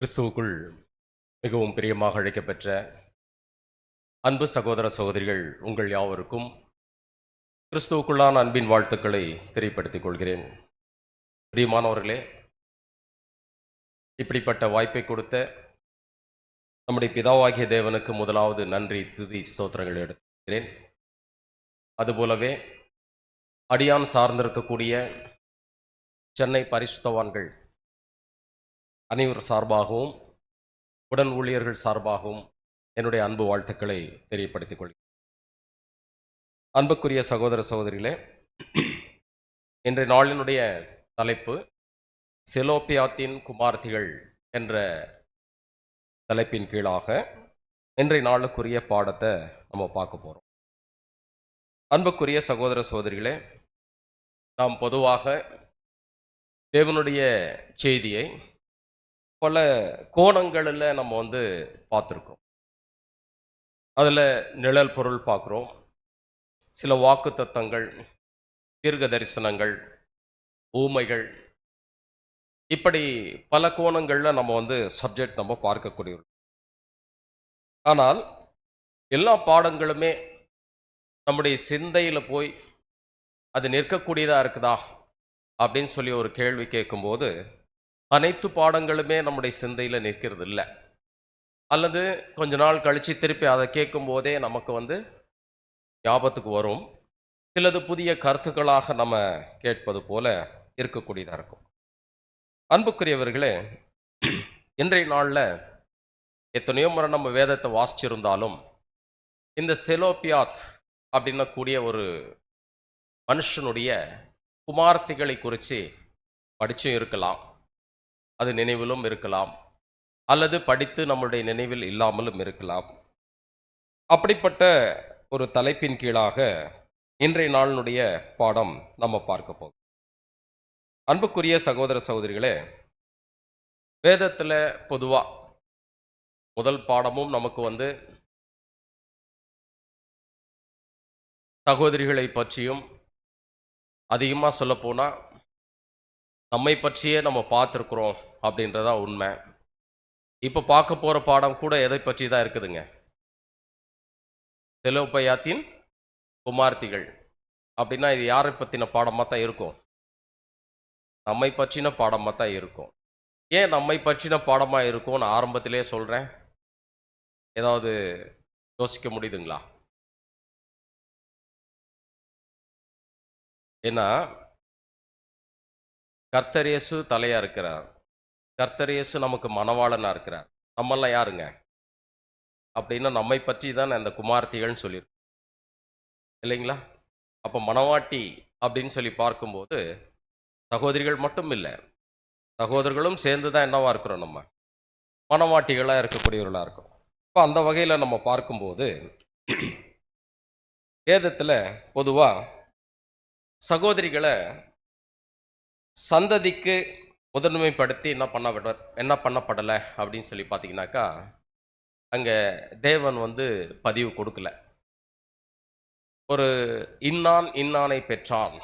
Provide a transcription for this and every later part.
கிறிஸ்துவுக்குள் மிகவும் பிரியமாக அழைக்கப்பெற்ற அன்பு சகோதர சகோதரிகள் உங்கள் யாவருக்கும் கிறிஸ்துவுக்குள்ளான அன்பின் வாழ்த்துக்களை தெரியப்படுத்திக் கொள்கிறேன். பிரியமானவர்களே, இப்படிப்பட்ட வாய்ப்பை கொடுத்த நம்முடைய பிதாவாகிய தேவனுக்கு முதலாவது நன்றி துதி ஸ்தோத்திரங்கள் எடுத்துக்கிறேன். அதுபோலவே அடியான் சார்ந்திருக்கக்கூடிய சென்னை பரிசுத்தவான்கள் அனைவர் சார்பாகவும் உடன் ஊழியர்கள் சார்பாகவும் என்னுடைய அன்பு வாழ்த்துக்களை தெரியப்படுத்திக் கொள்கிறேன். அன்புக்குரிய சகோதர சகோதரிகளே, இன்றைய நாளினுடைய தலைப்பு செலோப்பியாத்தின் குமார்த்திகள் என்ற தலைப்பின் கீழாக இன்றைய நாளுக்குரிய பாடத்தை நம்ம பார்க்க போகிறோம். அன்புக்குரிய சகோதர சகோதரிகளே, நாம் பொதுவாக தேவனுடைய செய்தியை பல கோணங்களில் நம்ம பார்த்துருக்கோம். அதில் நிழல் பொருள் பார்க்குறோம், சில வாக்கு தத்தங்கள், தீர்க்க தரிசனங்கள், ஊமைகள், இப்படி பல கோணங்களில் நம்ம சப்ஜெக்ட் நம்ம பார்க்கக்கூடிய. ஆனால் எல்லா பாடங்களுமே நம்முடைய சிந்தையில் போய் அது நிற்கக்கூடியதாக இருக்குதா அப்படின்னு சொல்லி ஒரு கேள்வி கேட்கும்போது அனைத்து பாடங்களுமே நம்முடைய சிந்தையில் நிற்கிறது இல்லை. அல்லது கொஞ்ச நாள் கழித்து திருப்பி அதை கேட்கும்போதே நமக்கு ஞாபகத்துக்கு வரும். சிலது புதிய கருத்துக்களாக நம்ம கேட்பது போல இருக்கக்கூடியதாக இருக்கும். அன்புக்குரியவர்களே, இன்றைய நாளில் எத்தனையோ முறை நம்ம வேதத்தை வாசிச்சிருந்தாலும் இந்த செலோப்பியாத் அப்படின்ன கூடிய ஒரு மனுஷனுடைய குமார்த்திகளை குறித்து படிச்சும் இருக்கலாம், அது நினைவிலும் இருக்கலாம், அல்லது படித்து நம்முடைய நினைவில் இல்லாமலும் இருக்கலாம். அப்படிப்பட்ட ஒரு தலைப்பின் கீழாக இன்றைய நாளினுடைய பாடம் நம்ம பார்க்க போகிறோம். அன்புக்குரிய சகோதர சகோதரிகளே, வேதத்தில் பொதுவாக முதல் பாடமும் நமக்கு சகோதரிகளை பற்றியும், அதிகமாக சொல்லப்போனால் நம்மை பற்றியே நம்ம பார்த்துருக்குறோம் அப்படின்றதா உண்மை. இப்போ பார்க்க போகிற பாடம் கூட எதை பற்றி தான் இருக்குதுங்க? செலோப்பியாத்தின் குமார்த்திகள் அப்படின்னா இது யாரை பற்றின பாடமாக தான் இருக்கும்? நம்மை பற்றின பாடமாக தான் இருக்கும். ஏன் நம்மை பற்றின பாடமாக இருக்கும்னு ஆரம்பத்திலே சொல்கிறேன்? ஏதாவது யோசிக்க முடியுதுங்களா? ஏன்னா கர்த்தர் இயேசு தலையாக இருக்கிறார், கர்த்தர் இயேசு நமக்கு மணவாளனாக இருக்கிறார். நம்மெல்லாம் யாருங்க அப்படின்னா நம்மை பற்றி தான் அந்த குமார்த்திகள்னு சொல்லியிருக்கோம் இல்லைங்களா? அப்போ மணவாட்டி அப்படின்னு சொல்லி பார்க்கும்போது சகோதரிகள் மட்டும் இல்லை, சகோதரர்களும் சேர்ந்து தான் என்னவா இருக்கிறோம், நம்ம மணவாட்டிகளாக இருக்கக்கூடியவர்களாக இருக்கும். இப்போ அந்த வகையில் நம்ம பார்க்கும்போது வேதத்தில் பொதுவாக சகோதரிகளை சந்ததிக்கு முதன்மைப்படுத்தி என்ன பண்ணப்படலை அப்படின்னு சொல்லி பார்த்தீங்கன்னாக்கா, அங்கே தேவன் பதிவு கொடுக்கல. ஒரு இன்னானை பெற்றான்,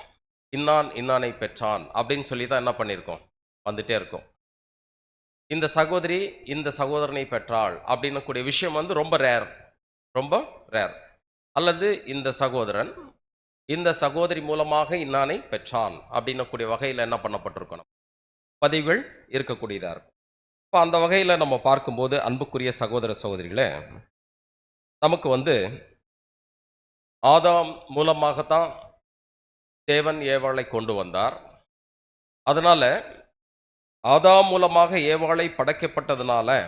இன்னானை பெற்றான் அப்படின்னு சொல்லி தான் என்ன பண்ணியிருக்கோம், வந்துட்டே இருக்கும். இந்த சகோதரி இந்த சகோதரனை பெற்றாள் அப்படின்னு கூடிய விஷயம் ரொம்ப ரேர். அல்லது இந்த சகோதரன் இந்த சகோதரி மூலமாக இன்னானை பெற்றான் அப்படின்னக்கூடிய வகையில் என்ன பண்ணப்பட்டிருக்கணும், பதிவுகள் இருக்கக்கூடியதாக இருக்கும். இப்போ அந்த வகையில் நம்ம பார்க்கும்போது அன்புக்குரிய சகோதர சகோதரிகளே, நமக்கு ஆதாம் மூலமாகத்தான் தேவன் ஏவாளை கொண்டு வந்தார். அதனால் ஆதாம் மூலமாக ஏவாளை படைக்கப்பட்டதுனால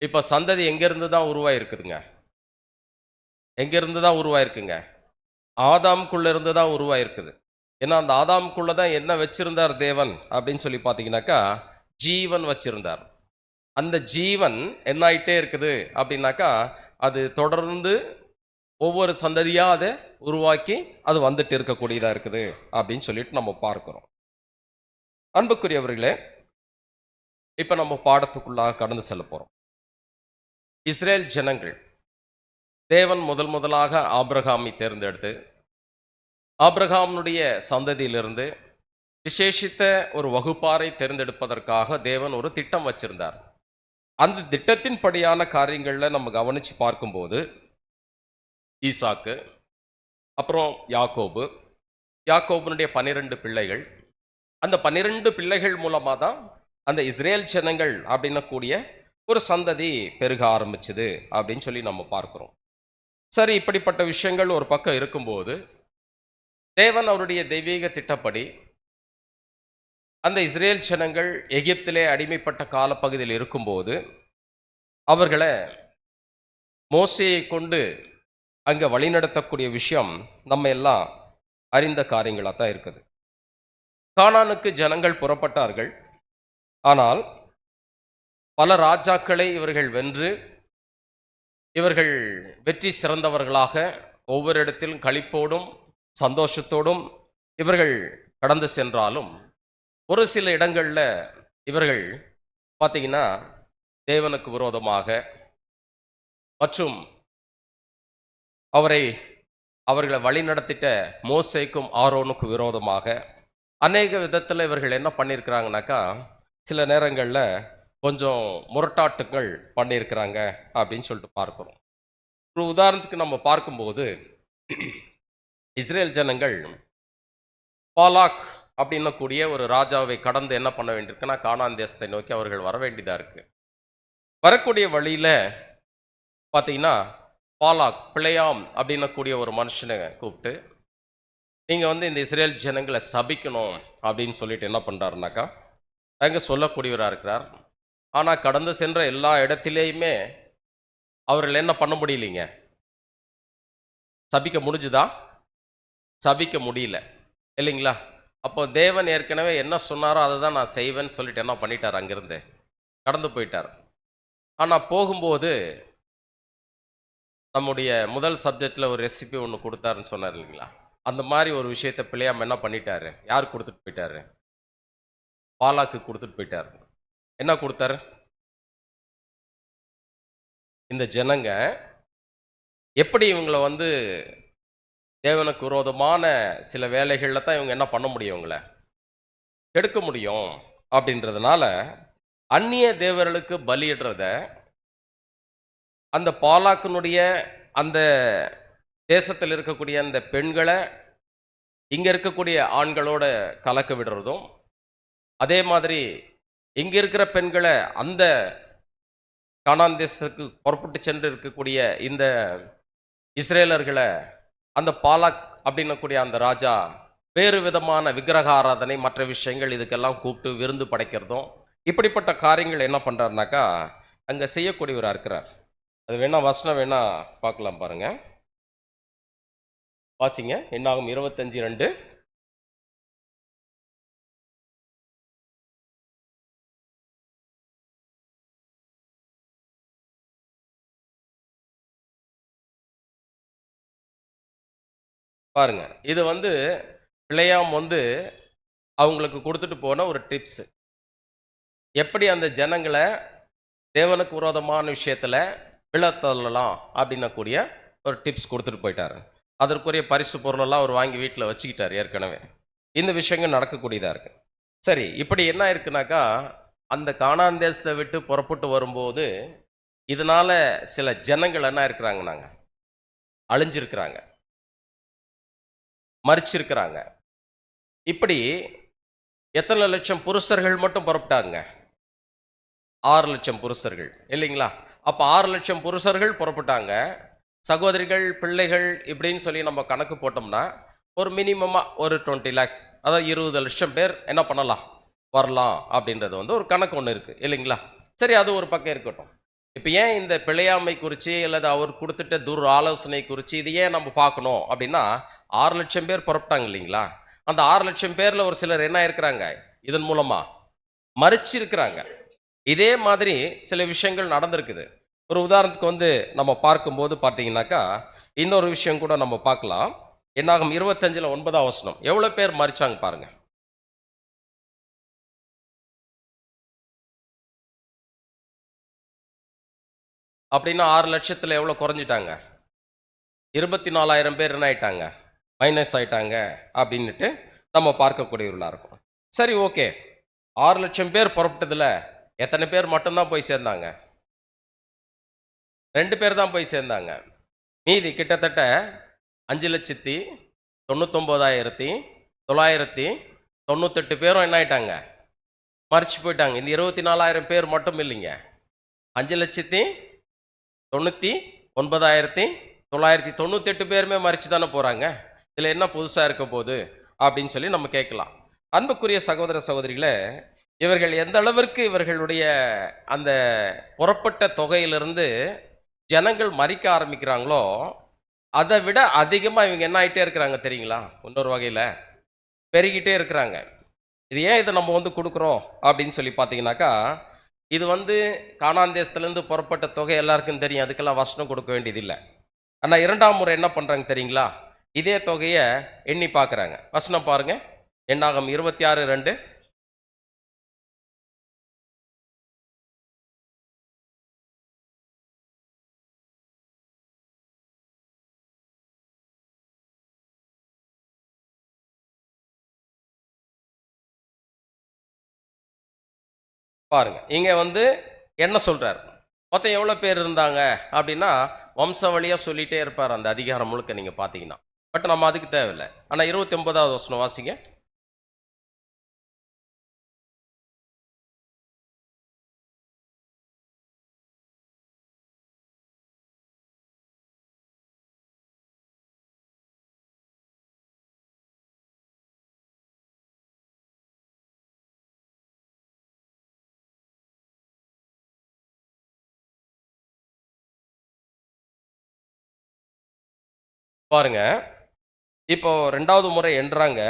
இப்போ சந்ததி எங்கேருந்து தான் உருவாயிருக்குதுங்க? எங்கேருந்து தான் உருவாயிருக்குங்க? ஆதாம்குள்ளே இருந்து தான் உருவாயிருக்குது. ஏன்னா அந்த ஆதாம்குள்ளே தான் என்ன வச்சிருந்தார் தேவன் அப்படின்னு சொல்லி பார்த்தீங்கன்னாக்கா, ஜீவன் வச்சிருந்தார். அந்த ஜீவன் என்ன ஆகிட்டே இருக்குது அப்படின்னாக்கா, அது தொடர்ந்து ஒவ்வொரு சந்ததியாக அதை உருவாக்கி அது வந்துட்டு இருக்கக்கூடியதாக இருக்குது அப்படின்னு சொல்லிட்டு நம்ம பார்க்குறோம். அன்புக்குரியவர்களே, இப்போ நம்ம பாடத்துக்குள்ளாக கடந்து செல்ல போகிறோம். இஸ்ரேல் ஜனங்கள் தேவன் முதலாக ஆபிரகாமை தேர்ந்தெடுத்து ஆபிரகாமுடைய சந்ததியிலிருந்து விசேஷித்த ஒரு வகுப்பாரை தேர்ந்தெடுப்பதற்காக தேவன் ஒரு திட்டம் வச்சிருந்தார். அந்த திட்டத்தின்படியான காரியங்கள்ல நம்ம கவனிச்சு பார்க்கும்போது, ஈசாக்கு, அப்புறம் யாக்கோபு, யாக்கோபுனுடைய 12 பிள்ளைகள், அந்த 12 பிள்ளைகள் மூலமா தான் அந்த இஸ்ரேல் ஜனங்கள் அப்படின்னக்கூடிய ஒரு சந்ததி பெருக ஆரம்பிச்சது அப்படின்னு சொல்லி நம்ம பார்க்கிறோம். சரி, இப்படிப்பட்ட விஷயங்கள் ஒரு பக்கம் இருக்கும்போது, தேவன் அவருடைய தெய்வீக திட்டப்படி அந்த இஸ்ரேல் ஜனங்கள் எகிப்திலே அடிமைப்பட்ட காலப்பகுதியில் இருக்கும்போது, அவர்களை மோசேயை கொண்டு அங்கே வழிநடத்தக்கூடிய விஷயம் நம்ம எல்லாம் அறிந்த காரியங்களாக தான் இருக்குது. கானானுக்கு ஜனங்கள் புறப்பட்டார்கள். ஆனால் பல ராஜாக்களை இவர்கள் வென்று, இவர்கள் வெற்றி சிறந்தவர்களாக ஒவ்வொரு இடத்திலும் களிப்போடும் சந்தோஷத்தோடும் இவர்கள் கடந்து சென்றாலும், ஒரு சில இடங்களில் இவர்கள் பார்த்தீங்கன்னா தேவனுக்கு விரோதமாக மற்றும் அவர்களை வழிநடத்திட்ட மோசேக்கும் ஆரோனுக்கு விரோதமாக அநேக விதத்தில் இவர்கள் என்ன பண்ணியிருக்கிறாங்கனாக்கா, சில நேரங்களில் கொஞ்சம் முரட்டாட்டுகள் பண்ணியிருக்கிறாங்க அப்படின்னு சொல்லிட்டு பார்க்குறோம். ஒரு உதாரணத்துக்கு நம்ம பார்க்கும்போது, இஸ்ரேல் ஜனங்கள் பாலாக் அப்படின்னக்கூடிய ஒரு ராஜாவை கடந்து என்ன பண்ண வேண்டியிருக்குன்னா, கானான் தேசத்தை நோக்கி அவர்கள் வர வேண்டியதாக இருக்குது. வரக்கூடிய வழியில் பார்த்தீங்கன்னா, பாலாக் பிளேயாம் அப்படின்னக்கூடிய ஒரு மனுஷனை கூப்பிட்டு, நீங்கள் இந்த இஸ்ரேல் ஜனங்களை சபிக்கணும் அப்படின்னு சொல்லிட்டு என்ன பண்ணுறாருனாக்கா, அங்கே சொல்லக்கூடியவராக இருக்கிறார். ஆனால் கடந்து சென்ற எல்லா இடத்திலேயுமே அவர்கள் என்ன பண்ண முடியலைங்க, சபிக்க முடிஞ்சுதா? சபிக்க முடியல இல்லைங்களா? அப்போ தேவன் ஏற்கனவே என்ன சொன்னாரோ அதை தான் நான் செய்வேன்னு சொல்லிட்டு என்ன பண்ணிட்டார், அங்கிருந்து கடந்து போயிட்டார். ஆனால் போகும்போது நம்முடைய முதல் சப்ஜெக்டில் ஒரு ரெசிபி ஒன்று கொடுத்தாருன்னு சொன்னார் இல்லைங்களா? அந்த மாதிரி ஒரு விஷயத்தை பிள்ளையாம என்ன பண்ணிட்டாரு, யார் கொடுத்துட்டு போயிட்டாரு? பாலாக்கு கொடுத்துட்டு போயிட்டார். என்ன கொடுத்தாரு? இந்த ஜனங்க எப்படி இவங்களை தேவனுக்கு விரோதமான சில வேலைகளில் தான் இவங்க என்ன பண்ண முடியும், இவங்களை கெடுக்க முடியும். அப்படின்றதுனால அந்நிய தேவர்களுக்கு பலியிடுறத அந்த பாலாக்கினுடைய அந்த தேசத்தில் இருக்கக்கூடிய அந்த பெண்களை இங்கே இருக்கக்கூடிய ஆண்களோட கலக்க விடுறதும், அதே மாதிரி இங்கே இருக்கிற பெண்களை அந்த கானான் தேசத்துக்கு புறப்பட்டு சென்று இருக்கக்கூடிய இந்த இஸ்ரேலர்களை அந்த பாலாக் அப்படின்னக்கூடிய அந்த ராஜா வேறு விதமான விக்கிரக ஆராதனை மற்ற விஷயங்கள் இதுக்கெல்லாம் கூப்பிட்டு விருந்து படைக்கிறதும், இப்படிப்பட்ட காரியங்கள் என்ன பண்ணுறாருனாக்கா அங்கே செய்யக்கூடியவராக இருக்கிறார். அது வேணா வசனம் வேணா பார்க்கலாம் பாருங்க, வாசிங்க. என்னாகும் 25:2. பாருங்க, இது பிள்ளையாம் அவங்களுக்கு கொடுத்துட்டு போன ஒரு டிப்ஸ். எப்படி அந்த ஜனங்களை தேவனுக்கு விரோதமான விஷயத்துல விழத்தள்ளலாம் அப்படின்னக்கூடிய ஒரு டிப்ஸ் கொடுத்துட்டு போயிட்டாரு. அதற்குரிய பரிசு பொருளெல்லாம் அவர் வாங்கி வீட்டில் வச்சுக்கிட்டார். ஏற்கனவே இந்த விஷயங்கள் நடக்கக்கூடியதாக இருக்கு. சரி, இப்படி என்ன இருக்குனாக்கா, அந்த கானான் தேசத்தை விட்டு புறப்பட்டு வரும்போது இதனால சில ஜனங்கள் என்ன இருக்கிறாங்க, அழிஞ்சிருக்கிறாங்க, மறிச்சிருக்கிறாங்க. இப்படி எத்தனை லட்சம் புருஷர்கள் மட்டும் புறப்பட்டாங்க? 6 லட்சம் புருஷர்கள் இல்லைங்களா? அப்போ 6 லட்சம் புருஷர்கள் புறப்பட்டாங்க. சகோதரிகள், பிள்ளைகள் இப்படின்னு சொல்லி நம்ம கணக்கு போட்டோம்னா ஒரு மினிமமாக ஒரு 20 lakhs, அதாவது 20 லட்சம் பேர் என்ன பண்ணலாம், வரலாம் அப்படின்றது ஒரு கணக்கு ஒன்று இருக்குது இல்லைங்களா? சரி, அது ஒரு பக்கம் இருக்கட்டும். இப்போ ஏன் இந்த பிழையாமை குறித்து அல்லது அவர் கொடுத்துட்ட துர் ஆலோசனை குறித்து இது ஏன் நம்ம பார்க்கணும் அப்படின்னா, 6 லட்சம் பேர் புறப்பட்டாங்க இல்லைங்களா? அந்த 6 லட்சம் பேரில் ஒரு சிலர் என்ன இருக்கிறாங்க, இதன் மூலமாக மறிச்சிருக்கிறாங்க. இதே மாதிரி சில விஷயங்கள் நடந்திருக்குது. ஒரு உதாரணத்துக்கு நம்ம பார்க்கும்போது பார்த்தீங்கன்னாக்கா, இன்னொரு விஷயம் கூட நம்ம பார்க்கலாம். என்னாகும் 25 9ஆம் வசனம். எவ்வளோ பேர் மறிச்சாங்க பாருங்க. அப்படின்னா 6 லட்சத்தில் எவ்வளோ குறைஞ்சிட்டாங்க? 24,000 பேர் என்ன ஆயிட்டாங்க, மைனஸ் ஆயிட்டாங்க அப்படின்ட்டு நம்ம பார்க்கக்கூடியவர்களாக இருக்கும். சரி, ஓகே. 6,00,000 பேர் புறப்பட்டதுல எத்தனை பேர் மட்டும்தான் போய் சேர்ந்தாங்க? 2 பேர் தான் போய் சேர்ந்தாங்க. மீதி கிட்டத்தட்ட 5,99,998 பேரும் என்ன ஆயிட்டாங்க? மரிச்சு போயிட்டாங்க. இந்த 24,000 பேர் மட்டும் இல்லைங்க. 5,99,998 பேருமே மரிச்சு தானே போறாங்க. இதுல என்ன புதுசா இருக்க போகுது அப்படின்னு சொல்லி நம்ம கேட்கலாம். அன்புக்குரிய சகோதர சகோதரிகளே, இவர்கள் எந்த அளவிற்கு இவர்களுடைய அந்த புறப்பட்ட தொகையிலிருந்து ஜனங்கள் மறிக்க ஆரம்பிக்கிறாங்களோ, அதை விட அதிகமாக இவங்க என்ன ஆகிட்டே இருக்கிறாங்க தெரியுங்களா? இன்னொரு வகையில் பெருகிட்டே இருக்கிறாங்க. இது ஏன் இதை நம்ம வந்து கொடுக்குறோம் அப்படின்னு சொல்லி பார்த்தீங்கன்னாக்கா, இது வந்து கானான் தேசத்துலேருந்து புறப்பட்ட தொகை எல்லாருக்கும் தெரியும். அதுக்கெல்லாம் வசனம் கொடுக்க வேண்டியதில்லை. ஆனால் 2ஆம் முறை என்ன பண்ணுறாங்க தெரியுங்களா? இதே தொகையை எண்ணி பார்க்குறாங்க. வசனம் பாருங்க, எண்ணாகம் 26:2. பாருங்க, இங்க வந்து என்ன சொல்றார்? மொத்தம் எவ்வளோ பேர் இருந்தாங்க அப்படின்னா, வம்சவழியா சொல்லிட்டே இருப்பார் அந்த அதிகாரம் முழுக்க நீங்க பார்த்தீங்கன்னா. பட் நம்ம அதுக்கு தேவையில்லை. ஆனால் 29வது வசனம் வாசிங்க. பாருங்க, இப்போ 2வது முறை என்றாங்க.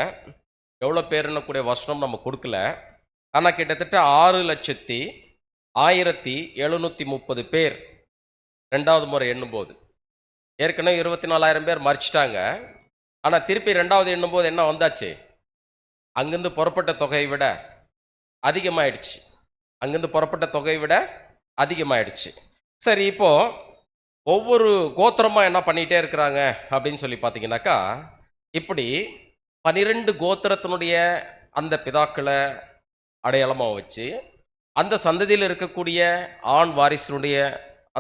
எவ்வளோ பேருன்னு கூடிய வசனம் நம்ம கொடுக்கல. ஆனால் கிட்டத்தட்ட 6,01,730 பேர் 2வது முறை எண்ணும்போது. ஏற்கனவே 24,000 பேர் மறிச்சிட்டாங்க. ஆனால் திருப்பி 2வது எண்ணும்போது என்ன வந்தாச்சு? அங்கிருந்து புறப்பட்ட தொகையை விட அதிகமாயிடுச்சு. அங்கிருந்து புறப்பட்ட தொகையை விட அதிகமாயிடுச்சு. சரி, இப்போ ஒவ்வொரு கோத்திரமாக என்ன பண்ணிகிட்டே இருக்கிறாங்க அப்படின்னு சொல்லி பார்த்தீங்கன்னாக்கா, இப்படி 12 கோத்திரத்தினுடைய அந்த பிதாக்களை அடையாளமாக வச்சு, அந்த சந்ததியில் இருக்கக்கூடிய ஆண் வாரிசினுடைய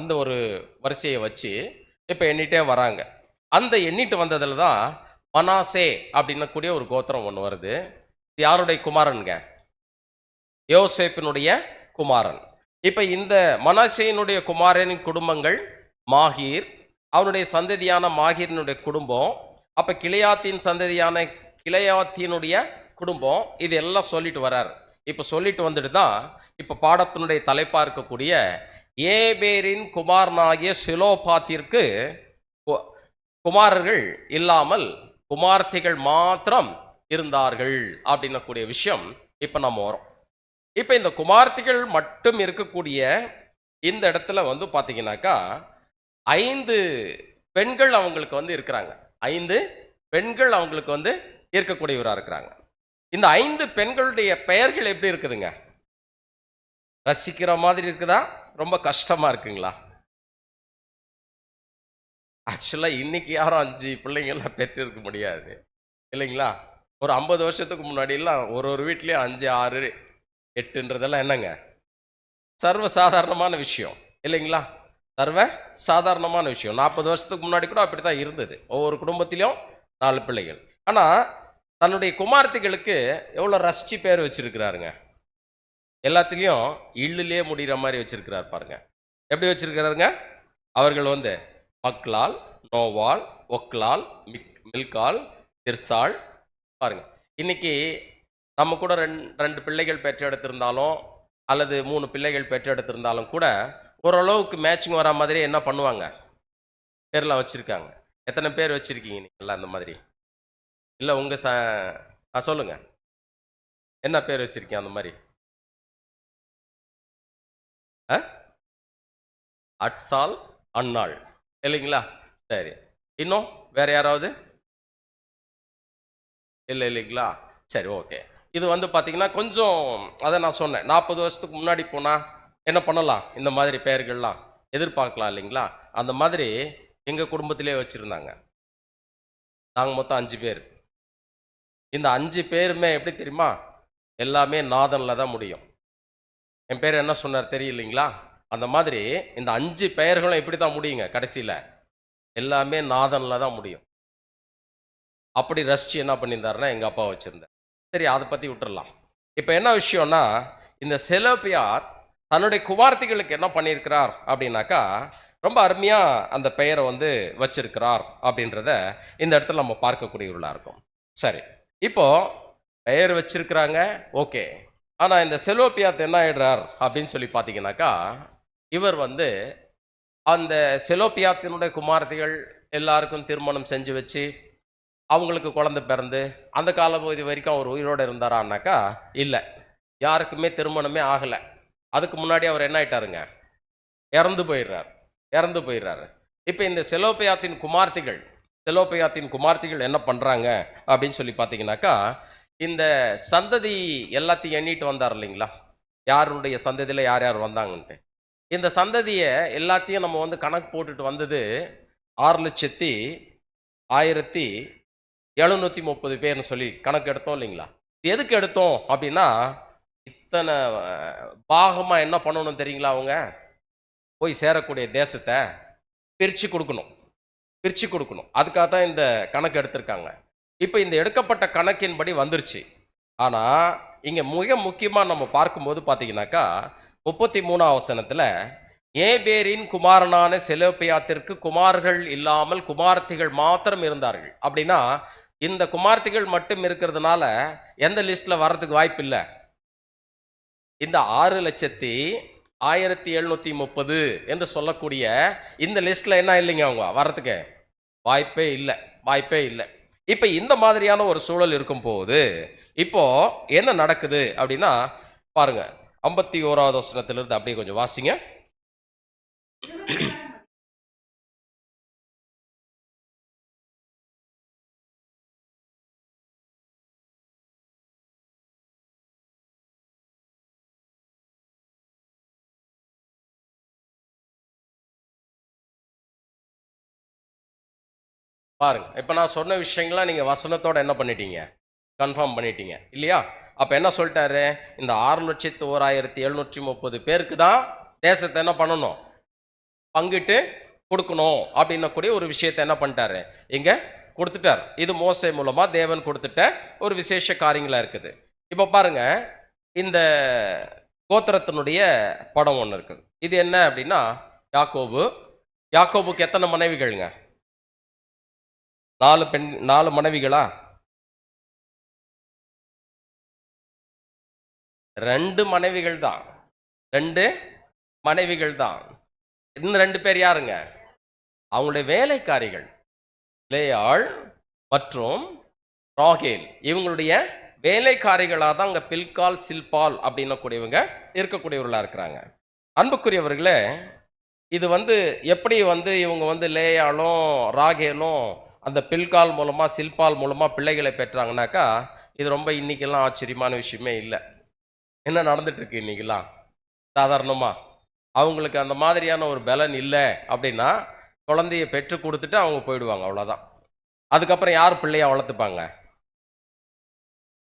அந்த ஒரு வரிசையை வச்சு இப்போ எண்ணிட்டே வராங்க. அந்த எண்ணிட்டு வந்ததில் தான் மனாசே அப்படின்னக்கூடிய ஒரு கோத்திரம் ஒன்று வருது. இது யாருடைய குமாரனுங்க? யோசேப்பினுடைய குமாரன். இப்போ இந்த மனாசேயினுடைய குமாரனின் குடும்பங்கள் மாகீர், அவனுடைய சந்ததியான மாகீரினுடைய குடும்பம், அப்போ கிளையாத்தின் சந்ததியான கிளையாத்தினுடைய குடும்பம், இது எல்லாம் சொல்லிட்டு வர்றார். இப்போ சொல்லிட்டு வந்துட்டு தான் இப்போ பாடத்தினுடைய தலைப்பாக இருக்கக்கூடிய ஏபேரின் குமாரனாகிய சிலோபாத்திற்கு குமாரர்கள் இல்லாமல் குமார்த்திகள் மாத்திரம் இருந்தார்கள் அப்படின்னக்கூடிய விஷயம் இப்போ நம்ம வரோம். இப்போ இந்த குமார்த்திகள் மட்டும் இருக்கக்கூடிய இந்த இடத்துல வந்து பார்த்தீங்கன்னாக்கா 5 பெண்கள் அவங்களுக்கு வந்து இருக்கிறாங்க. 5 பெண்கள் அவங்களுக்கு வந்து இருக்கக்கூடியவராக இருக்கிறாங்க. இந்த 5 பெண்களுடைய பெயர்கள் எப்படி இருக்குதுங்க? ரசிக்கிற மாதிரி இருக்குதா? ரொம்ப கஷ்டமா இருக்குங்களா? ஆக்சுவலாக இன்னைக்கு யாரும் 5 பிள்ளைங்கள்லாம் பெற்றிருக்க முடியாது இல்லைங்களா? ஒரு 50 வருஷத்துக்கு முன்னாடியெல்லாம் ஒரு வீட்லேயும் 5, 6, 8ன்றதெல்லாம் என்னங்க சர்வ சாதாரணமான விஷயம் இல்லைங்களா? சர்வ சாதாரணமான விஷயம். 40 வருஷத்துக்கு முன்னாடி கூட அப்படி தான் இருந்தது. ஒவ்வொரு குடும்பத்திலையும் 4 பிள்ளைகள். ஆனால் தன்னுடைய குமார்த்திகளுக்கு எவ்வளோ ரசிச்சு பேர் வச்சிருக்கிறாருங்க. எல்லாத்துலேயும் இல்லுலேயே முடிகிற மாதிரி வச்சிருக்கிறார் பாருங்க. எப்படி வச்சிருக்கிறாருங்க? அவர்கள் வந்து மக்லால், நோவால், ஒக்லால், மில்கால், திர்சால். பாருங்க, இன்னைக்கு நம்ம கூட 2 பிள்ளைகள் பெற்றெடுத்திருந்தாலும் அல்லது 3 பிள்ளைகள் பெற்றெடுத்திருந்தாலும் கூட ஓரளவுக்கு மேட்சிங் வர மாதிரி என்ன பண்ணுவாங்க? பேர்லாம் வச்சுருக்காங்க. எத்தனை பேர் வச்சுருக்கீங்க நீங்கள்லாம் அந்த மாதிரி? இல்லை உங்கள் சொல்லுங்க, என்ன பேர் வச்சுருக்கீங்க அந்த மாதிரி? அட்சால், அன்னாள் இல்லைங்களா? சரி, இன்னும் வேற யாராவது? இல்லை இல்லைங்களா? சரி, ஓகே. இது வந்து பார்த்தீங்கன்னா கொஞ்சம் அதை நான் சொன்னேன், 40 வருஷத்துக்கு முன்னாடி போனால் என்ன பண்ணலாம், இந்த மாதிரி பெயர்கள்லாம் எதிர்பார்க்கலாம் இல்லைங்களா? அந்த மாதிரி எங்கள் குடும்பத்திலே வச்சுருந்தாங்க. நாங்கள் மொத்தம் 5 பேர். இந்த 5 பேருமே எப்படி தெரியுமா? எல்லாமே நாதனில் தான் முடியும். என் பேர் என்ன சொன்னார் தெரியலைங்களா? அந்த மாதிரி இந்த 5 பெயர்களும் எப்படி தான் முடியுங்க கடைசியில்? எல்லாமே நாதனில் தான் முடியும். அப்படி ரசித்து என்ன பண்ணியிருந்தாருன்னா எங்கள் அப்பா வச்சுருந்தார். சரி, அதை பற்றி விட்டுறலாம். இப்போ என்ன விஷயம்னா, இந்த செலோப்பியார் தன்னுடைய குமார்த்திகளுக்கு என்ன பண்ணியிருக்கிறார் அப்படின்னாக்கா, ரொம்ப அருமையாக அந்த பெயரை வந்து வச்சிருக்கிறார் அப்படின்றத இந்த இடத்துல நம்ம பார்க்கக்கூடியவர்களாக இருக்கும். சரி, இப்போ பெயர் வச்சிருக்கிறாங்க, ஓகே. ஆனால் இந்த செலோப்பியாத் என்ன ஆயிடுறார் அப்படின்னு சொல்லி பார்த்தீங்கன்னாக்கா, இவர் வந்து அந்த செலோப்பியாத்தினுடைய குமார்த்திகள் எல்லாருக்கும் திருமணம் செஞ்சு வச்சு அவங்களுக்கு குழந்தை பிறந்து அந்த காலப்பகுதி வரைக்கும் அவர் உயிரோடு இருந்தாரான்னாக்கா இல்லை, யாருக்குமே திருமணமே ஆகலை. அதுக்கு முன்னாடி அவர் என்ன ஆயிட்டாருங்க? இறந்து போயிடுறாரு. இப்போ இந்த செலோப்பியாத்தின் குமார்த்திகள் என்ன பண்ணுறாங்க அப்படின்னு சொல்லி பார்த்தீங்கன்னாக்கா, இந்த சந்ததி எல்லாத்தையும் எண்ணிட்டு வந்தார் இல்லைங்களா, யாருடைய சந்ததியில் யார் யார் வந்தாங்கன்ட்டு. இந்த சந்ததியை எல்லாத்தையும் நம்ம வந்து கணக்கு போட்டுட்டு வந்தது 6,1730 பேர்னு சொல்லி கணக்கு எடுத்தோம் இல்லைங்களா. எதுக்கு எடுத்தோம் அப்படின்னா, இத்தனை பாகமாக என்ன பண்ணணும் தெரியுங்களா, அவங்க போய் சேரக்கூடிய தேசத்தை பிரித்து கொடுக்கணும். அதுக்காக தான் இந்த கணக்கு எடுத்திருக்காங்க. இப்போ இந்த எடுக்கப்பட்ட கணக்கின்படி வந்துருச்சு. ஆனால் இங்கே மிக முக்கியமாக நம்ம பார்க்கும்போது பார்த்தீங்கன்னாக்கா, 33ஆம் வசனத்தில் ஏபேரின் குமாரனான செலோப்பியாத்திற்கு குமார்கள் இல்லாமல் குமார்த்திகள் மாத்திரம் இருந்தார்கள். அப்படின்னா இந்த குமார்த்திகள் மட்டும் இருக்கிறதுனால எந்த லிஸ்ட்டில் வர்றதுக்கு வாய்ப்பு இல்லை? இந்த 6,1730 என்று சொல்லக்கூடிய இந்த லிஸ்ட்டில் என்ன இல்லைங்க, அவங்க வர்றதுக்கு வாய்ப்பே இல்லை. இப்போ இந்த மாதிரியான ஒரு சூழல் இருக்கும் போது இப்போ என்ன நடக்குது அப்படின்னா பாருங்க, 51ஆவது வசனத்திலிருந்து அப்படியே கொஞ்சம் வாசிங்க. பாருங்க, இப்போ நான் சொன்ன விஷயங்கள்லாம் நீங்கள் வசனத்தோட என்ன பண்ணிட்டீங்க? கன்ஃபார்ம் பண்ணிட்டீங்க இல்லையா? அப்போ என்ன சொல்லிட்டாரு? இந்த 6,01,730 பேருக்கு தான் தேசத்தை என்ன பண்ணணும்? பங்கிட்டு கொடுக்கணும் அப்படின்னக்கூடிய ஒரு விஷயத்தை என்ன பண்ணிட்டாரு? இங்கே கொடுத்துட்டார். இது மோசே மூலமாக தேவன் கொடுத்துட்ட ஒரு விசேஷ காரியங்களாக இருக்குது. இப்போ பாருங்க, இந்த கோத்திரத்தினுடைய படம் ஒன்று இருக்குது. இது என்ன அப்படின்னா, யாக்கோபுக்கு எத்தனை மனைவிகள்ங்க? 4 மனைவிகளா? 2 மனைவிகள் தான். 2 மனைவிகள் தான். இன்னும் 2 பேர் யாருங்க? அவங்களுடைய வேலைக்காரிகள் லேயாள் மற்றும் ராகேல். இவங்களுடைய வேலைக்காரிகளாக தான் அங்கே பில்கால் சில்பால் அப்படின்னக்கூடியவங்க இருக்கக்கூடியவர்களாக இருக்கிறாங்க. அன்புக்குரியவர்களே, இது வந்து எப்படி வந்து இவங்க வந்து லேயாலும் ராகேலும் அந்த பில்கால் மூலமாக சில்பால் மூலமாக பிள்ளைகளை பெற்றாங்கனாக்கா, இது ரொம்ப இன்னைக்கெல்லாம் ஆச்சரியமான விஷயமே இல்லை. என்ன நடந்துட்டுருக்கு இன்றைக்கெல்லாம்? சாதாரணமாக அவங்களுக்கு அந்த மாதிரியான ஒரு பலன் இல்லை அப்படின்னா குழந்தைய பெற்று கொடுத்துட்டு அவங்க போயிடுவாங்க, அவ்வளோதான். அதுக்கப்புறம் யார் பிள்ளையை வளர்த்துப்பாங்க?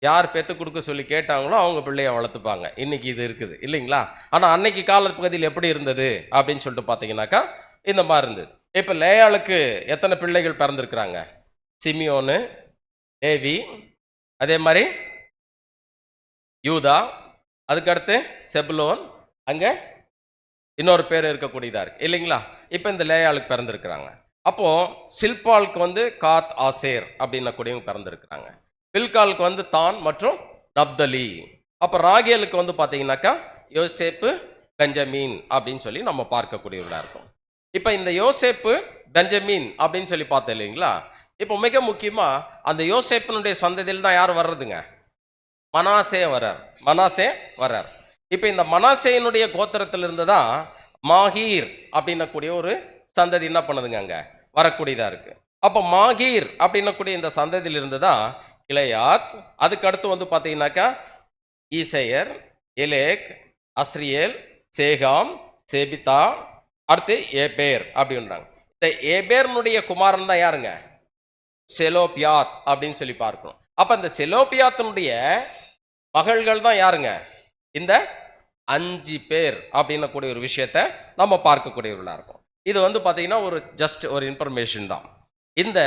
யார் பெற்று கொடுக்க சொல்லி கேட்டாங்களோ அவங்க பிள்ளையை வளர்த்துப்பாங்க. இன்றைக்கி இது இருக்குது இல்லைங்களா? ஆனால் அன்னைக்கு காலப்பகுதியில் எப்படி இருந்தது அப்படின்னு சொல்லிட்டு பார்த்தீங்கன்னாக்கா இந்த மாதிரி இருந்தது. இப்போ லேயாளுக்கு எத்தனை பிள்ளைகள் பிறந்திருக்கிறாங்க? சிமியோனு, லேவி, அதே மாதிரி யூதா, அதுக்கடுத்து செபுலோன், அங்கே இன்னொரு பேர் இருக்கக்கூடியதாக இருக்குது இல்லைங்களா? இப்போ இந்த லேயாளுக்கு பிறந்திருக்கிறாங்க. அப்போது சில்பாலுக்கு வந்து காத் ஆசேர் அப்படின்னக்கூடியவங்க பிறந்திருக்கிறாங்க. பில்காலுக்கு வந்து தான் மற்றும் நப்தலி. அப்போ ராகேலுக்கு வந்து பார்த்தீங்கன்னாக்கா யோசேப்பு, பெஞ்சமீன் அப்படின்னு சொல்லி நம்ம பார்க்கக்கூடியவர்களாக இருக்கும். இப்போ இந்த யோசேப்பு, பெஞ்சமீன் அப்படின்னு சொல்லி பார்த்தோம் இல்லைங்களா? இப்போ மிக முக்கியமாக அந்த யோசேப்பினுடைய சந்ததியில் தான் யார் வர்றதுங்க? மனாசே வர்றார். இப்போ இந்த மனாசேயினுடைய கோத்திரத்திலிருந்து தான் மாகீர் அப்படின்னக்கூடிய ஒரு சந்ததி என்ன பண்ணுதுங்க அங்கே வரக்கூடியதாக இருக்குது. அப்போ மாகீர் அப்படின்னக்கூடிய இந்த சந்ததியிலிருந்து தான் கிளையாத், அதுக்கு அடுத்து வந்து பார்த்தீங்கன்னாக்கா ஈசையர், எலேக், அஸ்ரியேல், சேகாம், சேபிதா, அடுத்து ஏபேர் அப்படின்றாங்க. இந்த ஏபேர்னுடைய குமாரன் தான் யாருங்க? செலோப்பியாத் அப்படின்னு சொல்லி பார்க்கணும். அப்போ இந்த செலோப்பியாத்தினுடைய மகள்கள் தான் யாருங்க? இந்த 5 பேர் அப்படின்ன கூடிய ஒரு விஷயத்த நம்ம பார்க்கக்கூடியவர்களா இருக்கும். இது வந்து பார்த்தீங்கன்னா, ஒரு ஜஸ்ட் ஒரு இன்ஃபர்மேஷன் தான். இந்த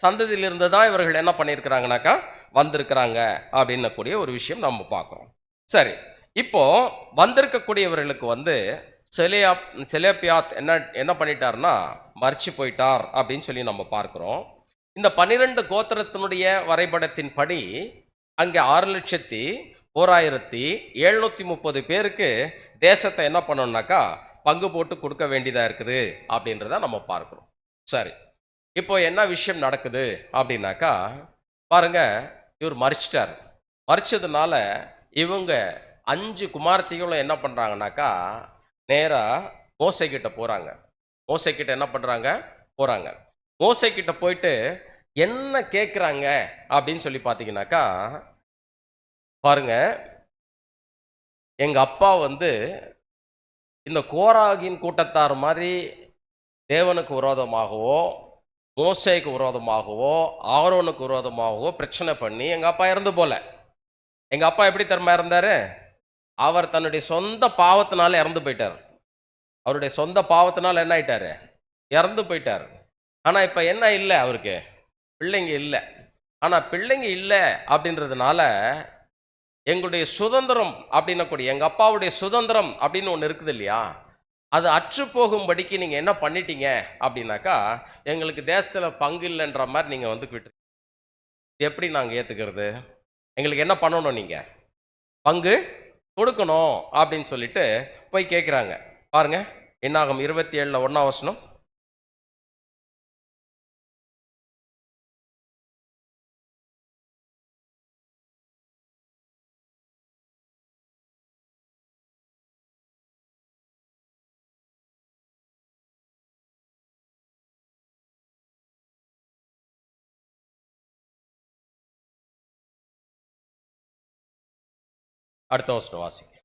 சந்ததியிலிருந்து தான் இவர்கள் என்ன பண்ணியிருக்கிறாங்கனாக்கா, வந்திருக்கிறாங்க அப்படின்ன கூடிய ஒரு விஷயம் நம்ம பார்க்குறோம். சரி, இப்போ வந்திருக்கக்கூடியவர்களுக்கு வந்து செலேயா செலேப்பியாத் என்ன என்ன பண்ணிட்டார்னா, மரிச்சு போயிட்டார் அப்படின்னு சொல்லி நம்ம பார்க்கிறோம். இந்த 12 கோத்திரத்தினுடைய வரைபடத்தின்படி அங்கே 6,04,730 பேருக்கு தேசத்தை என்ன பண்ணணும்னாக்கா பங்கு போட்டு கொடுக்க வேண்டியதா இருக்குது அப்படின்றத நம்ம பார்க்கிறோம். சரி, இப்போ என்ன விஷயம் நடக்குது அப்படின்னாக்கா, பாருங்க, இவர் மரிச்சிட்டார். மரிச்சதுனால இவங்க 5 குமாரத்திகளும் என்ன பண்றாங்கனாக்கா, நேரா மோசே கிட்ட போறாங்க. மோசே கிட்ட என்ன பண்றாங்க? போறாங்க. மோசே கிட்ட போயிட்டு என்ன கேட்குறாங்க அப்படின்னு சொல்லி பார்த்தீங்கன்னாக்கா, பாருங்க, எங்க அப்பா வந்து இந்த கோராகின் கூட்டத்தார் மாதிரி தேவனுக்கு விரோதமாகவோ, மோசேக்கு விரோதமாகவோ, ஆரோனுக்கு விரோதமாகவோ பிரச்சனை பண்ணி எங்க அப்பா இறந்து போல. எங்க அப்பா எப்படி தெரியுமா இருந்தாரு? அவர் தன்னுடைய சொந்த பாவத்தினால இறந்து போயிட்டார். அவருடைய சொந்த பாவத்தினால என்ன ஆயிட்டாரு? இறந்து போயிட்டார். ஆனா இப்ப என்ன இல்லை அவருக்கு? பிள்ளைங்க இல்லை. ஆனா பிள்ளைங்க இல்லை அப்படின்றதுனால எங்களுடைய சுதந்திரம் அப்படின்னக்கூடிய எங்க அப்பாவுடைய சுதந்திரம் அப்படின்னு ஒன்று இருக்குது இல்லையா, அது அற்று போகும்படிக்கு நீங்க என்ன பண்ணிட்டீங்க அப்படின்னாக்கா, எங்களுக்கு தேசத்துல பங்கு இல்லைன்ற மாதிரி நீங்க வந்து விட்டு எப்படி நாங்க ஏத்துக்கிறது? எங்களுக்கு என்ன பண்ணணும்? நீங்க பங்கு கொடுக்கணும் அப்படின்னு சொல்லிட்டு போய் கேட்குறாங்க. பாருங்க, என்னாகும் 27 1ஆம் வசனம். அடுத்த வசனம் வாசிங்க.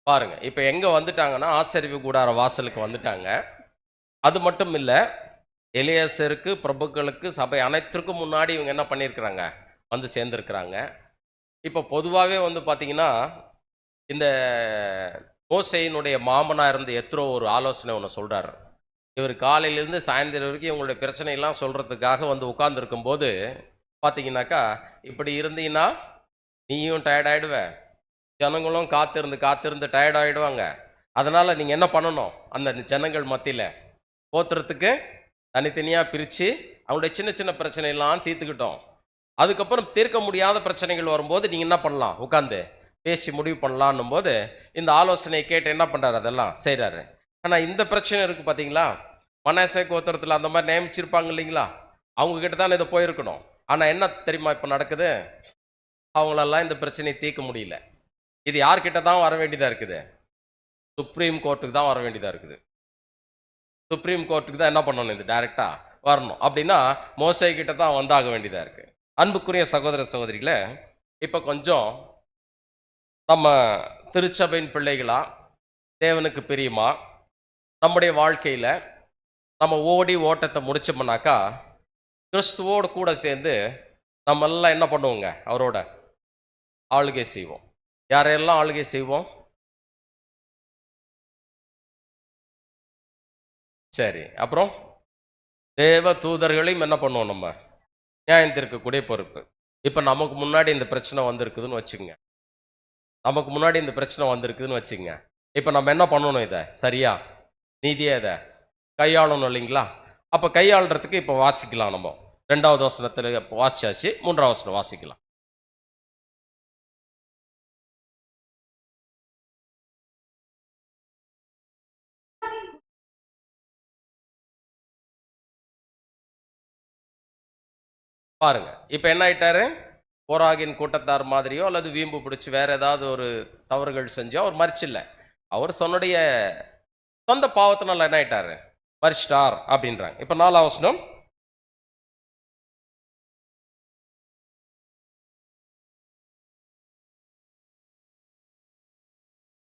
பாருங்க, இப்ப எங்க வந்துட்டாங்கன்னா, ஆசரிப்பு கூடார வாசலுக்கு வந்துட்டாங்க. அது மட்டும் இல்ல, எலியாசருக்கு, பிரபுக்களுக்கு, சபை அனைத்திற்கும் முன்னாடி இவங்க என்ன பண்ணியிருக்கிறாங்க? வந்து சேர்ந்திருக்கிறாங்க. இப்போ பொதுவாகவே வந்து பார்த்தீங்கன்னா, இந்த மோசேயினுடைய மாமனா இருந்த எத்ரோ ஒரு ஆலோசனை ஒன்று சொல்றாரு. இவர் காலையிலேருந்து சாயந்தரம் வரைக்கும் இவங்களுடைய பிரச்சனையெல்லாம் சொல்றதுக்காக வந்து உட்கார்ந்துருக்கும் போது பார்த்தீங்கன்னாக்கா, இப்படி இருந்தீங்கன்னா நீயும் டயர்ட் ஆயிடுவ, ஜனங்களும் காத்திருந்து காத்திருந்து டயர்ட் ஆயிடுவாங்க. அதனால நீங்க என்ன பண்ணணும்? அந்த ஜனங்கள் மத்தியில கோத்திரத்துக்கு தனித்தனியா பிரிச்சு அவங்களுடைய சின்ன சின்ன பிரச்சனையெல்லாம் தீர்த்துக்கிட்டோம். அதுக்கப்புறம் தீர்க்க முடியாத பிரச்சனைகள் வரும்போது நீங்க என்ன பண்ணலாம்? உட்கார்ந்து பேசி முடிவு பண்ணலான்னும் போது இந்த ஆலோசனையை கேட்டு என்ன பண்றாரு? அதெல்லாம் செய்றாரு. ஆனா இந்த பிரச்சனை இருக்கு பார்த்தீங்களா? மனாசே கோத்திரத்தில் அந்த மாதிரி நியமிச்சிருப்பாங்க இல்லைங்களா? அவங்க கிட்ட தானே இதை போயிருக்கணும். ஆனா என்ன தெரியுமா இப்போ நடக்குது? அவங்களெல்லாம் இந்த பிரச்சனையை தீர்க்க முடியல. இது யார்கிட்ட தான் வர வேண்டியதா இருக்குது? சுப்ரீம் கோர்ட்டுக்கு தான் வர வேண்டியதா இருக்குது. சுப்ரீம் கோர்ட்டுக்கு தான் என்ன பண்ணணும்? இது டைரக்டா வரணும். அப்படின்னா மோசே கிட்ட தான் வந்தாக வேண்டியதா இருக்கு. அன்புக்குரிய சகோதர சகோதரிகளே, இப்போ கொஞ்சம் நம்ம திருச்சபையின் பிள்ளைகளா, தேவனுக்கு பிரியமா, நம்முடைய வாழ்க்கையில நம்ம ஓடி ஓட்டத்தை முடிச்சோம்னாக்கா, கிறிஸ்துவோடு கூட சேர்ந்து நம்ம எல்லாம் என்ன பண்ணுவோங்க? அவரோட ஆளுகை செய்வோம். யாரையெல்லாம் ஆளுகை செய்வோம்? சரி, அப்புறம் தேவ தூதர்களையும் என்ன பண்ணுவோம் நம்ம? நியாயம் தீர்க்கக்கூடிய பொறுப்பு. இப்போ நமக்கு முன்னாடி இந்த பிரச்சனை வந்திருக்குதுன்னு வச்சுக்கங்க. நமக்கு முன்னாடி இந்த பிரச்சனை வந்திருக்குதுன்னு வச்சுக்கங்க. இப்போ நம்ம என்ன பண்ணணும்? இதை சரியா நீதியா இதை கையாளணும் இல்லைங்களா? அப்போ கையாளுறதுக்கு இப்போ வாசிக்கலாம் நம்ம. 2வது வசனத்தில் வாசிச்சாச்சு. 3ஆம் வசனம் வாசிக்கலாம். பாருங்க, இப்போ என்ன ஆயிட்டாரு? போராகின் கூட்டத்தார் மாதிரியோ அல்லது வீம்பு பிடிச்சி வேற ஏதாவது ஒரு தவறுகள் செஞ்சோ அவர் மறிச்சில்ல. அவர் சொன்னுடைய சொந்த பாவத்தினால என்ன ஆயிட்டாரு? மறிச்சிட்டார் அப்படின்றாங்க. இப்போ 4ஆம் வசனம்.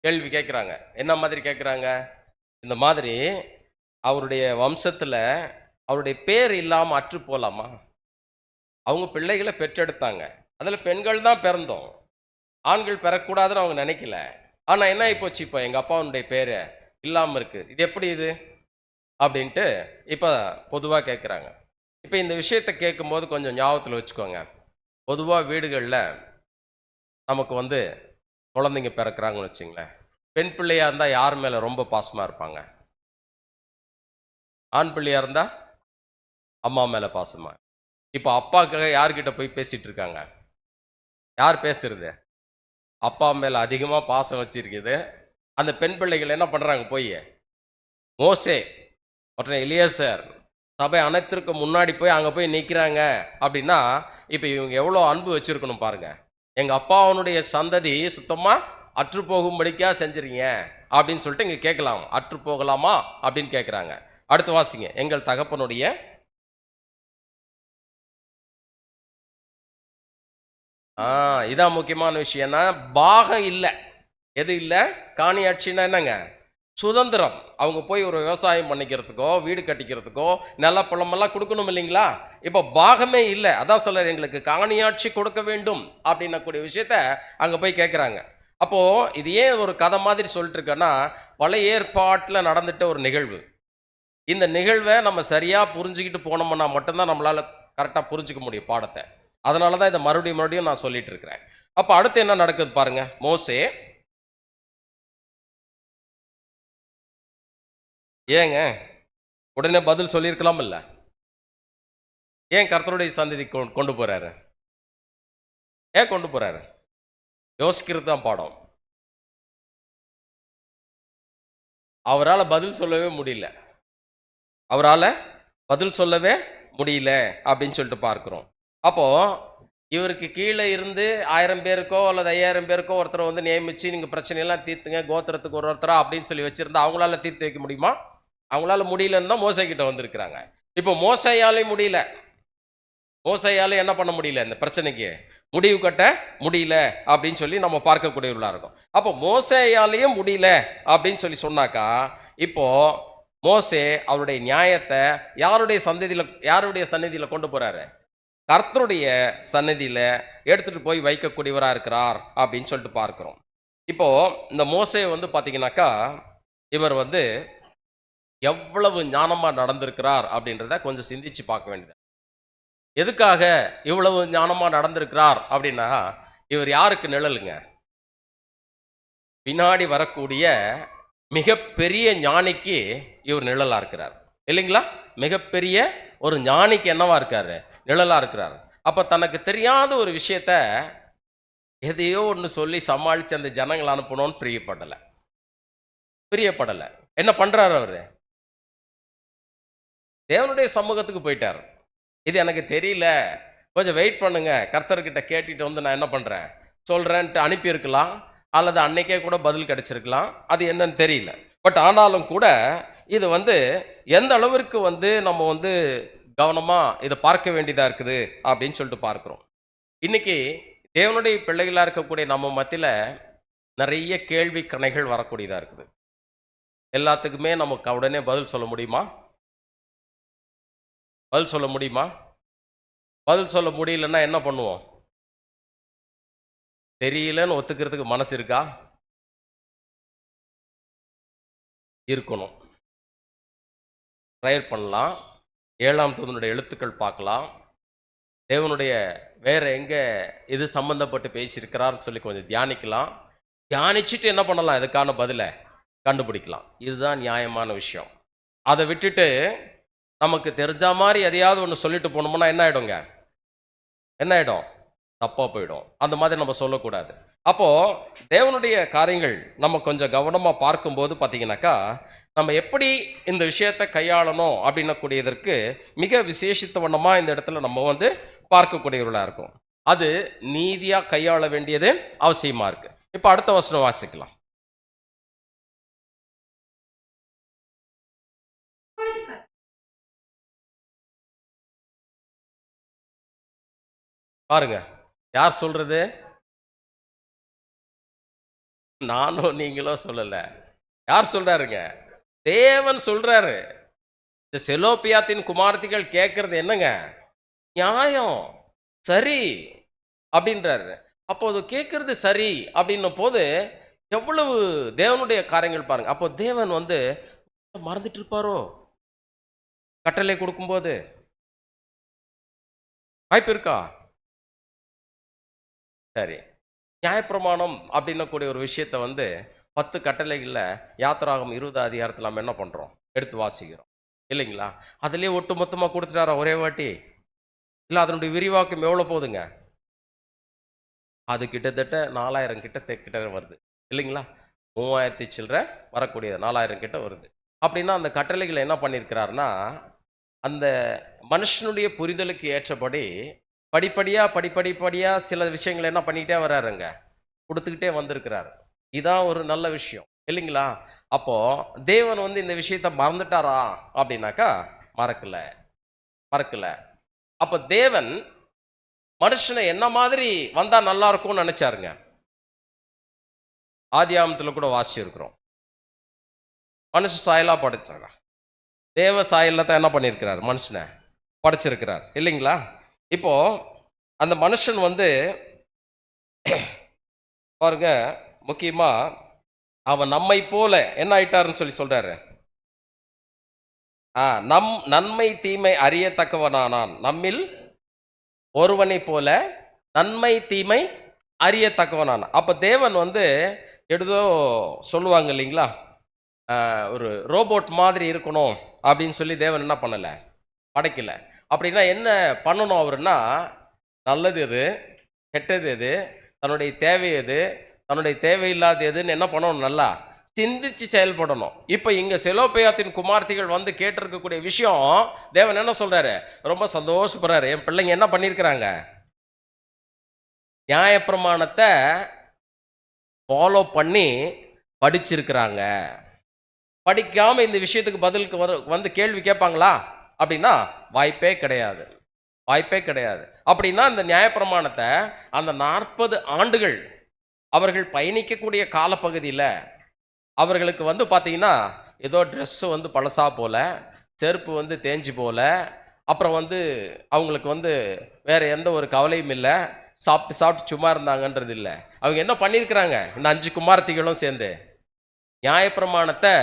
கேள்வி கேட்குறாங்க. என்ன மாதிரி கேட்குறாங்க? இந்த மாதிரி அவருடைய வம்சத்துல அவருடைய பேர் இல்லாம அற்று போலாமா? அவங்க பிள்ளைகளை பெற்றெடுத்தாங்க. அதுல பெண்கள் தான் பிறந்தோம். ஆண்கள் பெறக்கூடாதுன்னு அவங்க நினைக்கல. ஆனா என்ன ஆகி போச்சு, இப்போ எங்க அப்பாவுடைய பேரு இல்லாம இருக்கு. இது எப்படி இது? அப்படின்ட்டு இப்ப பொதுவா கேட்குறாங்க. இப்ப இந்த விஷயத்த கேட்கும்போது கொஞ்சம் ஞாபகத்துல வச்சுக்கோங்க. பொதுவா வீடுகள்ல நமக்கு வந்து குழந்தைங்க பிறக்கிறாங்கன்னு வச்சுங்களேன். பெண் பிள்ளையா இருந்தா யார் மேல ரொம்ப பாசமா இருப்பாங்க? ஆண் பிள்ளையா இருந்தா அம்மா மேல பாசமா. இப்போ அப்பாக்காக யார்கிட்ட போய் பேசிட்டு இருக்காங்க? யார் பேசுறது? அப்பா மேல அதிகமா பாசம் வச்சிருக்குது. அந்த பெண் பிள்ளைகள் என்ன பண்றாங்க போய்? மோசே மற்றும் எலியாசர் சபை அனைத்திற்கு முன்னாடி போய் அங்க போய் நிக்கிறாங்க அப்படின்னா, இப்ப இவங்க எவ்வளோ அன்பு வச்சிருக்கணும் பாருங்க. எங்க அப்பாவுடைய சந்ததி சுத்தமா அற்று போகும்படிக்கா செஞ்சிருங்க அப்படின்னு சொல்லிட்டு இங்க கேட்கலாம். அற்று போகலாமா அப்படின்னு கேட்குறாங்க. அடுத்து வாசிங்க. எங்கள் தகப்பனுடைய இதான் முக்கியமான விஷயம்னா பாகம் இல்லை. எது இல்லை? காணியாட்சின்னா என்னங்க? சுதந்திரம். அவங்க போய் ஒரு விவசாயம் பண்ணிக்கிறதுக்கோ வீடு கட்டிக்கிறதுக்கோ நிலப்பழமெல்லாம் கொடுக்கணும் இல்லைங்களா? இப்போ பாகமே இல்லை. அதான் சொல்ல எங்களுக்கு காணியாட்சி கொடுக்க வேண்டும் அப்படின்னக்கூடிய விஷயத்த அங்கே போய் கேட்குறாங்க. அப்போது இது ஏன் ஒரு கதை மாதிரி சொல்லிட்டு இருக்கேன்னா, பழைய ஏற்பாட்டில் நடந்துட்ட ஒரு நிகழ்வு. இந்த நிகழ்வை நம்ம சரியாக புரிஞ்சுக்கிட்டு போனோம்னா மட்டும்தான் நம்மளால் கரெக்டாக புரிஞ்சுக்க முடியும் பாடத்தை. அதனால தான் இதை மறுபடியும் மறுபடியும் நான் சொல்லிட்டு இருக்கிறேன். அப்போ அடுத்து என்ன நடக்குது பாருங்க. மோசே ஏங்க உடனே பதில் சொல்லியிருக்கலாம் இல்ல? ஏன் கர்த்தருடைய சந்ததி கொண்டு போறாரு? ஏன் கொண்டு போறாரு? யோசிக்கிறது தான் பாடம். அவரால் பதில் சொல்லவே முடியல. அவரால் பதில் சொல்லவே முடியல அப்படின்னு சொல்லிட்டு பார்க்கிறோம். அப்போ இவருக்கு கீழே இருந்து 1000 பேருக்கோ அல்லது 5000 பேருக்கோ ஒருத்தரை வந்து நியமிச்சு நீங்க பிரச்சனையெல்லாம் தீர்த்துங்க, கோத்திரத்துக்கு ஒரு ஒருத்தரா அப்படின்னு சொல்லி வச்சிருந்தா அவங்களால தீர்த்து வைக்க முடியுமா? அவங்களால முடியலன்னு தான் மோசே கிட்ட வந்திருக்கிறாங்க. இப்போ மோசையாலே முடியல. மோசையால என்ன பண்ண முடியல? இந்த பிரச்சனைக்கு முடிவு கட்ட முடியல அப்படின்னு சொல்லி நம்ம பார்க்கக்கூடியவர்களா இருக்கும். அப்போ மோசையாலேயும் முடியல அப்படின்னு சொல்லி சொன்னாக்கா, இப்போ மோசே அவருடைய நியாயத்தை யாருடைய சந்நிதியில கொண்டு போறாரு? கர்த்தருடைய சந்நிதியில எடுத்துட்டு போய் வைக்கக்கூடியவரா இருக்கிறார் அப்படின்னு சொல்லிட்டு பார்க்கிறோம். இப்போ இந்த மோசே வந்து பாத்தீங்கன்னாக்கா, இவர் வந்து எவ்வளவு ஞானமா நடந்திருக்கிறார் அப்படின்றத கொஞ்சம் சிந்திச்சு பார்க்க வேண்டியது. எதுக்காக இவ்வளவு ஞானமா நடந்திருக்கிறார் அப்படின்னா, இவர் யாருக்கு நிழலுங்க? பின்னாடி வரக்கூடிய மிகப்பெரிய ஞானிக்கு இவர் நிழலா இருக்கிறார் இல்லைங்களா? மிகப்பெரிய ஒரு ஞானிக்கு என்னவா இருக்காரு? நிழலா இருக்கிறார். அப்ப தனக்கு தெரியாத ஒரு விஷயத்த எதையோ ஒன்று சொல்லி சமாளிச்சு அந்த ஜனங்களை அனுப்பணும்னு பிரியப்படலை. என்ன பண்றாரு அவரு? தேவனுடைய சமூகத்துக்கு போயிட்டார். இது எனக்கு தெரியல, கொஞ்சம் வெயிட் பண்ணுங்க, கர்த்தர்கிட்ட கேட்டுட்டு வந்து நான் என்ன பண்றேன் சொல்றேன்ட்டு அனுப்பியிருக்கலாம். அல்லது அன்னைக்கே கூட பதில் கிடைச்சிருக்கலாம். அது என்னன்னு தெரியல. பட் ஆனாலும் கூட இது வந்து எந்த அளவிற்கு வந்து நம்ம வந்து கவனமா இதை பார்க்க வேண்டியதா இருக்குது அப்படின்னு சொல்லிட்டு பார்க்கிறோம். இன்னைக்கு தேவனுடைய பிள்ளைகளா இருக்கக்கூடிய நம்ம மத்தியில நிறைய கேள்வி கணைகள் வரக்கூடியதா இருக்குது. எல்லாத்துக்குமே நமக்கு உடனே பதில் சொல்ல முடியுமா? பதில் சொல்ல முடியுமா? பதில் சொல்ல முடியலன்னா என்ன பண்ணுவோம்? தெரியலன்னு ஒத்துக்கிறதுக்கு மனசு இருக்கா? இருக்கணும். ப்ரேயர் பண்ணலாம். 7ஆம் தூதனுடைய எழுத்துக்கள் பார்க்கலாம். தேவனுடைய வேற எங்க இது சம்பந்தப்பட்டு பேசியிருக்கிறார்னு சொல்லி கொஞ்சம் தியானிக்கலாம். தியானிச்சுட்டு என்ன பண்ணலாம்? இதுக்கான பதிலை கண்டுபிடிக்கலாம். இதுதான் நியாயமான விஷயம். அதை விட்டுட்டு நமக்கு தெரிஞ்ச மாதிரி எதையாவது ஒன்று சொல்லிட்டு போனோம்னா என்ன ஆயிடுங்க? என்ன ஆயிடும்? தப்பா போயிடும். அந்த மாதிரி நம்ம சொல்லக்கூடாது. அப்போ தேவனுடைய காரியங்கள் நம்ம கொஞ்சம் கவனமா பார்க்கும்போது பார்த்தீங்கன்னாக்கா, நம்ம எப்படி இந்த விஷயத்தை கையாளணும் அப்படின்னக்கூடியதற்கு மிக விசேஷித்த வண்ணமா இந்த இடத்துல நம்ம வந்து பார்க்கக்கூடியவர்களா இருக்கும். அது நீதியா கையாள வேண்டியது அவசியமா இருக்கு. இப்ப அடுத்த வசனம் வாசிக்கலாம். பாருங்க, யார் சொல்றது? நானும் நீங்களும் சொல்லல. யார் சொல்றாருங்க? தேவன் சொல்றாரு. இந்த செலோப்பியாத்தின் குமாரத்திகள் கேட்கறது என்னங்க? நியாயம், சரி அப்படின்றாரு. அப்போ அது கேட்கறது சரி அப்படின்னும் போது எவ்வளவு தேவனுடைய காரியங்கள் பாருங்க. அப்போ தேவன் வந்து மறந்துட்டு இருப்பாரோ கட்டளை கொடுக்கும்போது? வாய்ப்பு இருக்கா? சரி, நியாயப்பிரமாணம் அப்படின்னக்கூடிய ஒரு விஷயத்தை வந்து 10 கட்டளைகள்ல யாத்திராகமம் 20 அதிகாரத்தில் நம்ம என்ன பண்றோம்? எடுத்து வாசிக்கிறோம் இல்லைங்களா? அதுலயே ஒட்டு மொத்தமா கொடுத்துட்டாரா ஒரே வாட்டி? இல்ல அதனுடைய விரிவாக்கம் எவ்வளவு போகுதுங்க? அது கிட்டத்தட்ட 4000 கிட்ட வருது இல்லைங்களா? 3000 சில்லற வரக்கூடிய 4000 கிட்ட வருது. அப்படின்னா அந்த கட்டளைகளை என்ன பண்ணியிருக்கிறாருன்னா, அந்த மனுஷனுடைய புரிதலுக்கு ஏற்றபடி படிப்படியா சில விஷயங்களை என்ன பண்ணிக்கிட்டே வர்றாருங்க, கொடுத்துக்கிட்டே வந்திருக்கிறார். இதான் ஒரு நல்ல விஷயம் இல்லைங்களா? அப்போ தேவன் வந்து இந்த விஷயத்தை மறந்துட்டாரா அப்படின்னாக்கா, மறக்கல மறக்கல. அப்ப தேவன் மனுஷனை என்ன மாதிரி வந்தா நல்லா இருக்கும்னு நினைச்சாருங்க. ஆதியாகமத்துல கூட வாசிச்சிருக்கிறோம். மனுஷ சாயலா படைச்சாங்க. தேவ சாயல்ல தான் என்ன பண்ணியிருக்கிறார்? மனுஷனை படைச்சிருக்கிறார் இல்லைங்களா? இப்போ அந்த மனுஷன் வந்து பாருங்க, முக்கியமா அவன் நம்மை போல என்ன ஆயிட்டாருன்னு சொல்லி சொல்றாரு. நம் நன்மை தீமை அறியத்தக்கவனானான், நம்மில் ஒருவனை போல நன்மை தீமை அறியத்தக்கவனானான். அப்ப தேவன் வந்து ஏதோ சொல்லுவாங்க இல்லைங்களா, ஒரு ரோபோட் மாதிரி இருக்கணும் அப்படின்னு சொல்லி தேவன் என்ன பண்ணல, படைக்கல. அப்படின்னா என்ன பண்ணணும் அவருன்னா, நல்லது எது, கெட்டது எது, தன்னுடைய தேவை எது, தன்னுடைய தேவையில்லாத எதுன்னு என்ன பண்ணணும், நல்லா சிந்திச்சு செயல்படணும். இப்ப இங்க செலோப்பியாத்தின் குமார்த்திகள் வந்து கேட்டிருக்கக்கூடிய விஷயம், தேவன் என்ன சொல்றாரு, ரொம்ப சந்தோஷப்படுறாரு. என் பிள்ளைங்க என்ன பண்ணியிருக்கிறாங்க, நியாயப்பிரமாணத்தை ஃபாலோ பண்ணி படிச்சிருக்கிறாங்க. படிக்காம இந்த விஷயத்துக்கு பதிலுக்கு வந்து கேள்வி கேட்பாங்களா அப்படின்னா வாய்ப்பே கிடையாது, வாய்ப்பே கிடையாது. அப்படின்னா இந்த நியாயப்பிரமாணத்தை அந்த 40 ஆண்டுகள் அவர்கள் பயணிக்கக்கூடிய காலப்பகுதியில் அவர்களுக்கு வந்து பார்த்தீங்கன்னா, ஏதோ ட்ரெஸ்ஸு வந்து பழசா போல, செருப்பு வந்து தேஞ்சு போல, அப்புறம் வந்து அவங்களுக்கு வந்து வேற எந்த ஒரு கவலையும் இல்லை, சாப்பிட்டு சாப்பிட்டு சும்மா இருந்தாங்கன்றது இல்லை. அவங்க என்ன பண்ணியிருக்கிறாங்க, இந்த 5 குமாரத்திகளும் சேர்ந்து நியாயப்பிரமாணத்தை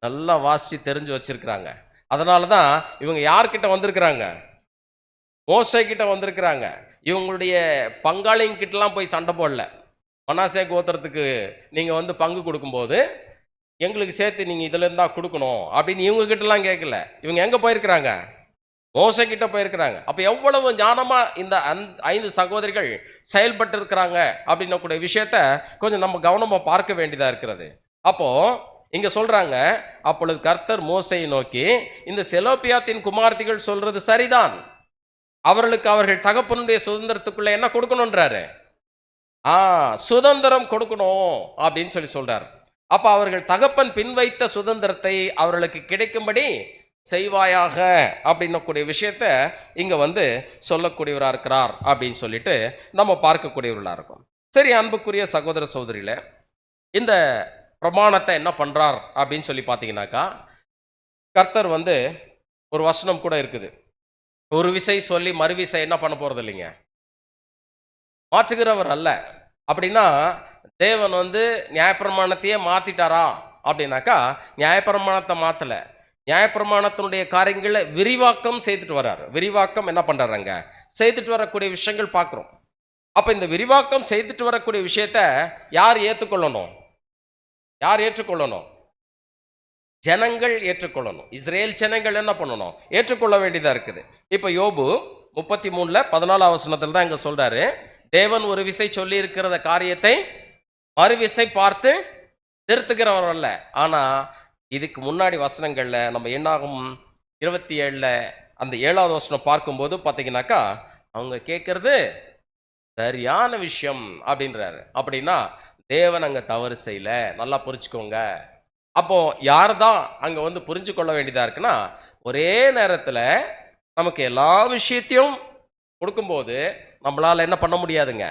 நல்லா வாசித்து தெரிஞ்சு வச்சிருக்கிறாங்க. அதனால தான் இவங்க யார்கிட்ட வந்திருக்கிறாங்க, மோசே கிட்ட வந்திருக்கிறாங்க. இவங்களுடைய பங்காளிங்கிட்டலாம் போய் சண்டை போடல. மனாசே கோத்திரத்துக்கு நீங்கள் வந்து பங்கு கொடுக்கும்போது எங்களுக்கு சேர்த்து நீங்கள் இதில் இருந்தால் கொடுக்கணும் அப்படின்னு இவங்க கிட்டலாம் கேட்கல. இவங்க எங்கே போயிருக்கிறாங்க, மோசே கிட்ட போயிருக்கிறாங்க. அப்போ எவ்வளவு ஞானமாக இந்த 5 சகோதரிகள் செயல்பட்டு இருக்கிறாங்க அப்படின்னக்கூடிய விஷயத்த கொஞ்சம் நம்ம கவனமாக பார்க்க வேண்டியதாக இருக்கிறது. அப்போ இங்க சொல்றாங்க, அப்பொழுது கர்த்தர் மோசையை நோக்கி, இந்த செலோப்பியாத்தின் குமார்த்திகள் சொல்றது சரிதான், அவர்களுக்கு அவர்கள் தகப்பனுடைய சுதந்திரத்துக்குள்ள என்ன கொடுக்கணும்ன்றாரு, சுதந்திரம் கொடுக்கணும் அப்படின்னு சொல்லி சொல்றாரு. அப்ப அவர்கள் தகப்பன் பின்வைத்த சுதந்திரத்தை அவர்களுக்கு கிடைக்கும்படி செய்வாயாக அப்படின்னக்கூடிய விஷயத்த இங்க வந்து சொல்லக்கூடியவராக இருக்கிறார் அப்படின்னு சொல்லிட்டு நம்ம பார்க்கக்கூடியவர்களா இருக்கும். சரி, அன்புக்குரிய சகோதர சகோதரிகளே, இந்த பிரமாணத்தை என்ன பண்றார் அப்படின்னு சொல்லி பார்த்தீங்கன்னாக்கா, கர்த்தர் வந்து ஒரு வசனம் கூட இருக்குது, ஒரு விசை சொல்லி மறுவிசை என்ன பண்ண போறது இல்லைங்க, மாற்றுகிறவர் அல்ல. அப்படின்னா தேவன் வந்து நியாயப்பிரமாணத்தையே மாத்திட்டாரா அப்படின்னாக்கா, நியாயப்பிரமாணத்தை மாத்தல, நியாயப்பிரமாணத்தினுடைய காரியங்களை விரிவாக்கம் செய்துட்டு வர்றாரு. விரிவாக்கம் என்ன பண்றாங்க, செய்துட்டு வரக்கூடிய விஷயங்கள் பார்க்கிறோம். அப்ப இந்த விரிவாக்கம் செய்துட்டு வரக்கூடிய விஷயத்த யார் ஏற்றுக்கொள்ளணும், யார் ஏற்றுக்கொள்ளணும், ஜனங்கள் ஏற்றுக்கொள்ளணும். இஸ்ரேல் ஜனங்கள் என்ன பண்ணணும், ஏற்றுக்கொள்ள வேண்டியதா இருக்குது. இப்ப யோபு 33:14 வசனத்தில் தான் இங்க சொல்றாரு, தேவன் ஒரு விசை சொல்லி இருக்கிற காரியத்தை மறுவிசை பார்த்து திருத்துகிறவர் அல்ல. ஆனா இதுக்கு முன்னாடி வசனங்கள்ல நம்ம என்னாகும் 27 அந்த 7வது வசனம் பார்க்கும்போது பார்த்தீங்கன்னாக்கா, அவங்க கேட்கறது சரியான விஷயம் அப்படின்றாரு. அப்படின்னா தேவன் அங்க தவறு செய்யல, நல்லா புரிச்சுக்கோங்க. அப்போ யார் தான் அங்க வந்து புரிஞ்சு கொள்ள வேண்டியதா இருக்குன்னா, ஒரே நேரத்தில் நமக்கு எல்லா விஷயத்தையும் கொடுக்கும்போது நம்மளால என்ன பண்ண முடியாதுங்க,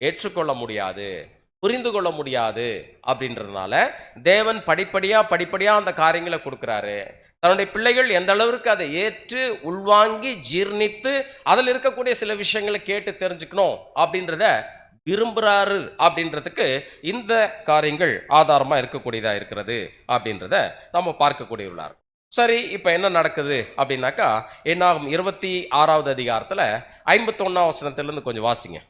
ஏற்றுக்கொள்ள முடியாது, புரிந்து கொள்ள முடியாது. அப்படின்றதுனால தேவன் படிப்படியா அந்த காரியங்களை கொடுக்குறாரு. தன்னுடைய பிள்ளைகள் எந்த அளவிற்கு அதை ஏற்று உள்வாங்கி ஜீர்ணித்து அதில் இருக்கக்கூடிய சில விஷயங்களை கேட்டு தெரிஞ்சுக்கணும் அப்படின்றத விரும்புகிறாரு அப்படின்றதுக்கு இந்த காரியங்கள் ஆதாரமாக இருக்கக்கூடியதா இருக்கிறது அப்படின்றத நம்ம பார்க்கக்கூடியவர்களார். சரி, இப்போ என்ன நடக்குது அப்படின்னாக்கா, என்னாகும் 26வது அதிகாரத்தில் 51ஆம் வசனத்திலிருந்து கொஞ்சம் வாசிங்க.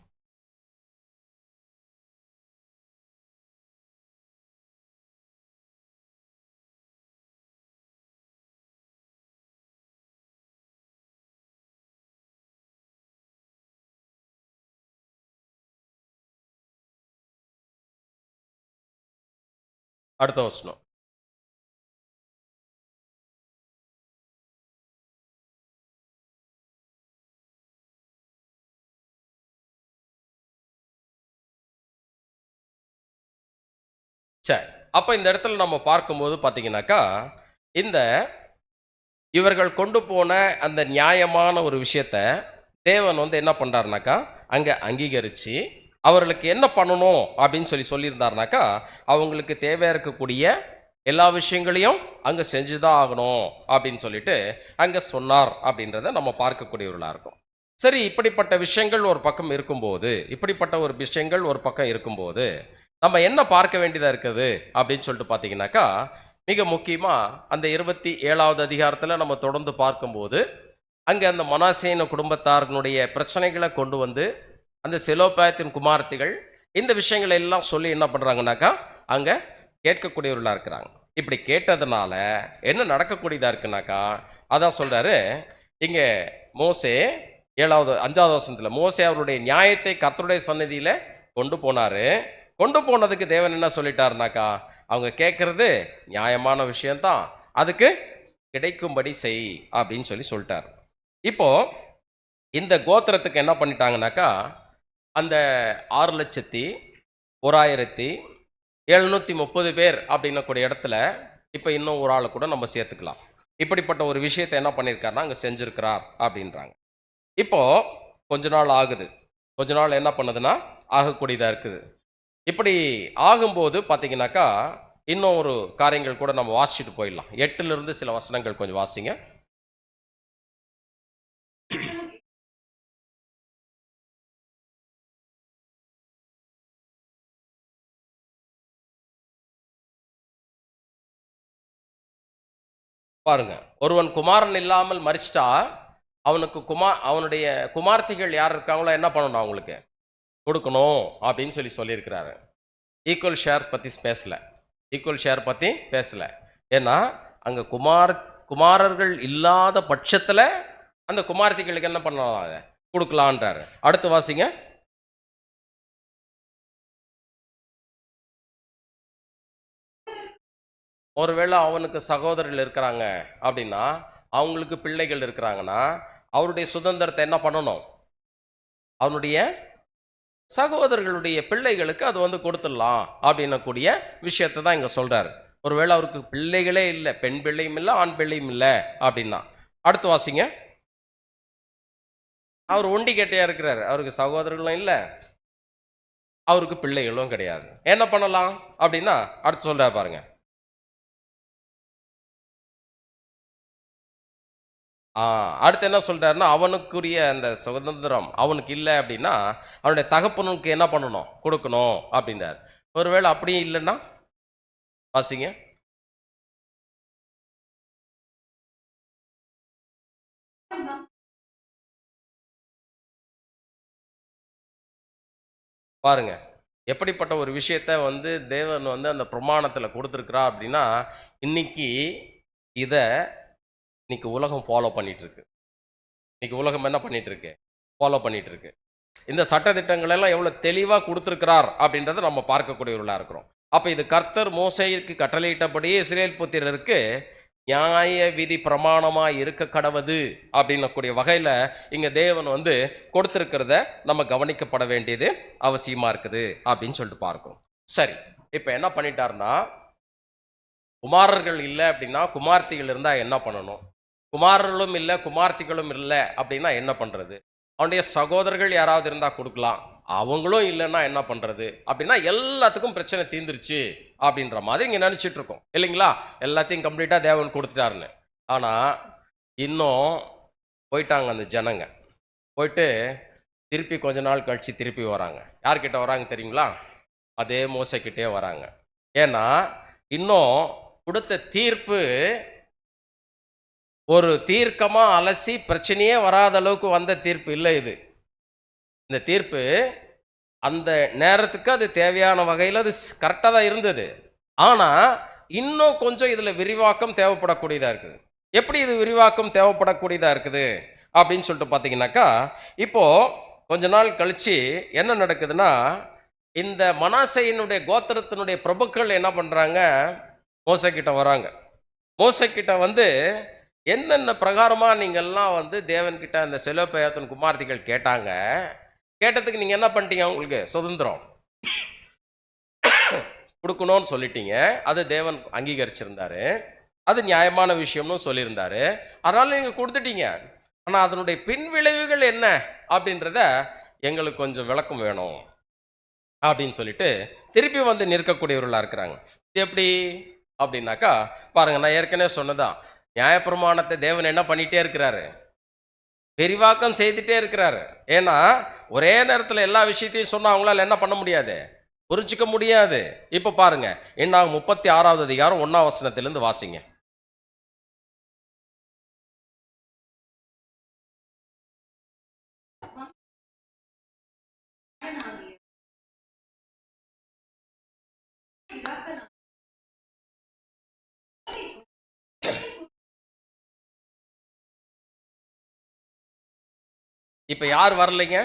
அடுத்த வசனம். சரி, அப்போ இந்த இடத்துல நம்ம பார்க்கும்போது பார்த்தீங்கன்னாக்கா, இந்த இவர்கள் கொண்டு போன அந்த நியாயமான ஒரு விஷயத்த தேவன் வந்து என்ன பண்ணுறாருனாக்கா, அங்கே அங்கீகரித்து அவர்களுக்கு என்ன பண்ணணும் அப்படின்னு சொல்லியிருந்தாருனாக்கா, அவங்களுக்கு தேவையாக இருக்கக்கூடிய எல்லா விஷயங்களையும் அங்கே செஞ்சு தான் ஆகணும் அப்படின்னு சொல்லிட்டு அங்கே சொன்னார் அப்படின்றத நம்ம பார்க்கக்கூடியவர்களாக இருக்கும். சரி, இப்படிப்பட்ட விஷயங்கள் ஒரு பக்கம் இருக்கும்போது, இப்படிப்பட்ட ஒரு விஷயங்கள் ஒரு பக்கம் இருக்கும்போது நம்ம என்ன பார்க்க வேண்டியதாக இருக்குது அப்படின்னு சொல்லிட்டு பார்த்தீங்கன்னாக்கா, மிக முக்கியமாக அந்த 27வது அதிகாரத்தில் நம்ம தொடர்ந்து பார்க்கும்போது, அங்கே அந்த மனாசேன குடும்பத்தார்களுடைய பிரச்சனைகளை கொண்டு வந்து அந்த செலோபாயத்தின் குமார்த்திகள் இந்த விஷயங்களை எல்லாம் சொல்லி என்ன பண்ணுறாங்கனாக்கா, அங்கே கேட்கக்கூடியவர்களாக இருக்கிறாங்க. இப்படி கேட்டதுனால என்ன நடக்கக்கூடியதாக இருக்குனாக்கா, அதான் சொல்கிறாரு இங்கே மோசே 5வது வசனத்தில், மோசே அவருடைய நியாயத்தை கர்த்தருடைய சந்நிதியில் கொண்டு போனார். கொண்டு போனதுக்கு தேவன் என்ன சொல்லிட்டாருனாக்கா, அவங்க கேட்கறது நியாயமான விஷயம்தான், அதுக்கு கிடைக்கும்படி செய் அப்படின்னு சொல்லிட்டார். இப்போ இந்த கோத்திரத்துக்கு என்ன பண்ணிட்டாங்கனாக்கா, அந்த 6,01,730 பேர் அப்படின்னக்கூடிய இடத்துல இப்போ இன்னும் ஒரு ஆளை கூட நம்ம சேர்த்துக்கலாம். இப்படிப்பட்ட ஒரு விஷயத்தை என்ன பண்ணியிருக்காருன்னா அங்கே செஞ்சுருக்கிறார் அப்படின்றாங்க. இப்போ கொஞ்ச நாள் ஆகுது, கொஞ்ச நாள் என்ன பண்ணுதுன்னா ஆகக்கூடியதாக இருக்குது. இப்படி ஆகும்போது பார்த்தீங்கன்னாக்கா, இன்னும் ஒரு காரியங்கள் கூட நம்ம வாசிச்சுட்டு போயிடலாம். 8லிருந்து சில வசனங்கள் கொஞ்சம் வாசிங்க. பாருங்க, ஒருவன் குமாரன் இல்லாமல் மரிச்சிட்டா அவனுக்கு அவனுடைய குமார்த்திகள் யார் இருக்காங்களோ என்ன பண்ணணும், அவங்களுக்கு கொடுக்கணும் அப்படின்னு சொல்லியிருக்கிறாரு. ஈக்குவல் ஷேர் பற்றி பேசலை. ஏன்னா அங்கே குமாரர்கள் இல்லாத பட்சத்தில் அந்த குமார்த்திகளுக்கு என்ன பண்ணலாம், அதை கொடுக்கலான்றாரு. அடுத்து வாசிங்க. ஒருவேளை அவனுக்கு சகோதரர்கள் இருக்கிறாங்க அப்படின்னா, அவங்களுக்கு பிள்ளைகள் இருக்கிறாங்கன்னா, அவருடைய சுதந்திரத்தை என்ன பண்ணணும், அவனுடைய சகோதரர்களுடைய பிள்ளைகளுக்கு அது வந்து கொடுத்துடலாம் அப்படின்னக்கூடிய விஷயத்தை தான் இங்கே சொல்கிறார். ஒருவேளை அவருக்கு பிள்ளைகளே இல்லை, பெண் பிள்ளையும் இல்லை, ஆண் பிள்ளையும் இல்லை அப்படின்னா. அடுத்து வாசிங்க. அவர் ஒண்டி கட்டையா இருக்கிறார், அவருக்கு சகோதரர்களும் இல்லை, அவருக்கு பிள்ளைகளும் கிடையாது. என்ன பண்ணலாம் அப்படின்னா அடுத்து சொல்ற பாருங்க. அடுத்து என்ன சொல்றாருன்னா, அவனுக்குரிய அந்த சுதந்திரம் அவனுக்கு இல்லை அப்படின்னா அவனுடைய தகப்பனுக்கு என்ன பண்ணணும், கொடுக்கணும் அப்படின்றார். ஒருவேளை அப்படியே இல்லைன்னா வாசிங்க. பாருங்க, எப்படிப்பட்ட ஒரு விஷயத்த வந்து தேவன் வந்து அந்த பிரமாணத்தில் கொடுத்துருக்குறா அப்படின்னா, இன்னைக்கு இதை இன்னைக்கு உலகம் ஃபாலோ பண்ணிட்டு இருக்கு. இன்னைக்கு உலகம் என்ன பண்ணிட்டு இருக்கு, ஃபாலோ பண்ணிட்டு இருக்கு. இந்த சட்டதிட்டங்கள் எல்லாம் எவ்வளவு தெளிவாக கொடுத்துருக்கிறார் அப்படின்றத நம்ம பார்க்கக்கூடியவர்களாக இருக்கிறோம். அப்போ இது கர்த்தர் மோசேக்கு கட்டளையிட்டபடியே இஸ்ரேல் புத்திரருக்கு நியாய விதி பிரமாணமாக இருக்க கடவுது அப்படின்னக்கூடிய வகையில் இங்கே தேவன் வந்து கொடுத்துருக்கிறத நம்ம கவனிக்கப்பட வேண்டியது அவசியமாக இருக்குது அப்படின்னு சொல்லிட்டு பார்க்கணும். சரி, இப்போ என்ன பண்ணிட்டாருன்னா, குமாரர்கள் இல்லை அப்படின்னா குமார்த்திகள் இருந்தால் என்ன பண்ணணும், குமாரர்களும் இல்லை குமார்த்திகளும் இல்லை அப்படின்னா என்ன பண்ணுறது, அவனுடைய சகோதரர்கள் யாராவது இருந்தால் கொடுக்கலாம், அவங்களும் இல்லைன்னா என்ன பண்ணுறது அப்படின்னா எல்லாத்துக்கும் பிரச்சனை தீர்ந்துருச்சு அப்படின்ற மாதிரி இங்கே நினச்சிட்டு இருக்கோம் இல்லைங்களா. எல்லாத்தையும் கம்ப்ளீட்டாக தேவன் கொடுத்துட்டாருன்னு. ஆனா இன்னும் போயிட்டாங்க அந்த ஜனங்க. போயிட்டு திருப்பி கொஞ்ச நாள் கழிச்சு திருப்பி வராங்க. யார்கிட்ட வராங்க தெரியுங்களா? அதே மோசேக்கிட்டயே வராங்க. ஏன்னா இன்னும் கொடுத்த தீர்ப்பு ஒரு தீர்க்கமா அலசி பிரச்சனையே வராத அளவுக்கு வந்த தீர்ப்பு இல்லை இது. இந்த தீர்ப்பு அந்த நேரத்துக்கு அது தேவையான வகையில் அது கரெக்டாக தான் இருந்தது. ஆனா இன்னும் கொஞ்சம் இதுல விரிவாக்கம் தேவைப்படக்கூடியதா இருக்குது. எப்படி இது விரிவாக்கம் தேவைப்படக்கூடியதா இருக்குது அப்படின்னு சொல்லிட்டு பார்த்தீங்கன்னாக்கா, இப்போ கொஞ்ச நாள் கழிச்சு என்ன நடக்குதுன்னா, இந்த மனாசேயினுடைய கோத்திரத்தினுடைய பிரபுக்கள் என்ன பண்றாங்க, மோசே கிட்ட வராங்க. மோசே கிட்ட வந்து என்னென்ன பிரகாரமா நீங்கெல்லாம் வந்து தேவன்கிட்ட அந்த செலோபயாத்தின் குமார்த்திகள் கேட்டாங்க, கேட்டதுக்கு நீங்க என்ன பண்ணிட்டீங்க, உங்களுக்கு சுதந்திரம் கொடுக்கணும்னு சொல்லிட்டீங்க. அது தேவன் அங்கீகரிச்சிருந்தாரு. அது நியாயமான விஷயம்னு சொல்லியிருந்தாரு. அதனால நீங்க கொடுத்துட்டீங்க. ஆனா அதனுடைய பின் விளைவுகள் என்ன அப்படின்றத எங்களுக்கு கொஞ்சம் விளக்கம் வேணும் அப்படின்னு சொல்லிட்டு திருப்பி வந்து நிற்கக்கூடியவர்களா இருக்கிறாங்க. இது எப்படி அப்படின்னாக்கா, பாருங்க, நான் ஏற்கனவே சொன்னதான், நியாயப்பிரமாணத்தை தேவன் என்ன பண்ணிட்டே இருக்கிறாரு, விரிவாக்கம் செய்துட்டே இருக்கிறாரு. ஏன்னா ஒரே நேரத்தில் எல்லா விஷயத்தையும் சொன்னா அவங்களால என்ன பண்ண முடியாது, புரிஞ்சுக்க முடியாது. இப்ப பாருங்க, என்ன 36வது அதிகாரம் 1ஆம் வசனத்திலிருந்து வாசிங்க. இப்ப யார் வரலைங்க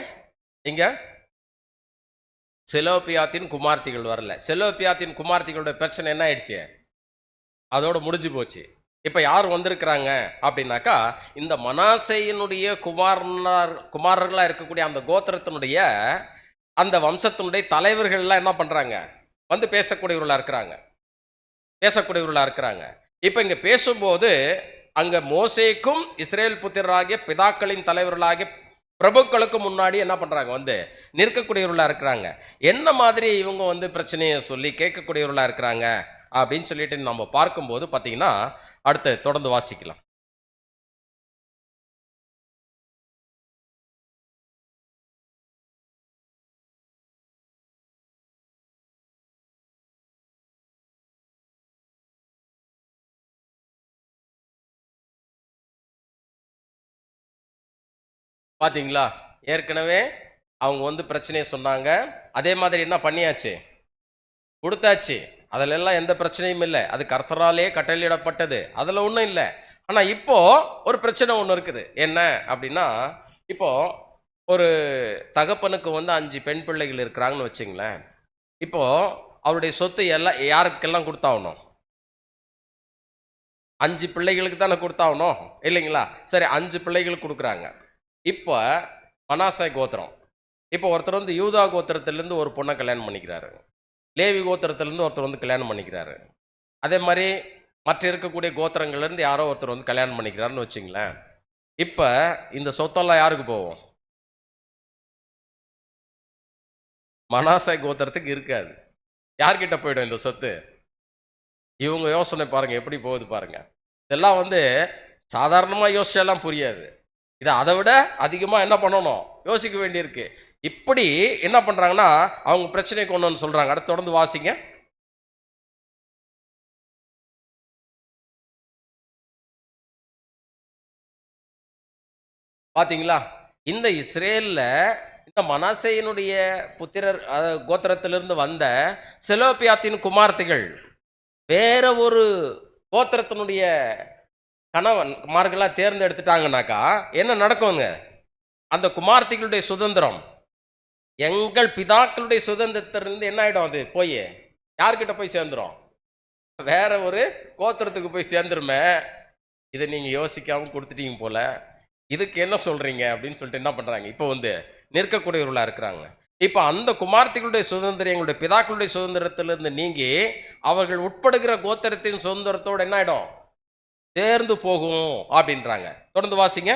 இங்க? செலோப்பியாத்தின் குமார்த்திகள் வரல. செலோப்பியாத்தின் குமார்த்திகளுடைய பிரச்சனை என்ன ஆயிடுச்சு, அதோட முடிஞ்சு போச்சு. இப்ப யார் வந்திருக்கிறாங்க அப்படின்னாக்கா, இந்த மனாசேயினுடைய குமாரர்களா இருக்கக்கூடிய அந்த கோத்திரத்தினுடைய அந்த வம்சத்தினுடைய தலைவர்கள்லாம் என்ன பண்றாங்க, வந்து பேசக்கூடியவர்களா இருக்கிறாங்க. இப்ப இங்க பேசும்போது அங்க மோசேக்கும் இஸ்ரேல் புத்திரராகிய பிதாக்களின் தலைவர்களாகிய பிரபுக்களுக்கு முன்னாடி என்ன பண்றாங்க, வந்து நிற்கக்கூடியவர்களா இருக்கிறாங்க. என்ன மாதிரி இவங்க வந்து பிரச்சனையை சொல்லி கேட்கக்கூடியவர்களா இருக்கிறாங்க அப்படின்னு சொல்லிட்டு நம்ம பார்க்கும்போது பார்த்தீங்கன்னா, அடுத்து தொடர்ந்து வாசிக்கலாம். பாத்தீங்களா, ஏற்கனவே அவங்க வந்து பிரச்சனையை சொன்னாங்க. அதே மாதிரி என்ன பண்ணியாச்சு, கொடுத்தாச்சு. அதுல எல்லாம் எந்த பிரச்சனையும் இல்லை. அது கர்த்தராலே கட்டளையிடப்பட்டது, அதுல ஒன்றும் இல்லை. ஆனா இப்போ ஒரு பிரச்சனை ஒன்று இருக்குது. என்ன அப்படின்னா, இப்போ ஒரு தகப்பனுக்கு வந்து 5 பெண் பிள்ளைகள் இருக்கிறாங்கன்னு வச்சுங்களேன். இப்போ அவருடைய சொத்து எல்லாம் யாருக்கெல்லாம் கொடுத்தாகணும், 5 பிள்ளைகளுக்கு தானே கொடுத்தாகணும், இல்லைங்களா? சரி, 5 பிள்ளைகளுக்கு கொடுக்குறாங்க. இப்போ மனாசே கோத்திரம், இப்போ ஒருத்தர் வந்து யூதா கோத்திரத்திலேருந்து ஒரு பொண்ணை கல்யாணம் பண்ணிக்கிறாரு. லேவி கோத்திரத்திலேருந்து ஒருத்தர் வந்து கல்யாணம் பண்ணிக்கிறாரு. அதே மாதிரி மற்ற இருக்கக்கூடிய கோத்திரங்கள்லேருந்து யாரோ ஒருத்தர் வந்து கல்யாணம் பண்ணிக்கிறாருன்னு வச்சுங்களேன். இப்போ இந்த சொத்தெல்லாம் யாருக்கு போகும், மனாசே கோத்திரத்துக்கு இருக்காது. யார்கிட்ட போயிடும் இந்த சொத்து? இவங்க யோசனை பாருங்க எப்படி போகுது பாருங்க. இதெல்லாம் வந்து சாதாரணமாக யோசிச்சாலாம் புரியாது. இதை அதை விட அதிகமாக என்ன பண்ணணும், யோசிக்க வேண்டியிருக்கு. இப்படி என்ன பண்ணுறாங்கன்னா அவங்க பிரச்சனை கொண்டு வந்து சொல்கிறாங்க. அடுத்து தொடர்ந்து வாசிங்க. பார்த்தீங்களா, இந்த இஸ்ரேலில் இந்த மனாசேயினுடைய புத்திரர் கோத்திரத்திலிருந்து வந்த செலோப்பியாத்தின் குமார்த்திகள் வேற ஒரு கோத்திரத்தினுடைய கணவன்மார்களாக தேர்ந்தெடுத்துட்டாங்கனாக்கா என்ன நடக்குங்க, அந்த குமார்த்திகளுடைய சுதந்திரம் எங்கள் பிதாக்களுடைய சுதந்திரத்திலிருந்து என்ன ஆகிடும், அது போய் யார்கிட்ட போய் சேர்ந்துடும், வேற ஒரு கோத்திரத்துக்கு போய் சேர்ந்துருமே. இதை நீங்கள் யோசிக்காமல் கொடுத்துட்டீங்க போல. இதுக்கு என்ன சொல்கிறீங்க அப்படின்னு சொல்லிட்டு என்ன பண்ணுறாங்க, இப்போ வந்து நிற்கக்கூடியவர்களாக இருக்கிறாங்க. இப்போ அந்த குமார்த்திகளுடைய சுதந்திரம் எங்களுடைய பிதாக்களுடைய சுதந்திரத்திலிருந்து நீங்கி அவர்கள் உட்படுகிற கோத்திரத்தின் சுதந்திரத்தோடு என்ன ஆகிடும், சேர்ந்து போகும் அப்படின்றாங்க. தொடர்ந்து வாசிங்க.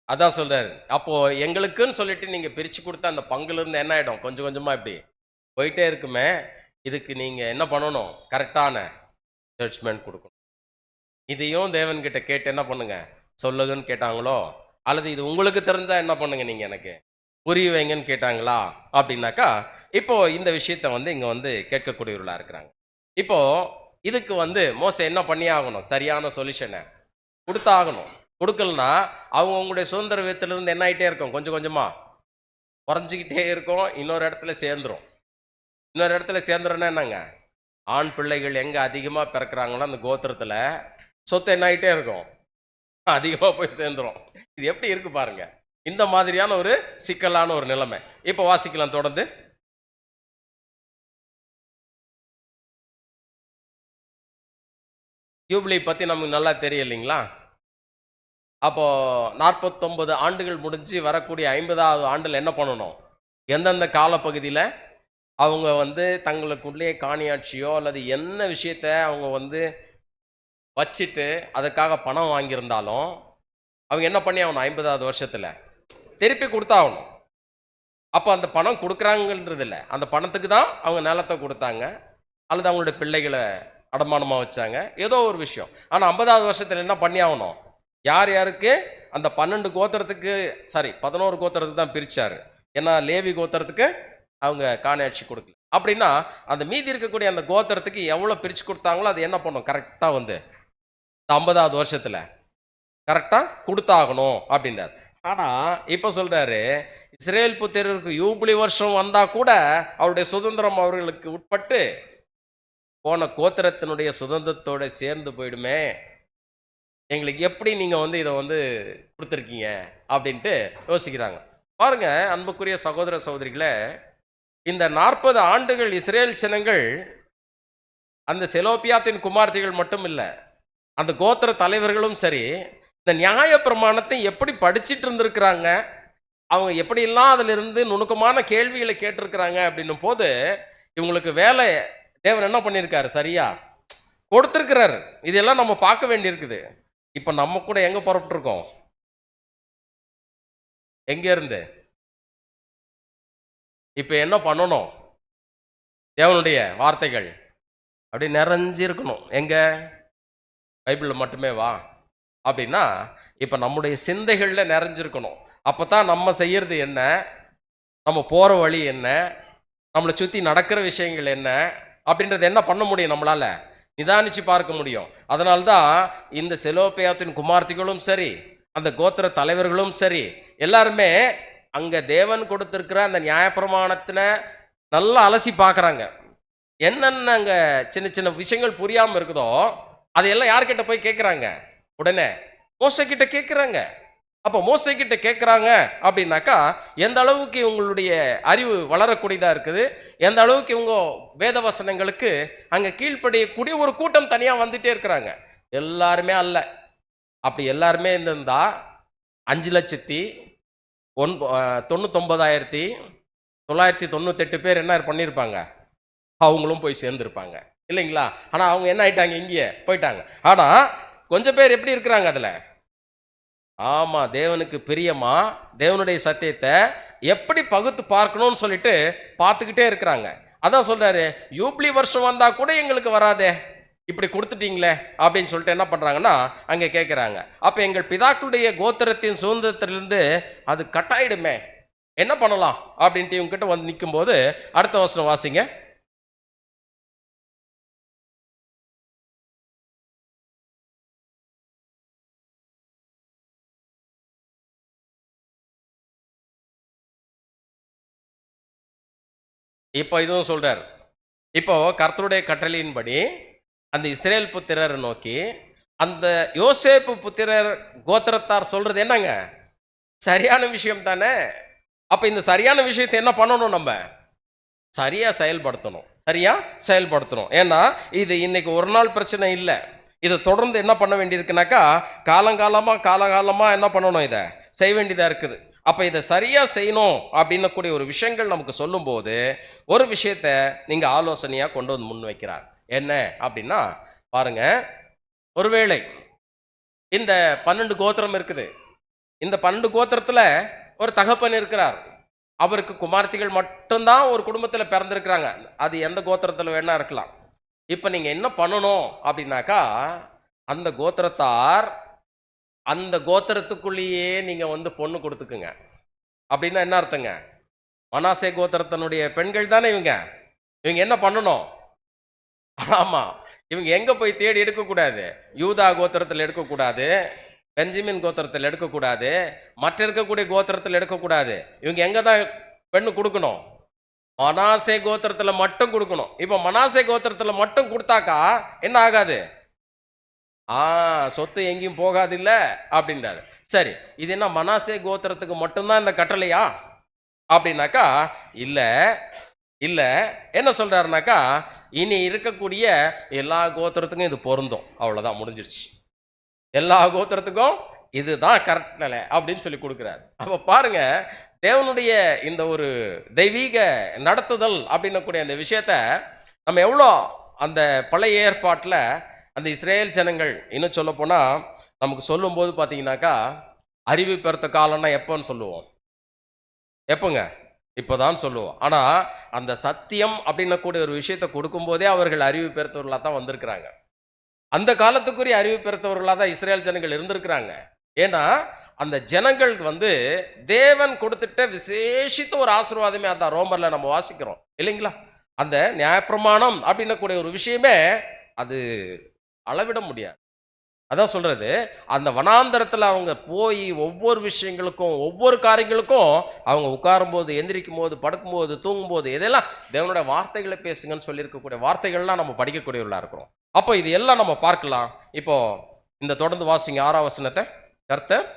அதான் சொல்றாரு. அப்போ எங்களுக்குன்னு சொல்லிட்டு நீங்க பிரிச்சு கொடுத்த அந்த பங்குல இருந்து என்ன ஆயிடும்? கொஞ்சம் கொஞ்சமா இப்படி போயிட்டே இருக்குமே. இதுக்கு நீங்க என்ன பண்ணணும்? கரெக்டான ஜட்ஜ்மென்ட் கொடுக்கணும். இதையும் தேவன்கிட்ட கேட்டு என்ன பண்ணுங்க? சொல்லுங்கன்னு கேட்டாங்களோ, அல்லது இது உங்களுக்கு தெரிஞ்சா என்ன பண்ணுங்க நீங்க எனக்கு? புரிய வைங்கன்னு கேட்டாங்களா? அப்படின்னாக்கா, இப்போ இந்த விஷயத்த இங்க கேட்கக்கூடியவர்களா இருக்கிறாங்க. இப்போ இதுக்கு மோசே என்ன பண்ணியே ஆகணும்? சரியான சொல்யூஷன குடுத்தாகணும். குடுக்கலன்னா, அவங்களுடைய சுதந்திர விதத்திலிருந்து என்ன ஆயிட்டே இருக்கும்? கொஞ்சம் கொஞ்சமா குறைஞ்சுக்கிட்டே இருக்கும். இன்னொரு இடத்துல சேர்ந்துரும். இன்னொரு இடத்துல சேர்ந்துரும்னா என்னங்க? ஆண் பிள்ளைகள் எங்க அதிகமா பிறக்கிறாங்களோ அந்த கோத்திரத்துல சொத்து என்ன ஆயிட்டே இருக்கும்? அதிகமா போய் சேர்ந்துரும். இது எப்படி இருக்கு பாருங்க. இந்த மாதிரியான ஒரு சிக்கலான ஒரு நிலைமை. இப்ப வாசிக்கலாம் தொடர்ந்து. யூபிலி பத்தி நமக்கு நல்லா தெரியும் இல்லைங்களா? அப்போ 49 ஆண்டுகள் முடிஞ்சு வரக்கூடிய 50வது ஆண்டுல என்ன பண்ணணும்? எந்தெந்த காலப்பகுதியில அவங்க தங்களுக்குள்ளேயே காணியாட்சியோ அல்லது என்ன விஷயத்த அவங்க வச்சுட்டு அதுக்காக பணம் வாங்கியிருந்தாலும் அவங்க என்ன பண்ணி ஆகணும்? 50வது வருஷத்துல திருப்பி கொடுத்தாகணும். அப்போ அந்த பணம் கொடுக்குறாங்கன்றது இல்லை, அந்த பணத்துக்கு தான் அவங்க நிலத்தை கொடுத்தாங்க அல்லது அவங்களுடைய பிள்ளைகளை அடமானமாக வச்சாங்க, ஏதோ ஒரு விஷயம். ஆனால் 50வது வருஷத்தில் என்ன பண்ணி ஆகணும்? யார் யாருக்கு அந்த 12 கோத்திரத்துக்கு, சாரி 11 கோத்திரத்துக்கு தான் பிரிச்சாரு. ஏன்னா லேவி கோத்திரத்துக்கு அவங்க காணியாட்சி கொடுக்கல. அப்படின்னா அந்த மீதி இருக்கக்கூடிய அந்த கோத்திரத்துக்கு எவ்வளோ பிரித்து கொடுத்தாங்களோ அது என்ன பண்ணும்? கரெக்டாக 50வது வருஷத்தில் கரெக்டாக கொடுத்தாகணும் அப்படின்றார். ஆனால் இப்போ சொல்கிறாரு, இஸ்ரேல் புத்திரருக்கு யூபிலி வருஷம் வந்தால் கூட அவருடைய சுதந்திரம் அவர்களுக்கு உட்பட்டு போன கோத்திரத்தினுடைய சுதந்திரத்தோட சேர்ந்து போயிடுமே, எங்களுக்கு எப்படி நீங்கள் இதை கொடுத்துருக்கீங்க அப்படின்ட்டு யோசிக்கிறாங்க. பாருங்க அன்புக்குரிய சகோதர சகோதரிகளை, இந்த 40 ஆண்டுகள் இஸ்ரேல் ஜனங்கள் அந்த செலோப்பியாத்தின் குமார்த்திகள் மட்டும் இல்லை, அந்த கோத்திர தலைவர்களும் சரி, இந்த நியாய பிரமாணத்தை எப்படி படிச்சுட்டு இருந்திருக்கிறாங்க, அவங்க எப்படியெல்லாம் அதிலிருந்து நுணுக்கமான கேள்விகளை கேட்டிருக்கிறாங்க அப்படின்னும் போது இவங்களுக்கு வேலை தேவன் என்ன பண்ணியிருக்காரு? சரியா கொடுத்துருக்கிறாரு. இதெல்லாம் நம்ம பார்க்க வேண்டியிருக்குது. இப்போ நம்ம கூட எங்கே புறப்பட்டுருக்கோம்? எங்கே இருந்து இப்போ என்ன பண்ணணும்? தேவனுடைய வார்த்தைகள் அப்படி நிறைஞ்சிருக்கணும். எங்கே? பைபிளில் மட்டுமே வா அப்படின்னா இப்போ நம்முடைய சிந்தைகளில் நிறைஞ்சிருக்கணும். அப்போ தான் நம்ம செய்யறது என்ன, நம்ம போகிற வழி என்ன, நம்மளை சுற்றி நடக்கிற விஷயங்கள் என்ன அப்படின்றது என்ன பண்ண முடியும்? நம்மளால் நிதானித்து பார்க்க முடியும். அதனால்தான் இந்த செலோப்பியாத்தின் குமார்த்திகளும் சரி, அந்த கோத்திர தலைவர்களும் சரி, எல்லாருமே அங்கே தேவன் கொடுத்துருக்கிற அந்த நியாயப்பிரமாணத்தின நல்லா அலசி பார்க்குறாங்க. என்னென்ன அங்கே சின்ன சின்ன விஷயங்கள் புரியாமல் இருக்குதோ அதையெல்லாம் யார்கிட்ட போய் கேட்குறாங்க? உடனே மோசே கிட்ட கேட்குறாங்க. அப்போ மோசே கிட்ட கேட்குறாங்க அப்படின்னாக்கா எந்த அளவுக்கு இவங்களுடைய அறிவு வளரக்கூடியதாக இருக்குது, எந்த அளவுக்கு இவங்க வேத வசனங்களுக்கு அங்கே கீழ்ப்படியக்கூடிய ஒரு கூட்டம் தனியாக வந்துட்டே இருக்கிறாங்க. எல்லாருமே அல்ல. அப்படி எல்லாருமே இருந்திருந்தா 5,99,998 பேர் என்ன பண்ணியிருப்பாங்க? அவங்களும் போய் சேர்ந்துருப்பாங்க இல்லைங்களா? ஆனால் அவங்க என்ன ஆயிட்டாங்க? இங்கேயே போயிட்டாங்க. ஆனால் கொஞ்சம் பேர் எப்படி இருக்கிறாங்க அதில்? ஆமாம், தேவனுக்கு பிரியமா தேவனுடைய சத்தியத்தை எப்படி பகுத்து பார்க்கணும்னு சொல்லிட்டு பார்த்துக்கிட்டே இருக்கிறாங்க. அதான் சொல்றாரு, யூப்ளி வருஷம் வந்தா கூட எங்களுக்கு வராதே, இப்படி கொடுத்துட்டீங்களே அப்படின்னு சொல்லிட்டு என்ன பண்றாங்கன்னா அங்கே கேட்குறாங்க. அப்போ எங்கள் பிதாக்களுடைய கோத்திரத்தின் சுதந்திரத்திலிருந்து அது கட்டாயிடுமே, என்ன பண்ணலாம் அப்படின்ட்டு இவங்க கிட்ட நிற்கும் போது அடுத்த வசனம் வாசிங்க. இப்போ இதுவும் சொல்றார். இப்போ கர்த்தருடைய கட்டளையின்படி அந்த இஸ்ரேல் புத்திரரை நோக்கி அந்த யோசேப்பு புத்திரர் கோத்திரத்தார் சொல்றது என்னங்க? சரியான விஷயம் தானே. அப்ப இந்த சரியான விஷயத்தை என்ன பண்ணணும்? நம்ம சரியா செயல்படுத்தணும், சரியா செயல்படுத்தணும். ஏன்னா இது இன்னைக்கு ஒரு நாள் பிரச்சனை இல்லை. இதை தொடர்ந்து என்ன பண்ண வேண்டியிருக்குனாக்கா காலங்காலமா என்ன பண்ணணும்? இதை செய்ய வேண்டியதா இருக்குது. அப்போ இதை சரியாக செய்யணும் அப்படின்னக்கூடிய ஒரு விஷயங்கள் நமக்கு சொல்லும்போது ஒரு விஷயத்தை நீங்கள் ஆலோசனையாக கொண்டு முன் வைக்கிறார். என்ன அப்படின்னா பாருங்க, ஒருவேளை இந்த 12 கோத்திரம் இருக்குது, இந்த 12 கோத்திரத்துல ஒரு தகப்பன் இருக்கிறார். அவருக்கு குமார்த்திகள் மட்டும்தான் ஒரு குடும்பத்துல பிறந்திருக்கிறாங்க. அது எந்த கோத்திரத்துல வேணா இருக்கலாம். இப்ப நீங்க என்ன பண்ணணும் அப்படின்னாக்கா, அந்த கோத்திரத்தார் அந்த கோத்திரத்துக்குள்ளேயே நீங்க வந்து பொண்ணு கொடுத்துக்குங்க. அப்படின்னா என்ன அர்த்தங்க? மனாசே கோத்திரத்தினுடைய பெண்கள் தானே இவங்க. இவங்க என்ன பண்ணணும்? ஆமா. இவங்க எங்க போய் தேடி எடுக்கக்கூடாது. யூதா கோத்திரத்தில் எடுக்கக்கூடாது, பெஞ்சமின் கோத்திரத்தில் எடுக்கக்கூடாது, மற்ற இருக்கக்கூடிய கோத்திரத்தில் எடுக்கக்கூடாது. இவங்க எங்க தான் பெண்ணு கொடுக்கணும்? மனாசே கோத்திரத்துல மட்டும் கொடுக்கணும். இப்ப மனாசே கோத்திரத்துல மட்டும் கொடுத்தாக்கா என்ன ஆகாது? சொத்து எங்கேயும் போகாது இல்ல அப்படின்றாரு. சரி, இது என்ன மனாசே கோத்திரத்துக்கு மட்டும்தான் இந்த கட்டளையா அப்படின்னாக்கா இல்ல. இல்ல, என்ன சொல்றாருனாக்கா, இனி இருக்கக்கூடிய எல்லா கோத்திரத்துக்கும் இது பொருந்தும். அவ்வளவுதான், முடிஞ்சிருச்சு. எல்லா கோத்திரத்துக்கும் இதுதான் கரெக்ட் நிலை அப்படின்னு சொல்லி கொடுக்குறாரு. அப்ப பாருங்க, தேவனுடைய இந்த ஒரு தெய்வீக நடத்துதல் அப்படின்னக்கூடிய அந்த விஷயத்த நம்ம எவ்வளோ அந்த பழைய ஏற்பாட்டில் அந்த இஸ்ரேல் ஜனங்கள் இன்னும் சொல்ல போனால் நமக்கு சொல்லும்போது பார்த்தீங்கன்னாக்கா, அறிவு பெருத்த காலம்னா எப்போன்னு சொல்லுவோம்? எப்போங்க? இப்போதான் சொல்லுவோம். ஆனால் அந்த சத்தியம் அப்படின்னக்கூடிய ஒரு விஷயத்தை கொடுக்கும்போதே அவர்கள் அறிவு பெருத்தவர்களாக தான் வந்திருக்கிறாங்க. அந்த காலத்துக்குரிய அறிவு பெருத்தவர்களாக தான் இஸ்ரேல் ஜனங்கள் இருந்திருக்கிறாங்க. ஏன்னா அந்த ஜனங்கள் வந்து தேவன் கொடுத்துட்ட விசேஷித்த ஒரு ஆசீர்வாதமே அந்த ரோமர்ல நம்ம வாசிக்கிறோம் இல்லைங்களா? அந்த நியாயப்பிரமாணம் அப்படின்னக்கூடிய ஒரு விஷயமே அது அளவிட முடியாது. அதான் சொல்றது, அந்த வனாந்தரத்தில் அவங்க போய் ஒவ்வொரு விஷயங்களுக்கும் ஒவ்வொரு காரியங்களுக்கும் அவங்க உட்காரும்போது, எந்திரிக்கும் போது, படுக்கும்போது, தூங்கும்போது இதெல்லாம் தேவனுடைய வார்த்தைகளை பேசுங்கன்னு சொல்லியிருக்கக்கூடிய வார்த்தைகள்லாம் நம்ம படிக்கக்கூடியவர்களாக இருக்கிறோம். அப்போ இது எல்லாம் நம்ம பார்க்கலாம். இப்போ இந்த தொடர்ந்து வாசிங்க 6ஆம் வசனத்தை. கர்த்தர்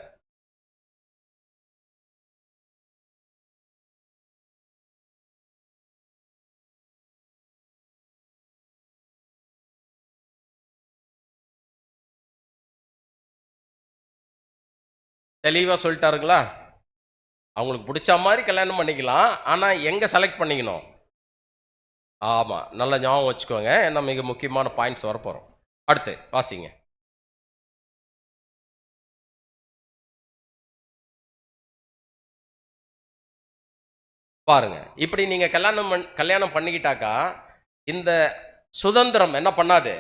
தெளிவாக சொல்லிட்டாருங்களா? அவங்களுக்கு பிடிச்ச மாதிரி கல்யாணம் பண்ணிக்கலாம், ஆனால் எங்கே செலக்ட் பண்ணிக்கணும்? ஆமாம், நல்லா ஞாபகம் வச்சுக்கோங்க. ஏன்னா மிக முக்கியமான பாயிண்ட்ஸ் வரப்போகிறோம். அடுத்து வாசிங்க. பாருங்க, இப்படி நீங்க கல்யாணம் பண்ணிக்கிட்டாக்கா இந்த சுதந்திரம் என்ன பண்ணாது?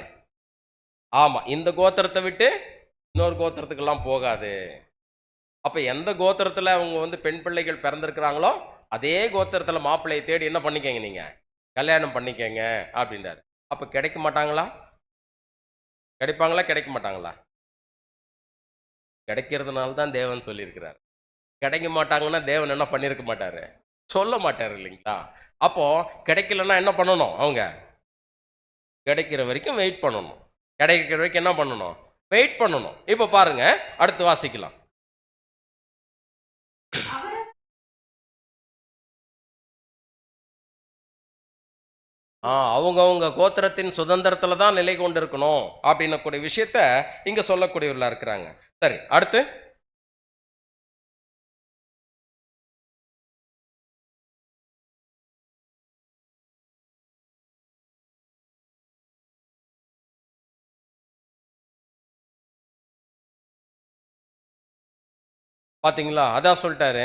ஆமா, இந்த கோத்திரத்தை விட்டு இன்னொரு கோத்திரத்துக்கெல்லாம் போகாது. அப்ப எந்த கோத்திரத்துல அவங்க வந்து பெண் பிள்ளைகள் பிறந்திருக்கிறாங்களோ அதே கோத்திரத்துல மாப்பிள்ளையை தேடி என்ன பண்ணிக்கங்க, நீங்க கல்யாணம் பண்ணிக்கங்க அப்படின்றாரு. அப்ப கிடைக்க மாட்டாங்களா? கிடைப்பாங்களா? கிடைக்க மாட்டாங்களா? கிடைக்கிறதுனால தான் தேவன் சொல்லியிருக்கிறார். கிடைக்க மாட்டாங்கன்னா தேவன் என்ன பண்ணியிருக்க மாட்டாரு? சொல்ல மாட்டாரு இல்லைங்களா? அப்போ கிடைக்கலன்னா என்ன பண்ணணும்? அவங்க கிடைக்கிற வரைக்கும் வெயிட் பண்ணணும். கிடைக்கிற வரைக்கும் என்ன பண்ணணும்? வெயிட் பண்ணணும். இப்போ பாருங்க, அடுத்து வாசிக்கலாம். அவங்கவுங்க கோத்திரத்தின் சுதந்திரத்துல தான் நிலை கொண்டிருக்கணும் அப்படின்னக்கூடிய விஷயத்த இங்க சொல்லக்கூடியவர்களா இருக்கிறாங்க. சரி, அடுத்து பாத்தீங்களா? அதான் சொல்லிட்டாரு,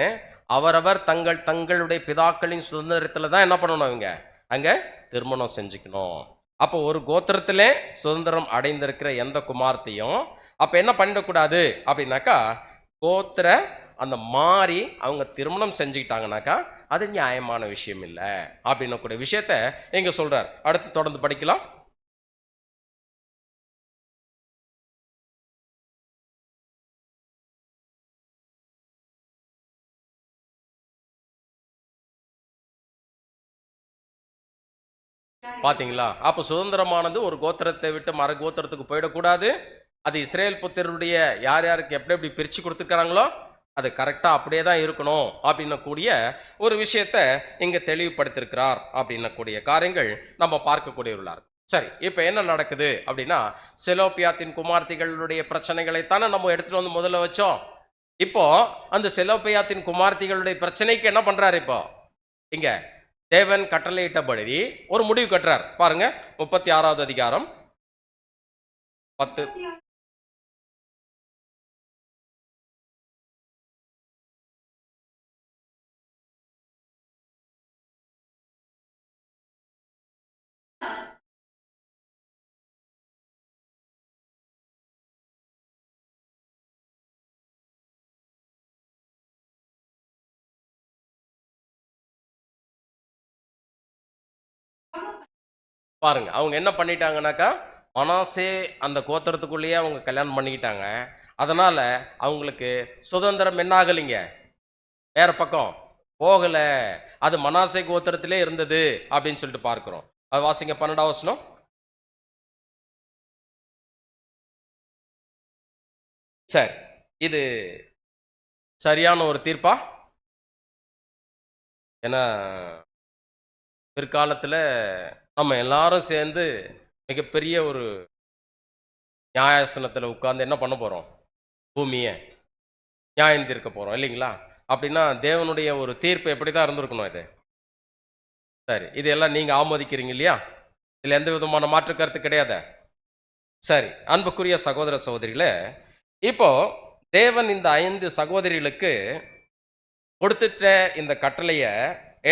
அவரவர் தங்களுடைய பிதாக்களின் சுதந்திரத்துல தான் என்ன பண்ணணும்? அவங்க அங்க திருமணம் செஞ்சுக்கணும். அப்போ ஒரு கோத்திரத்திலே சுதந்திரம் அடைந்திருக்கிற எந்த குமார்த்தையும் அப்ப என்ன பண்ணிடக்கூடாது அப்படின்னாக்கா, கோத்திர அந்த மாறி அவங்க திருமணம் செஞ்சுக்கிட்டாங்கனாக்கா அது நியாயமான விஷயம் இல்லை அப்படின்னக்கூடிய விஷயத்த எங்க சொல்றார். அடுத்து தொடர்ந்து படிக்கலாம். பாத்தீங்களா? அப்ப சுதந்திரமானது ஒரு கோத்திரத்தை விட்டு மர கோத்திரத்துக்கு போயிடக்கூடாது. அது இஸ்ரேல் புத்திரருடைய யார் யாருக்கு எப்படி எப்படி பிரிச்சு கொடுத்துருக்காங்களோ அது கரெக்டா அப்படியே தான் இருக்கணும் அப்படின்னக்கூடிய ஒரு விஷயத்த இங்க தெளிவுபடுத்திருக்கிறார் அப்படின்னக்கூடிய காரியங்கள் நம்ம பார்க்கக்கூடியவர்களார். சரி, இப்ப என்ன நடக்குது அப்படின்னா, செலோப்பியாத்தின் குமார்த்திகளுடைய பிரச்சனைகளைத்தானே நம்ம எடுத்துட்டு வந்து முதல்ல வச்சோம். இப்போ அந்த செலோப்பியாத்தின் குமார்த்திகளுடைய பிரச்சனைக்கு என்ன பண்றாரு? இப்போ இங்க தேவன் கட்டளையிட்டபடி ஒரு முடிவு கட்டுறார். பாருங்க, 36வது அதிகாரம் 10 பாருங்க, அவங்க என்ன பண்ணிட்டாங்கனாக்கா, மனாசே அந்த கோத்திரத்துக்குள்ளேயே அவங்க கல்யாணம் பண்ணிக்கிட்டாங்க. அதனால அவங்களுக்கு சுதந்திரம் என்ன ஆகலைங்க, வேற பக்கம் போகல. அது மனாசே கோத்திரத்திலே இருந்தது அப்படின்னு சொல்லிட்டு பார்க்கிறோம். அது வாசிங்க 12ஆம் வசனம். சரி, இது சரியான ஒரு தீர்ப்பா? ஏன்னா பிற்காலத்துல நம்ம எல்லாரும் சேர்ந்து மிகப்பெரிய ஒரு நியாயாசனத்துல உட்கார்ந்து என்ன பண்ண போறோம்? பூமிய நியாயம் தீர்க்க போறோம் இல்லைங்களா? அப்படின்னா தேவனுடைய ஒரு தீர்ப்பு எப்படிதான் இருந்திருக்கணும் இது? சரி, இதெல்லாம் நீங்க ஆமோதிக்கிறீங்க இல்லையா? இதுல எந்த விதமான மாற்று கருத்து கிடையாதே? சரி, அன்புக்குரிய சகோதர சகோதரிகளே, இப்போ தேவன் இந்த 5 சகோதரிகளுக்கு கொடுத்துட்ட இந்த கட்டளைய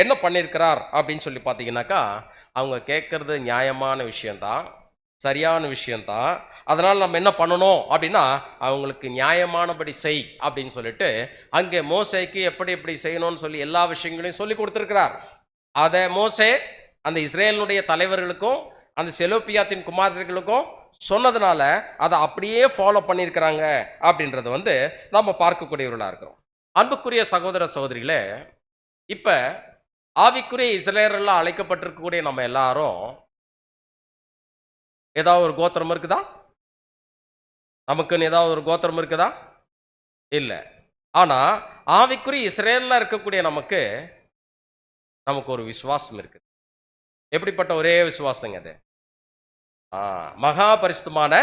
என்ன பண்ணியிருக்கிறார் அப்படின்னு சொல்லி பார்த்தீங்கன்னாக்கா, அவங்க கேட்கறது நியாயமான விஷயம்தான், சரியான விஷயம்தான். அதனால நம்ம என்ன பண்ணணும் அப்படின்னா, அவங்களுக்கு நியாயமானபடி செய் அப்படின்னு சொல்லிட்டு, அங்கே மோசேக்கு எப்படி எப்படி செய்யணும்னு சொல்லி எல்லா விஷயங்களையும் சொல்லிக் கொடுத்திருக்கிறார். அத மோசே அந்த இஸ்ரேலினுடைய தலைவர்களுக்கும், அந்த செலோப்பியாத்தின் குமாரர்களுக்கும் சொன்னதுனால, அத அப்படியே ஃபாலோ பண்ணியிருக்கிறாங்க அப்படின்றத வந்து நம்ம பார்க்கக்கூடியவர்களா இருக்கிறோம். அன்புக்குரிய சகோதர சகோதரிகளே, இப்ப ஆவிக்குரிய இஸ்ரேலர்களா அழைக்கப்பட்டிருக்கக்கூடிய நம்ம எல்லாரும், ஏதாவது ஒரு கோத்திரம் இருக்குதா? நமக்குன்னு ஏதாவது ஒரு கோத்திரம் இருக்குதா? இல்ல. ஆனா, ஆவிக்குரிய இஸ்ரேல்ல இருக்கக்கூடிய நமக்கு, நமக்கு ஒரு விசுவாசம் இருக்குது. எப்படிப்பட்ட ஒரே விசுவாசங்க அது? மகா பரிசுத்தமான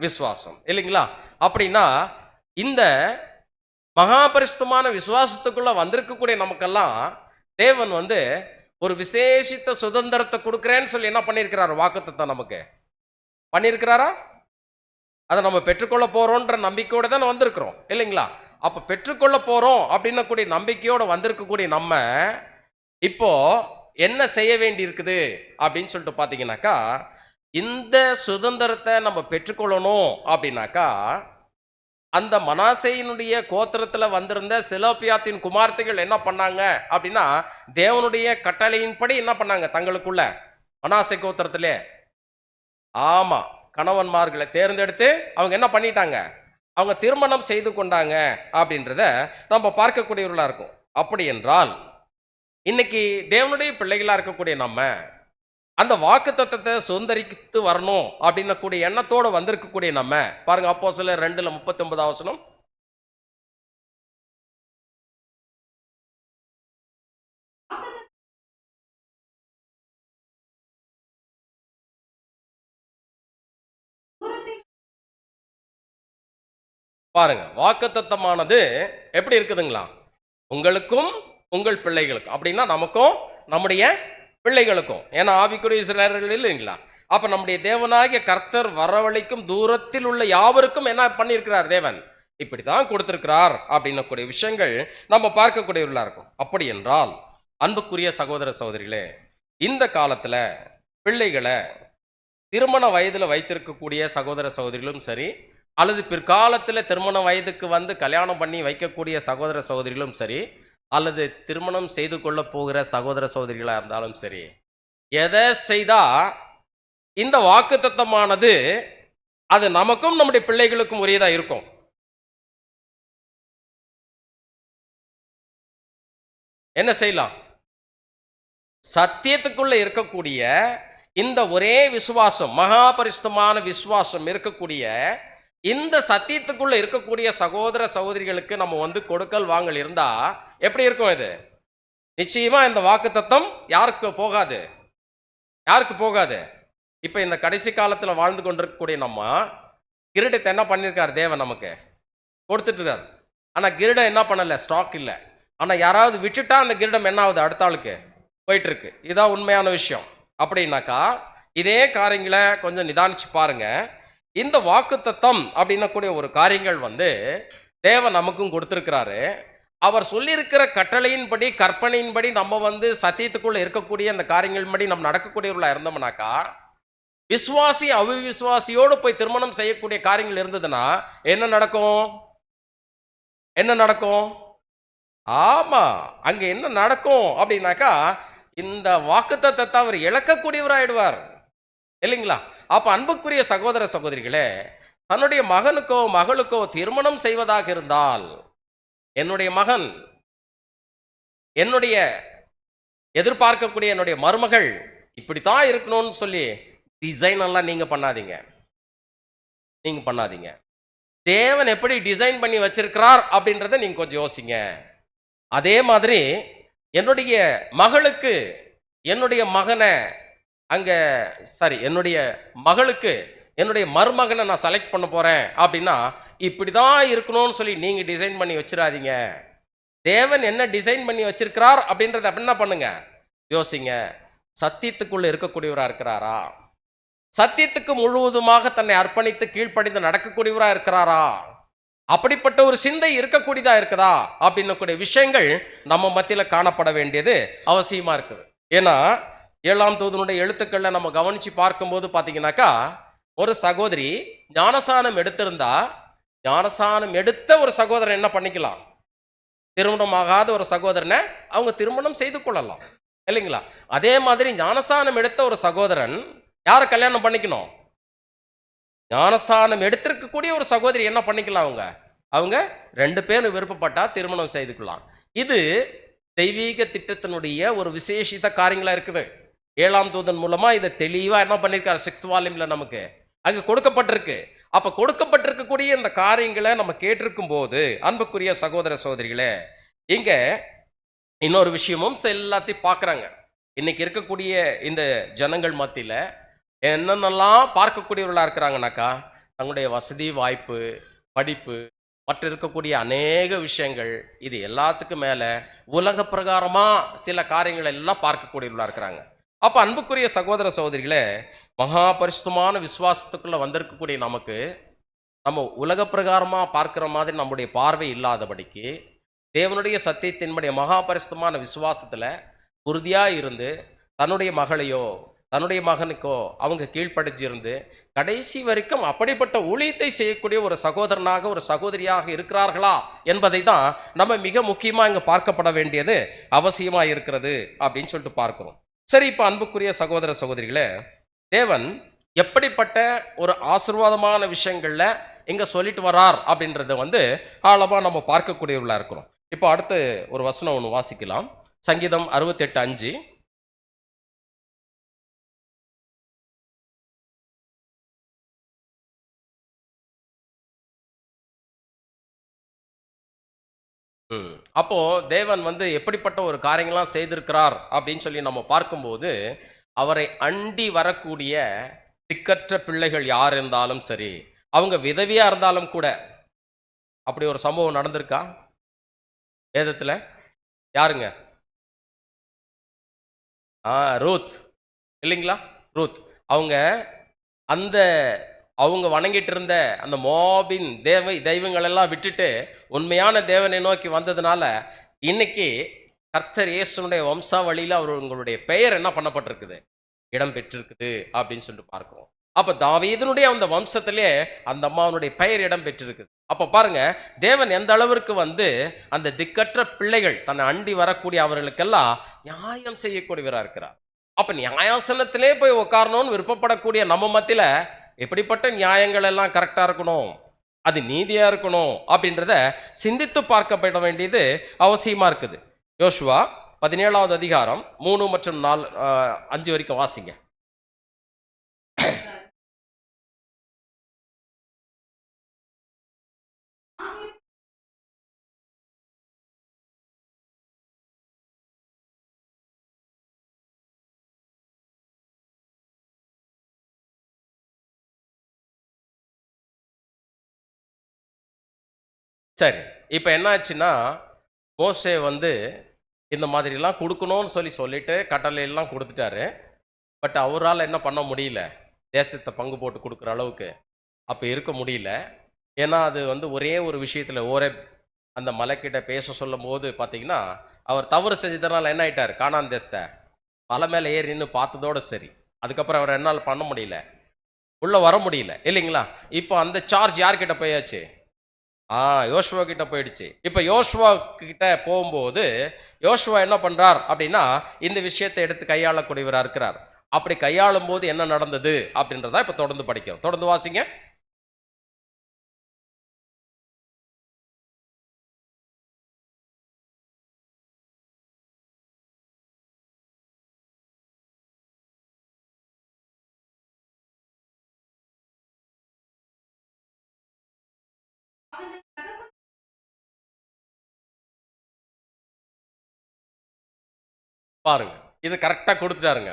விசுவாசம் இல்லைங்களா? அப்படின்னா, இந்த மகா பரிசுத்தமான விசுவாசத்துக்குள்ள வந்திருக்கக்கூடிய நமக்கெல்லாம் தேவன் வந்து ஒரு விசேஷித்த சுதந்திரத்தை கொடுக்கிறேன்னு சொல்லி என்ன பண்ணியிருக்கிறார்? வாக்குத்தத்தம் நமக்கு பண்ணியிருக்கிறாரா? அதை நம்ம பெற்றுக்கொள்ள போறோன்ற நம்பிக்கையோட தான் வந்திருக்கிறோம் இல்லைங்களா? அப்ப பெற்றுக்கொள்ள போறோம் அப்படின்னக்கூடிய நம்பிக்கையோட வந்திருக்கக்கூடிய நம்ம இப்போ என்ன செய்ய வேண்டி இருக்குது அப்படின்னு சொல்லிட்டு பார்த்தீங்கன்னாக்கா, இந்த சுதந்திரத்தை நம்ம பெற்றுக்கொள்ளணும் அப்படின்னாக்கா, அந்த மனாசேயினுடைய கோத்திரத்துல வந்திருந்த செலோப்பியாத்தின் குமார்த்திகள் என்ன பண்ணாங்க அப்படின்னா, தேவனுடைய கட்டளையின்படி என்ன பண்ணாங்க? தங்களுக்குள்ள மனாசே கோத்திரத்திலே ஆமா கணவன்மார்களை தேர்ந்தெடுத்து அவங்க என்ன பண்ணிட்டாங்க? அவங்க திருமணம் செய்து கொண்டாங்க அப்படின்றத நம்ம பார்க்கக்கூடியவர்களா இருக்கும். அப்படி என்றால் இன்னைக்கு தேவனுடைய பிள்ளைகளா இருக்கக்கூடிய நம்ம அந்த வாக்குத்தத்தத்தை சுதந்தரித்து வரணும் அப்படின்னு கூடிய எண்ணத்தோடு வந்திருக்கக்கூடிய நம்ம பாருங்க, அப்போஸ்தலர் 2:39 வசனம். பாருங்க, வாக்குத்தத்தமானது எப்படி இருக்குதுங்களா? உங்களுக்கும் உங்கள் பிள்ளைகளுக்கும், அப்படின்னா நமக்கும் நம்முடைய பிள்ளைகளுக்கும். ஏன்னா ஆவிக்குரிய இஸ்ரவேலர்கள் இல்லைங்களா? அப்ப நம்முடைய தேவனாகிய கர்த்தர் வரவழைக்கும் தூரத்தில் உள்ள யாவருக்கும் என்ன பண்ணியிருக்கிறார்? தேவன் இப்படித்தான் கொடுத்திருக்கிறார் அப்படின்னக்கூடிய விஷயங்கள் நம்ம பார்க்கக்கூடியவர்களா இருக்கும். அப்படி என்றால் அன்புக்குரிய சகோதர சகோதரிகளே, இந்த காலத்துல பிள்ளைகளை திருமண வயதுல வைத்திருக்கக்கூடிய சகோதர சகோதரிகளும் சரி, அல்லது பிற்காலத்தில் திருமண வயதுக்கு வந்து கல்யாணம் பண்ணி வைக்கக்கூடிய சகோதர சகோதரிகளும் சரி, அல்லது திருமணம் செய்து கொள்ள போகிற சகோதர சகோதரிகளா இருந்தாலும் சரி, எதை செய்தா இந்த வாக்குத்தத்தமானது அது நமக்கும் நம்முடைய பிள்ளைகளுக்கும் உரியதா இருக்கும்? என்ன செய்யலாம்? சத்தியத்துக்குள்ள இருக்கக்கூடிய இந்த ஒரே விசுவாசம், மகா பரிசுத்தமான விசுவாசம் இருக்கக்கூடிய இந்த சத்தியத்துக்குள்ள இருக்கக்கூடிய சகோதர சகோதரிகளுக்கு நம்ம வந்து கொடுக்கல் வாங்கல் இருந்தா எப்படி இருக்கும்? இது நிச்சயமா இந்த வாக்குத்தத்தம் யாருக்கு போகாது? யாருக்கு போகாது? இப்ப இந்த கடைசி காலத்துல வாழ்ந்து கொண்டிருக்கக்கூடிய நம்ம கிரீடத்தை என்ன பண்ணியிருக்கார்? தேவன் நமக்கு கொடுத்துட்டு இருக்கார். ஆனா கிரீடம் என்ன பண்ணல? ஸ்டாக் இல்லை. ஆனா யாராவது விட்டுட்டா அந்த கிரீடம் என்ன ஆகுது? அடுத்த ஆளுக்கு போயிட்டு இருக்கு. இதான் உண்மையான விஷயம். அப்படின்னாக்கா இதே காரியங்களை கொஞ்சம் நிதானிச்சு பாருங்க. இந்த வாக்குத்தத்தம் அப்படின்னக்கூடிய ஒரு காரியங்கள் வந்து தேவன் நமக்கும் கொடுத்திருக்கிறாரு. அவர் சொல்லியிருக்கிற கட்டளையின்படி, கற்பனையின்படி நம்ம வந்து சத்தியத்துக்குள்ள இருக்கக்கூடிய அந்த காரியங்களின்படி நம்ம நடக்கக்கூடியவர்களா இருந்தோம்னாக்கா, விசுவாசி அவிசுவாசியோடு போய் திருமணம் செய்யக்கூடிய காரியங்கள் இருந்ததுன்னா என்ன நடக்கும்? என்ன நடக்கும்? ஆமா, அங்க என்ன நடக்கும் அப்படின்னாக்கா, இந்த வாக்குத்தத்தத்தை அவர் இழக்கக்கூடியவராயிடுவார். இல்லைங்களா? அப்ப அன்புக்குரிய சகோதர சகோதரிகளே, தன்னுடைய மகனுக்கோ மகளுக்கோ திருமணம் செய்வதாக இருந்தால், என்னுடைய மகன், என்னுடைய எதிர்பார்க்கக்கூடிய என்னுடைய மருமகள் இப்படித்தான் இருக்கணும்னு சொல்லி டிசைன் எல்லாம் நீங்க பண்ணாதீங்க. நீங்க பண்ணாதீங்க. தேவன் எப்படி டிசைன் பண்ணி வச்சிருக்கிறார் அப்படின்றத நீங்க கொஞ்சம் யோசிங்க. அதே மாதிரி என்னுடைய மகளுக்கு, என்னுடைய மகனை அங்க என்னுடைய மகளுக்கு என்னுடைய மருமகனை நான் செலக்ட் பண்ண போறேன் அப்படின்னா இப்படிதான் இருக்கணும்னு சொல்லி நீங்க டிசைன் பண்ணி வச்சிடாதீங்க. தேவன் என்ன டிசைன் பண்ணி வச்சிருக்கிறார் அப்படின்றத என்ன பண்ணுங்க, யோசிங்க. சத்தியத்துக்குள்ள இருக்கக்கூடியவரா இருக்கிறாரா? சத்தியத்துக்கு முழுவதுமாக தன்னை அர்ப்பணித்து கீழ்ப்படிந்து நடக்கக்கூடியவரா இருக்கிறாரா? அப்படிப்பட்ட ஒரு சிந்தை இருக்கக்கூடியதா இருக்குதா அப்படின்னு விஷயங்கள் நம்ம மத்தியில காணப்பட வேண்டியது அவசியமா இருக்குது. ஏன்னா 7ஆம் தூதனுடைய எழுத்துக்கள்ல நம்ம கவனிச்சு பார்க்கும்போது பாத்தீங்கன்னாக்கா, ஒரு சகோதரி ஞானசானம் எடுத்திருந்தா, ஞானசானம் எடுத்த ஒரு சகோதரன் என்ன பண்ணிக்கலாம், திருமணமாகாத ஒரு சகோதரனை அவங்க திருமணம் செய்து கொள்ளலாம், இல்லைங்களா? அதே மாதிரி ஞானசானம் எடுத்த ஒரு சகோதரன் யாரை கல்யாணம் பண்ணிக்கணும், ஞானசானம் எடுத்திருக்கக்கூடிய ஒரு சகோதரி என்ன பண்ணிக்கலாம், அவங்க 2 பேரும் விருப்பப்பட்டா திருமணம் செய்துக்கலாம். இது தெய்வீக திட்டத்தினுடைய ஒரு விசேஷித்த காரியங்களா இருக்குது. 7ஆம் தூதன் மூலமா இதை தெளிவா என்ன பண்ணிருக்காரு, 6th வால்யூம்ல நமக்கு அங்க கொடுக்கப்பட்டிருக்கு. அப்ப கொடுக்கப்பட்டிருக்கக்கூடிய இந்த காரியங்களை நம்ம கேட்டிருக்கும் போது அன்புக்குரிய சகோதர சகோதரிகளே, இங்க இன்னொரு விஷயமும் எல்லாத்தையும் பார்க்குறாங்க. இன்னைக்கு இருக்கக்கூடிய இந்த ஜனங்கள் மத்தியில் என்னென்னலாம் பார்க்கக்கூடியவர்களாக இருக்கிறாங்கனாக்கா, தங்களுடைய வசதி வாய்ப்பு, படிப்பு, மற்ற இருக்கக்கூடிய அநேக விஷயங்கள், இது எல்லாத்துக்கும் மேலே உலக பிரகாரமாக சில காரியங்கள் எல்லாம் பார்க்கக்கூடியவர்களாக இருக்கிறாங்க. அப்போ அன்புக்குரிய சகோதர சகோதரிகளே, மகா பரிசுத்தமான விசுவாசத்துக்குள்ளே வந்திருக்கக்கூடிய நமக்கு, நம்ம உலக பிரகாரமாக பார்க்குற மாதிரி நம்முடைய பார்வை இல்லாதபடிக்கு தேவனுடைய சத்தியத்தின்படி மகா பரிசுத்தமான விசுவாசத்தில் உறுதியாக இருந்து தன்னுடைய மகளையோ தன்னுடைய மகனுக்கோ அவங்க கீழ்ப்படிஞ்சிருந்து கடைசி வரைக்கும் அப்படிப்பட்ட ஊழியத்தை செய்யக்கூடிய ஒரு சகோதரனாக ஒரு சகோதரியாக இருக்கிறார்களா என்பதை தான் நம்ம மிக முக்கியமாக இங்கே பார்க்கப்பட வேண்டியது அவசியமாக இருக்கிறது அப்படின்னு சொல்லிட்டு பார்க்கிறோம். சரி, இப்போ அன்புக்குரிய சகோதர சகோதரிகளே, தேவன் எப்படிப்பட்ட ஒரு ஆசீர்வாதமான விஷயங்கள்ல இங்க சொல்லிட்டு வரார் அப்படின்றத ஆழமா நம்ம பார்க்கக்கூடியவர்களா இருக்கிறோம். இப்போ அடுத்து ஒரு வசனம் ஒன்று வாசிக்கலாம். சங்கீதம் 68:5. அப்போ தேவன் எப்படிப்பட்ட ஒரு காரியங்கள்லாம் செய்திருக்கிறார் அப்படின்னு சொல்லி நம்ம பார்க்கும்போது, அவரை அண்டி வரக்கூடிய திக்கற்ற பிள்ளைகள் யார் இருந்தாலும் சரி, அவங்க விதவியா இருந்தாலும் கூட, அப்படி ஒரு சம்பவம் நடந்திருக்கா வேதத்துல? யாருங்க? ரூத், இல்லைங்களா? ரூத் அவங்க அந்த அவங்க வணங்கிட்டு இருந்த அந்த மோபின் தெய்வங்கள் எல்லாம் விட்டுட்டு உண்மையான தேவனை நோக்கி வந்ததுனால இன்னைக்கு கர்த்தர் இயேசுனுடைய வம்சாவளியில் அவர்களுடைய பெயர் என்ன பண்ணப்பட்டிருக்குது, இடம் பெற்றிருக்குது அப்படின்னு சொல்லிட்டு பார்க்கிறோம். அப்ப தாவீதுனுடைய அந்த வம்சத்திலே அந்த அம்மாவனுடைய பெயர் இடம் பெற்றிருக்குது. அப்ப பாருங்க, தேவன் எந்த அளவிற்கு அந்த திக்கற்ற பிள்ளைகள் தன்னை அண்டி வரக்கூடிய அவர்களுக்கெல்லாம் நியாயம் செய்யக்கூடியவராக இருக்கிறார். அப்ப நியாயாசனத்திலே போய் உட்காரணும்னு விருப்பப்படக்கூடிய நம்ம மத்தியில எப்படிப்பட்ட நியாயங்கள் எல்லாம் கரெக்டா இருக்கணும், அது நீதியா இருக்கணும் அப்படின்றத சிந்தித்து பார்க்கப்பட வேண்டியது அவசியமா இருக்குது. யோசுவா 17வது அதிகாரம் 3 மற்றும் 4, 5 வரைக்கும் வாசிங்க. சரி, இப்போ என்ன ஆச்சுன்னா, மோசே இந்த மாதிரிலாம் கொடுக்கணும்னு சொல்லிட்டு கட்டளையெல்லாம் கொடுத்துட்டாரு. பட் அவரால் என்ன பண்ண முடியல, தேசத்தை பங்கு போட்டு கொடுக்குற அளவுக்கு அப்போ இருக்க முடியல. ஏன்னா அது ஒரே ஒரு விஷயத்தில் ஒரே அந்த மலைக்கிட்ட பேச சொல்லும் போது பார்த்தீங்கன்னா, அவர் தவறு செஞ்சதுனால என்ன ஆயிட்டார், கானான் தேசத்தை மலை மேலே ஏறி நின்று பார்த்ததோடு சரி. அதுக்கப்புறம் அவர் என்னால் பண்ண முடியல, உள்ளே வர முடியல, இல்லைங்களா? இப்போ அந்த சார்ஜ் யார்கிட்ட போயாச்சு, யோசுவா கிட்ட போயிடுச்சு. இப்போ யோசுவா கிட்ட போகும்போது யோசுவா என்ன பண்றார் அப்படின்னா, இந்த விஷயத்தை எடுத்து கையாளக்கூடியவராக இருக்கிறார். அப்படி கையாளும் போது என்ன நடந்தது அப்படின்றத இப்ப தொடர்ந்து படிக்கிறோம். தொடர்ந்து வாசிங்க. பாருங்க, இது கரெக்டா கொடுத்துட்டாருங்க.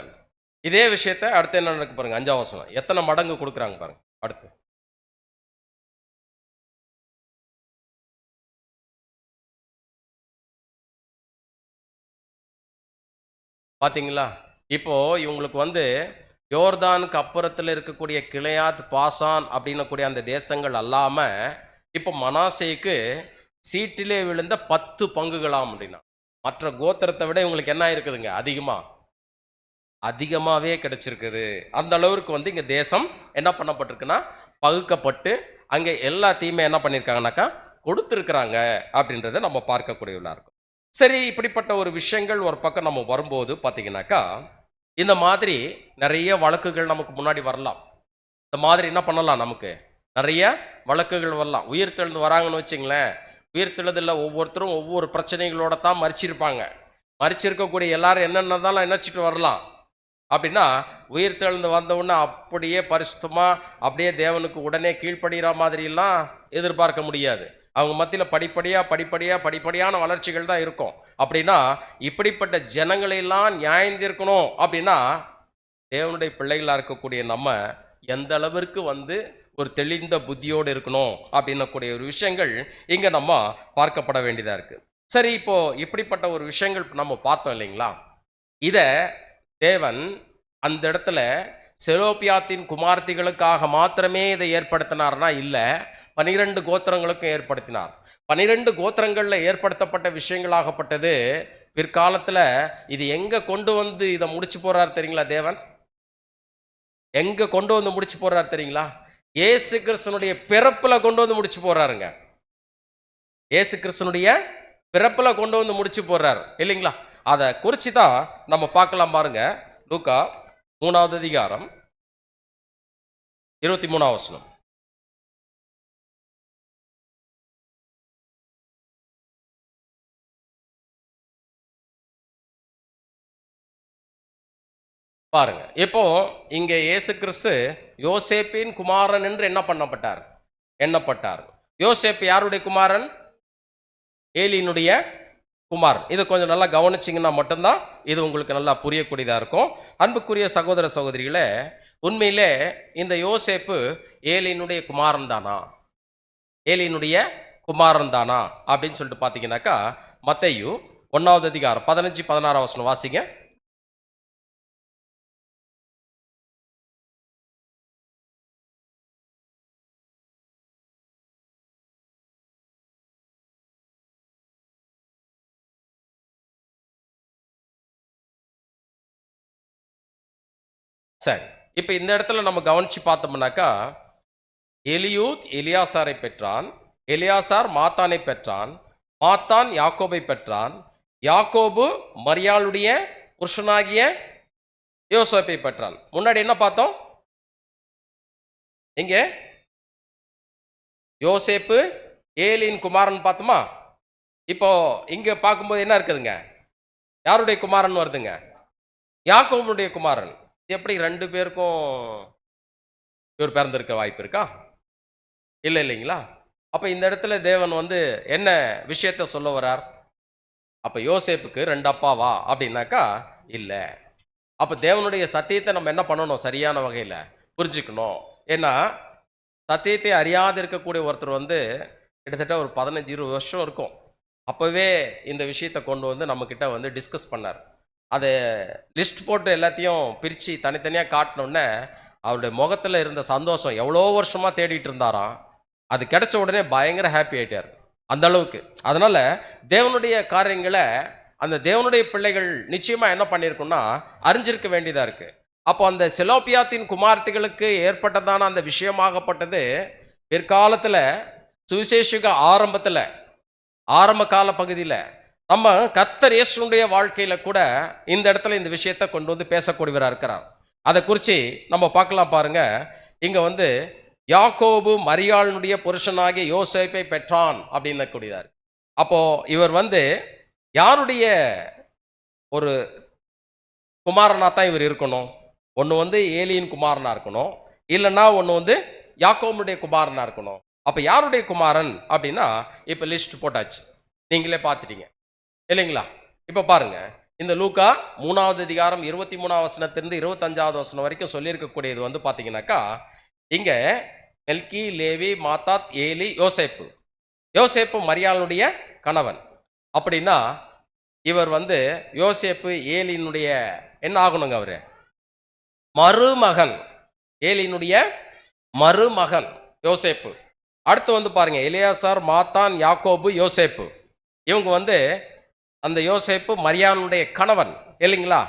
இதே விஷயத்த அடுத்து என்ன நடக்கு பாருங்க. 5ஆம் வசனம் எத்தனை மடங்கு கொடுக்குறாங்க பாருங்க. அடுத்து பாத்தீங்களா? இப்போ இவங்களுக்கு வந்து யோர்தானுக்கு அப்புறத்தில் இருக்கக்கூடிய கிளையாத், பாசான் அப்படின்னக்கூடிய அந்த தேசங்கள் அல்லாம, இப்போ மனாசேக்கு சீட்டிலே விழுந்த 10 பங்குகளாம் அப்படின்னா, மற்ற கோத்திரத்தை விட இவங்களுக்கு என்ன இருக்குதுங்க? அதிகமாகவே கிடைச்சிருக்குது. அந்த அளவுக்கு வந்து இங்கே தேசம் என்ன பண்ணப்பட்டிருக்குன்னா பகுக்கப்பட்டு அங்கே எல்லாத்தையுமே என்ன பண்ணியிருக்காங்கனாக்கா கொடுத்துருக்குறாங்க அப்படின்றத நம்ம பார்க்கக்கூடியவர்களாக இருக்கும். சரி, இப்படிப்பட்ட ஒரு விஷயங்கள் ஒரு பக்கம் நம்ம வரும்போது பார்த்தீங்கன்னாக்கா இந்த மாதிரி நிறைய வழக்குகள் நமக்கு முன்னாடி வரலாம். இந்த மாதிரி என்ன பண்ணலாம், நமக்கு நிறைய வழக்குகள் வரலாம். உயிர்த்தெழுந்து வராங்கன்னு வச்சுங்களேன், உயிர்த்தெழுதில் ஒவ்வொருத்தரும் ஒவ்வொரு பிரச்சனைகளோட தான் மறிச்சிருப்பாங்க. மறிச்சிருக்கக்கூடிய எல்லாரும் என்னென்னதாலும் நினச்சிட்டு வரலாம் அப்படின்னா, உயிர்த்தெழுந்து வந்தவுடனே அப்படியே பரிசுத்தமாக அப்படியே தேவனுக்கு உடனே கீழ்ப்படுகிற மாதிரிலாம் எதிர்பார்க்க முடியாது. அவங்க மத்தியில் படிப்படியான வளர்ச்சிகள் தான் இருக்கும். அப்படின்னா இப்படிப்பட்ட ஜனங்களெல்லாம் நியாயந்திருக்கணும் அப்படின்னா தேவனுடைய பிள்ளைகளாக இருக்கக்கூடிய நம்ம எந்த அளவிற்கு வந்து ஒரு தெளிந்த புத்தியோடு இருக்கணும் அப்படின்னக்கூடிய ஒரு விஷயங்கள் இங்கே நம்ம பார்க்கப்பட வேண்டியதாக இருக்குது. சரி, இப்போ இப்படிப்பட்ட ஒரு விஷயங்கள் நம்ம பார்த்தோம் இல்லைங்களா? இதை தேவன் அந்த இடத்துல செலோப்பியாத்தின் குமார்த்திகளுக்காக மாத்திரமே இதை ஏற்படுத்தினார்னா இல்லை, 12 கோத்திரங்களுக்கும் ஏற்படுத்தினார். 12 கோத்திரங்களில் ஏற்படுத்தப்பட்ட விஷயங்களாகப்பட்டது பிற்காலத்தில் இது எங்கே கொண்டு வந்து இதை முடிச்சு போறார் தெரியுங்களா? தேவன் எங்கே கொண்டு வந்து முடிச்சு போறார் தெரியுங்களா? இயேசு கிறிஸ்தனுடைய பிறப்பில் கொண்டு வந்து முடிச்சு போறாருங்க. இயேசு கிறிஸ்தனுடைய பிறப்பில் கொண்டு வந்து முடிச்சு போறார் இல்லைங்களா? அதை குறித்து தான் நம்ம பார்க்கலாம். பாருங்க, லூக்கா 3ஆவது அதிகாரம் 23ஆம் வசனம். பாருங்க, இப்போ இங்கே இயேசு கிறிஸ்து யோசேப்பின் குமாரன் என்று எண்ணப்பட்டார். யோசேப்பு யாருடைய குமாரன்? ஏலியினுடைய குமாரன். இதை கொஞ்சம் நல்லா கவனிச்சிங்கன்னா மட்டும்தான் இது உங்களுக்கு நல்லா புரியக்கூடியதாக இருக்கும். அன்புக்குரிய சகோதர சகோதரிகளே, உண்மையிலே இந்த யோசேப்பு ஏலியினுடைய குமாரன் தானா அப்படின்னு சொல்லிட்டு பார்த்தீங்கன்னாக்கா மத்தேயு 1ஆவது அதிகாரம் 15, 16 வசனம் வாசிங்க. சரி, இப்போ இந்த இடத்துல நம்ம கவனிச்சு பார்த்தோம்னாக்கா எலியூத் எலியாசாரை பெற்றான், எலியாசார் மாத்தானை பெற்றான், மாத்தான் யாக்கோபை பெற்றான், யாக்கோபு மரியாளுடைய புருஷனாகிய யோசேப்பை பெற்றான். முன்னாடி என்ன பார்த்தோம்? இங்கே யோசேப்பு ஏலியின் குமாரன் பார்த்தோமா? இப்போ இங்க பார்க்கும்போது என்ன இருக்குதுங்க? யாருடைய குமாரன் வருதுங்க? யாக்கோபுடைய குமாரன். எப்படி 2 பேருக்கும் இவர் பிறந்திருக்க வாய்ப்பு இருக்கா? இல்லைங்களா? அப்ப இந்த இடத்துல தேவன் வந்து என்ன விஷயத்த சொல்ல வரார்? அப்ப யோசேப்புக்கு 2 அப்பாவா அப்படின்னாக்கா இல்லை. அப்ப தேவனுடைய சத்தியத்தை நம்ம என்ன பண்ணணும்? சரியான வகையில் புரிஞ்சுக்கணும். ஏன்னா சத்தியத்தை அறியாது இருக்கக்கூடிய ஒருத்தர் வந்து கிட்டத்தட்ட ஒரு 15-20 வருஷம் இருக்கும். அப்போவே இந்த விஷயத்தை கொண்டு வந்து நம்மக்கிட்ட வந்து டிஸ்கஸ் பண்ணார். அதை லிஸ்ட் போட்டு எல்லாத்தையும் பிரித்து தனித்தனியாக காட்டினோடனே அவருடைய முகத்தில் இருந்த சந்தோஷம், எவ்வளோ வருஷமாக தேடிட்டு இருந்தாராம், அது கிடைச்ச உடனே பயங்கர ஹாப்பி ஆகிட்டார் அந்த அளவுக்கு. அதனால் தேவனுடைய காரியங்களை அந்த தேவனுடைய பிள்ளைகள் நிச்சயமாக என்ன பண்ணியிருக்குன்னா அறிஞ்சிருக்க வேண்டியதாக இருக்குது. அப்போ அந்த செலோப்பியாத்தின் குமார்த்திகளுக்கு ஏற்பட்டதான அந்த விஷயமாகப்பட்டது பிற்காலத்தில் சுவிசேஷக ஆரம்ப கால பகுதியில் நம்ம கர்த்தர் இயேசுனுடைய வாழ்க்கையில் கூட இந்த இடத்துல இந்த விஷயத்தை கொண்டு வந்து பேசக்கூடியவராக இருக்கிறார். அதை குறித்து நம்ம பார்க்கலாம் பாருங்க. இங்கே வந்து யாக்கோபு மரியாளுடைய புருஷனாகிய யோசேப்பை பெற்றான் அப்படின்னு கூடியதார். அப்போ இவர் வந்து யாருடைய ஒரு குமாரனா தான் இவர் இருக்கணும்? ஒன்று வந்து ஏலியின் குமாரனா இருக்கணும், இல்லைன்னா ஒன்று வந்து யாக்கோபுடைய குமாரனா இருக்கணும். அப்போ யாருடைய குமாரன் அப்படின்னா இப்போ லிஸ்ட் போட்டாச்சு, நீங்களே பார்த்துட்டீங்க இல்லைங்களா? இப்போ பாருங்க, இந்த லூக்கா 3வது அதிகாரம் 23வது வசனத்திலிருந்து 25வது வசனம் வரைக்கும் சொல்லியிருக்கக்கூடியது வந்து பார்த்தீங்கன்னாக்கா, இங்கே மெல்கி, லேவி, மாத்தாத், ஏலி, யோசேப்பு. யோசேப்பு மரியாளுடைய கணவன். அப்படின்னா இவர் வந்து யோசேப்பு ஏலியினுடைய என்ன ஆகணுங்க? அவரு மருமகன், ஏலியினுடைய மருமகன் யோசேப்பு. அடுத்து வந்து பாருங்க, எலியாசார், மாத்தான், யாக்கோபு, யோசேப்பு. இவங்க வந்து அந்த யோசேப்பு மரியாளுடைய கணவன் இல்லைங்களா?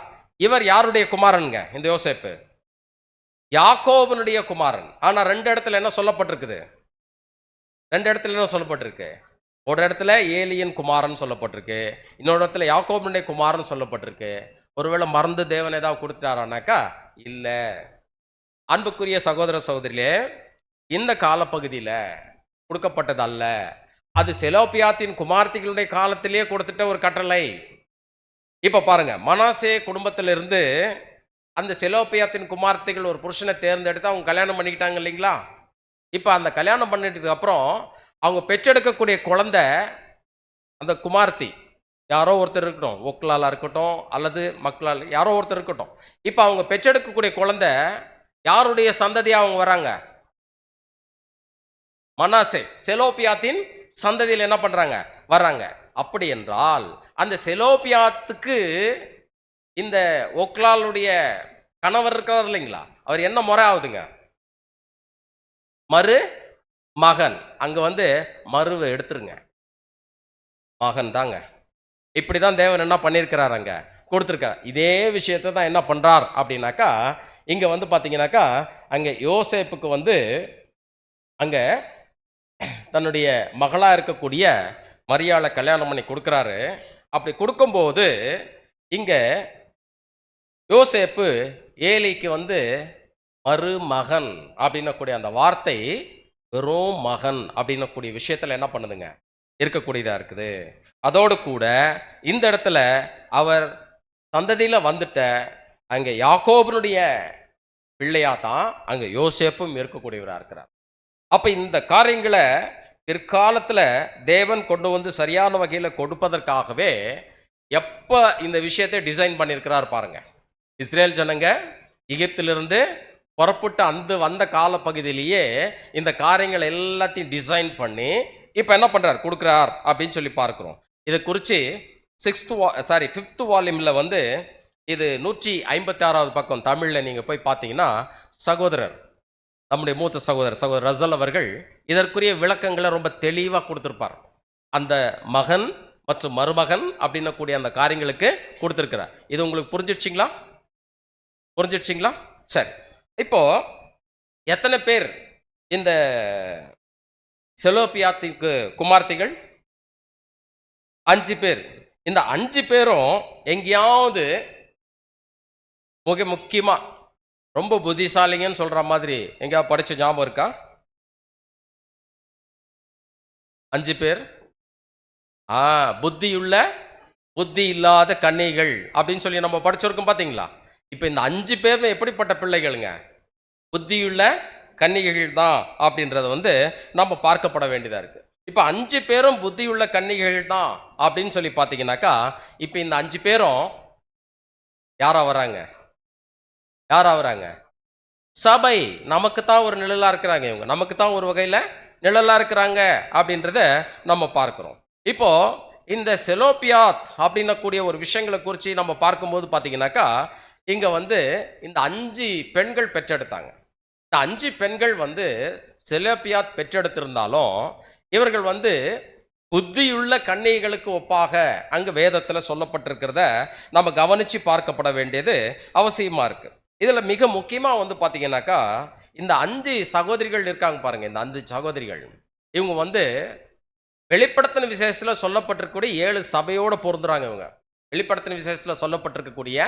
இவர் யாருடைய குமாரனுங்க? இந்த யோசேப்பு யாக்கோபனுடைய குமாரன். ஆனா ரெண்டு இடத்துல என்ன சொல்லப்பட்டிருக்குது? ரெண்டு இடத்துல என்ன சொல்லப்பட்டிருக்கு? ஒரு இடத்துல ஏலியின் குமாரன் சொல்லப்பட்டிருக்கு, இன்னொரு இடத்துல யாக்கோபனுடைய குமாரன் சொல்லப்பட்டிருக்கு. ஒருவேளை மறந்து தேவன் ஏதாவது கொடுத்துட்டாரானாக்கா இல்ல. அன்புக்குரிய சகோதர சகோதரிலே, இந்த காலப்பகுதியில் கொடுக்கப்பட்டது அல்ல. அது செலோப்பியாத்தின் குமார்த்திகளுடைய காலத்திலேயே கொடுத்துட்ட ஒரு கட்டளை. இப்ப பாருங்க, மனாசே குடும்பத்திலிருந்து அந்த செலோப்பியாத்தின் குமார்த்திகள் ஒரு புருஷனை தேர்ந்தெடுத்து அவங்க கல்யாணம் பண்ணிக்கிட்டாங்க இல்லைங்களா? இப்ப அந்த கல்யாணம் பண்ணிட்டதுக்கு அப்புறம் அவங்க பெற்றெடுக்கக்கூடிய குழந்தை, அந்த குமார்த்தி யாரோ ஒருத்தர் இருக்கட்டும், ஒக்கலாலா இருக்கட்டும் அல்லது மக்களால் யாரோ ஒருத்தர் இருக்கட்டும். இப்ப அவங்க பெற்றெடுக்கக்கூடிய குழந்தை யாருடைய சந்ததியா அவங்க வராங்க? மனாசே, செலோப்பியாத்தின் சந்ததியில் என்ன பண்றாங்க? வர்றாங்க. அப்படி என்றால் அந்த செலோப்பியாத்துக்கு இந்த ஒக்லாலுடைய கணவர் இருக்கிறார் இல்லைங்களா, அவர் என்ன முறை ஆகுதுங்க? மரு மகன். அங்க வந்து மருவை எடுத்துருங்க, மகன் தாங்க. இப்படிதான் தேவன் என்ன பண்ணியிருக்கிறார், அங்க கொடுத்துருக்கார். இதே விஷயத்தை தான் என்ன பண்றார் அப்படின்னாக்கா, இங்க வந்து பாத்தீங்கன்னாக்கா அங்க யோசேப்புக்கு வந்து அங்க தன்னுடைய மகளா இருக்கக்கூடிய மரியாளை கல்யாணம் பண்ணி கொடுக்குறாரு. அப்படி கொடுக்கும்போது இங்க யோசேப்பு ஏலிக்கு வந்து மருமகன் அப்படின்னக்கூடிய அந்த வார்த்தை வெறும் மகன் அப்படின்னக்கூடிய விஷயத்துல என்ன பண்ணுதுங்க? இருக்கக்கூடியதா இருக்குது. அதோடு கூட இந்த இடத்துல அவர் சந்ததியில வந்துட்ட அங்க யாக்கோபனுடைய பிள்ளையா தான் அங்க யோசேப்பும் இருக்கக்கூடியவரா இருக்கிறார். அப்ப இந்த காரியங்களை பிற்காலத்துல தேவன் கொண்டு வந்து சரியான வகையில கொடுப்பதற்காகவே எப்ப இந்த விஷயத்தை டிசைன் பண்ணியிருக்கிறார் பாருங்க. இஸ்ரேல் ஜனங்க எகிப்திலிருந்து புறப்பட்டு வந்த காலப்பகுதியிலேயே இந்த காரியங்கள் எல்லாத்தையும் டிசைன் பண்ணி இப்ப என்ன பண்றார்? கொடுக்கிறார் அப்படின்னு சொல்லி பார்க்கிறோம். இதை குறித்து 5th வால்யூம்ல வந்து இது 156வது பக்கம் தமிழ்ல நீங்க போய் பார்த்தீங்கன்னா சகோதரர், நம்முடைய மூத்த சகோதரர் ரசல் அவர்கள் இதற்குரிய விளக்கங்களை ரொம்ப தெளிவாக கொடுத்திருப்பார். அந்த மகன் மற்றும் மருமகன் அப்படின்னு கூடிய அந்த காரியங்களுக்கு கொடுத்திருக்கிறார். இது உங்களுக்கு புரிஞ்சிடுச்சிங்களா? புரிஞ்சிடுச்சிங்களா? சரி, இப்போ எத்தனை பேர் இந்த செலோப்பியாத்துக்கு குமார்த்திகள்? 5 பேர். இந்த 5 பேரும் எங்கேயாவது முக்கியமா ரொம்ப புத்திசாலிங்கன்னு சொல்ற மாதிரி எங்கேயா படிச்ச ஞாபகம் இருக்கா? 5 பேர் புத்தியுள்ள புத்தி இல்லாத கன்னிகள் அப்படின்னு சொல்லி நம்ம படிச்சிருக்கோம் பாத்தீங்களா? இப்ப இந்த 5 பேருமே எப்படிப்பட்ட பிள்ளைகளுங்க? புத்தியுள்ள கன்னிகைகள் தான் அப்படின்றத வந்து நம்ம பார்க்கப்பட வேண்டியதா இருக்கு. இப்ப 5 பேரும் புத்தியுள்ள கன்னிகைகள் தான் அப்படின்னு சொல்லி பாத்தீங்கன்னாக்கா, இப்ப இந்த 5 பேரும் யாரா வராங்க? யாரா வராங்க? சபை. நமக்கு தான் ஒரு நிழலா இருக்கிறாங்க இவங்க, நமக்கு தான் ஒரு வகையில நிழலா இருக்கிறாங்க அப்படின்றத நம்ம பார்க்கிறோம். இப்போ இந்த செலோப்பியாத் அப்படின்னக்கூடிய ஒரு விஷயங்களை குறித்து நம்ம பார்க்கும்போது பார்த்தீங்கன்னாக்கா, இங்க வந்து இந்த 5 பெண்கள் பெற்றெடுத்தாங்க. இந்த 5 பெண்கள் வந்து செலோப்பியாத் பெற்றெடுத்திருந்தாலும் இவர்கள் வந்து புத்தியுள்ள கன்னிகைகளுக்கு ஒப்பாக அங்கு வேதத்தில் சொல்லப்பட்டிருக்கிறத நம்ம கவனிச்சு பார்க்கப்பட வேண்டியது அவசியமா இருக்கு. இதுல மிக முக்கியமா வந்து பாத்தீங்கன்னாக்கா, இந்த 5 சகோதரிகள் இருக்காங்க பாருங்க. இந்த 5 சகோதரிகள் இவங்க வந்து வெளிப்படுத்தின விசேஷத்துல சொல்லப்பட்டிருக்கக்கூடிய 7 சபையோட பொருந்துறாங்க. இவங்க வெளிப்படுத்தின விசேஷத்துல சொல்லப்பட்டிருக்கக்கூடிய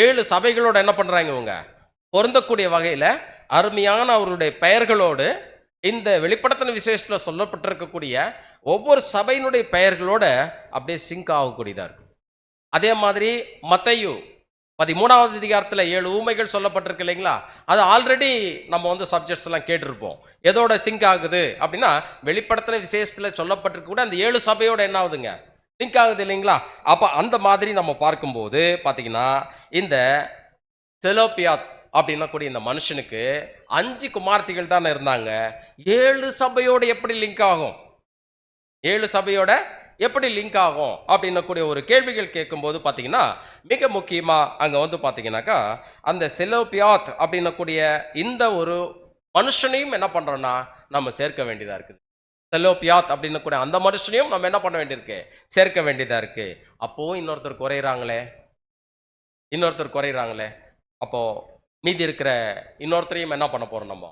7 சபைகளோட என்ன பண்றாங்க? இவங்க பொருந்தக்கூடிய வகையில் அருமையான அவருடைய பெயர்களோடு இந்த வெளிப்படுத்தின விசேஷத்தில் சொல்லப்பட்டிருக்கக்கூடிய ஒவ்வொரு சபையினுடைய பெயர்களோட அப்படியே சிங்க் ஆகக்கூடியதாக இருக்கும். அதே மாதிரி மத்தேயு 13வது அதிகாரத்தில் 7 ஊமைகள் சொல்லப்பட்டிருக்கு இல்லைங்களா? அது ஆல்ரெடி நம்ம வந்து சப்ஜெக்ட்ஸ் எல்லாம் கேட்டிருப்போம். எதோட சிங்க் ஆகுது அப்படின்னா வெளிப்படுத்தின விசேஷத்தில் சொல்லப்பட்டிருக்க கூட அந்த 7 சபையோட என்ன ஆகுதுங்க, சிங்க் ஆகுது இல்லைங்களா? அப்போ அந்த மாதிரி நம்ம பார்க்கும்போது பார்த்தீங்கன்னா இந்த செலோப்பியாத் அப்படின்னா கூடிய இந்த மனுஷனுக்கு 5 குமார்த்திகள் தானே இருந்தாங்க. 7 சபையோடு எப்படி லிங்க் ஆகும்? 7 சபையோட எப்படி லிங்க் ஆகும் அப்படின்னக்கூடிய ஒரு கேள்விகள் கேட்கும்போது பார்த்தீங்கன்னா மிக முக்கியமாக அங்கே வந்து பார்த்தீங்கன்னாக்கா அந்த செலோப்பியாத் அப்படின்னக்கூடிய இந்த ஒரு மனுஷனையும் என்ன பண்ணுறோன்னா நம்ம சேர்க்க வேண்டியதாக இருக்குது. செலோப்பியாத் அப்படின்னக்கூடிய அந்த மனுஷனையும் நம்ம என்ன பண்ண வேண்டியிருக்கு, சேர்க்க வேண்டியதாக இருக்குது. அப்போது இன்னொருத்தர் குறையிறாங்களே அப்போது மீதி இருக்கிற இன்னொருத்தரையும் என்ன பண்ண போகிறோம், நம்ம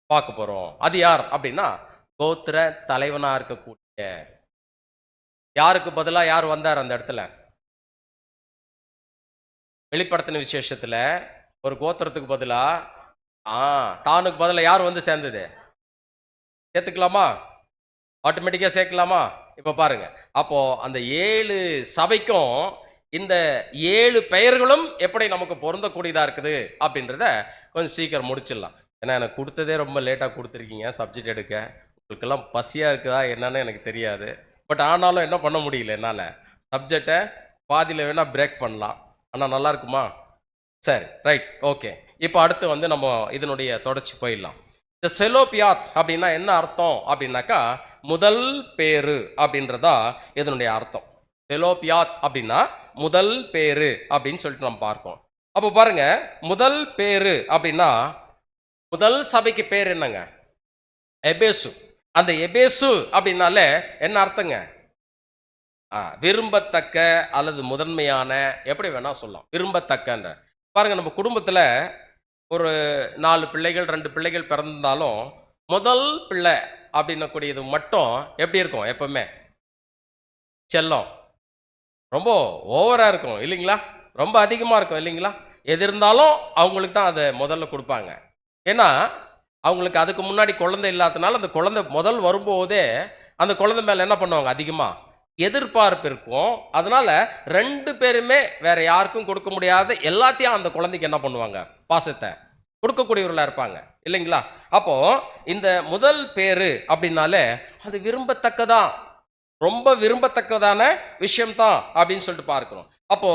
பார்க்க போகிறோம். அது யார் அப்படின்னா கோத்திர தலைவனாக இருக்கக்கூடிய, யாருக்கு பதிலாக யார் வந்தார் அந்த இடத்துல? வெளிப்படுத்தின விசேஷத்தில் ஒரு கோத்திரத்துக்கு பதிலாக தானுக்கு பதிலாக யார் வந்து சேர்ந்தது? சேர்த்துக்கலாமா? ஆட்டோமேட்டிக்காக சேர்க்கலாமா? இப்போ பாருங்க, அப்போ அந்த 7 சபைக்கும் இந்த 7 பெயர்களும் எப்படி நமக்கு பொருந்தக்கூடியதாக இருக்குது அப்படின்றத கொஞ்சம் சீக்கிரம் முடிச்சிடலாம். ஏன்னா எனக்கு கொடுத்ததே ரொம்ப லேட்டாக கொடுத்துருக்கீங்க சப்ஜெக்ட் எடுக்க. உங்களுக்கெல்லாம் பசியாக இருக்குதா என்னன்னு எனக்கு தெரியாது. பட் ஆனாலும் என்ன பண்ண முடியல என்னால். சப்ஜெக்டை பாதியில் வேணால் பிரேக் பண்ணலாம். ஆனால் நல்லா இருக்குமா? சரி, ரைட், ஓகே. இப்போ அடுத்து வந்து நம்ம இதனுடைய தொடர்ச்சி போயிடலாம். இந்த செலோப்பியாத் அப்படின்னா என்ன அர்த்தம் அப்படின்னாக்கா முதல் பேரு அப்படின்றதா இதனுடைய அர்த்தம். செலோப்பியாத் அப்படின்னா முதல் பேரு அப்படின்னு சொல்லிட்டு நம்ம பார்ப்போம். அப்போ பாருங்க, முதல் பேரு அப்படின்னா முதல் சபைக்கு பேர் என்னங்க? எபேசு. அந்த எபேசு அப்படின்னாலே என்ன அர்த்தங்க? விரும்பத்தக்க அல்லது முதன்மையான, எப்படி வேணா சொல்லலாம், விரும்பத்தக்கன்ற. பாருங்க, நம்ம குடும்பத்தில் ஒரு 4 பிள்ளைகள் 2 பிள்ளைகள் பிறந்தாலும் முதல் பிள்ளை அப்படின்னக்கூடியது மட்டும் எப்படி இருக்கும்? எப்பவுமே செல்லம் ரொம்ப ஓவராக இருக்கும் இல்லைங்களா? ரொம்ப அதிகமாக இருக்கும் இல்லைங்களா? எது இருந்தாலும் அவங்களுக்கு தான் அதை முதல்ல கொடுப்பாங்க. ஏன்னா அவங்களுக்கு அதுக்கு முன்னாடி குழந்தை இல்லாதனால அந்த குழந்தை முதல் வரும்போதே அந்த குழந்தை மேலே என்ன பண்ணுவாங்க, அதிகமாக எதிர்பார்ப்பு இருக்கும். அதனால 2 பேருமே வேற யாருக்கும் கொடுக்க முடியாத எல்லாத்தையும் அந்த குழந்தைக்கு என்ன பண்ணுவாங்க, பாசத்தை கொடுக்கக்கூடியவர்களாக இருப்பாங்க இல்லைங்களா? அப்போ இந்த முதல் பேரு அப்படின்னாலே அது விரும்பத்தக்கதான், ரொம்ப விரும்பத்தக்கதான விஷயம்தான் அப்படின்னு சொல்லிட்டு பார்க்கிறோம். அப்போ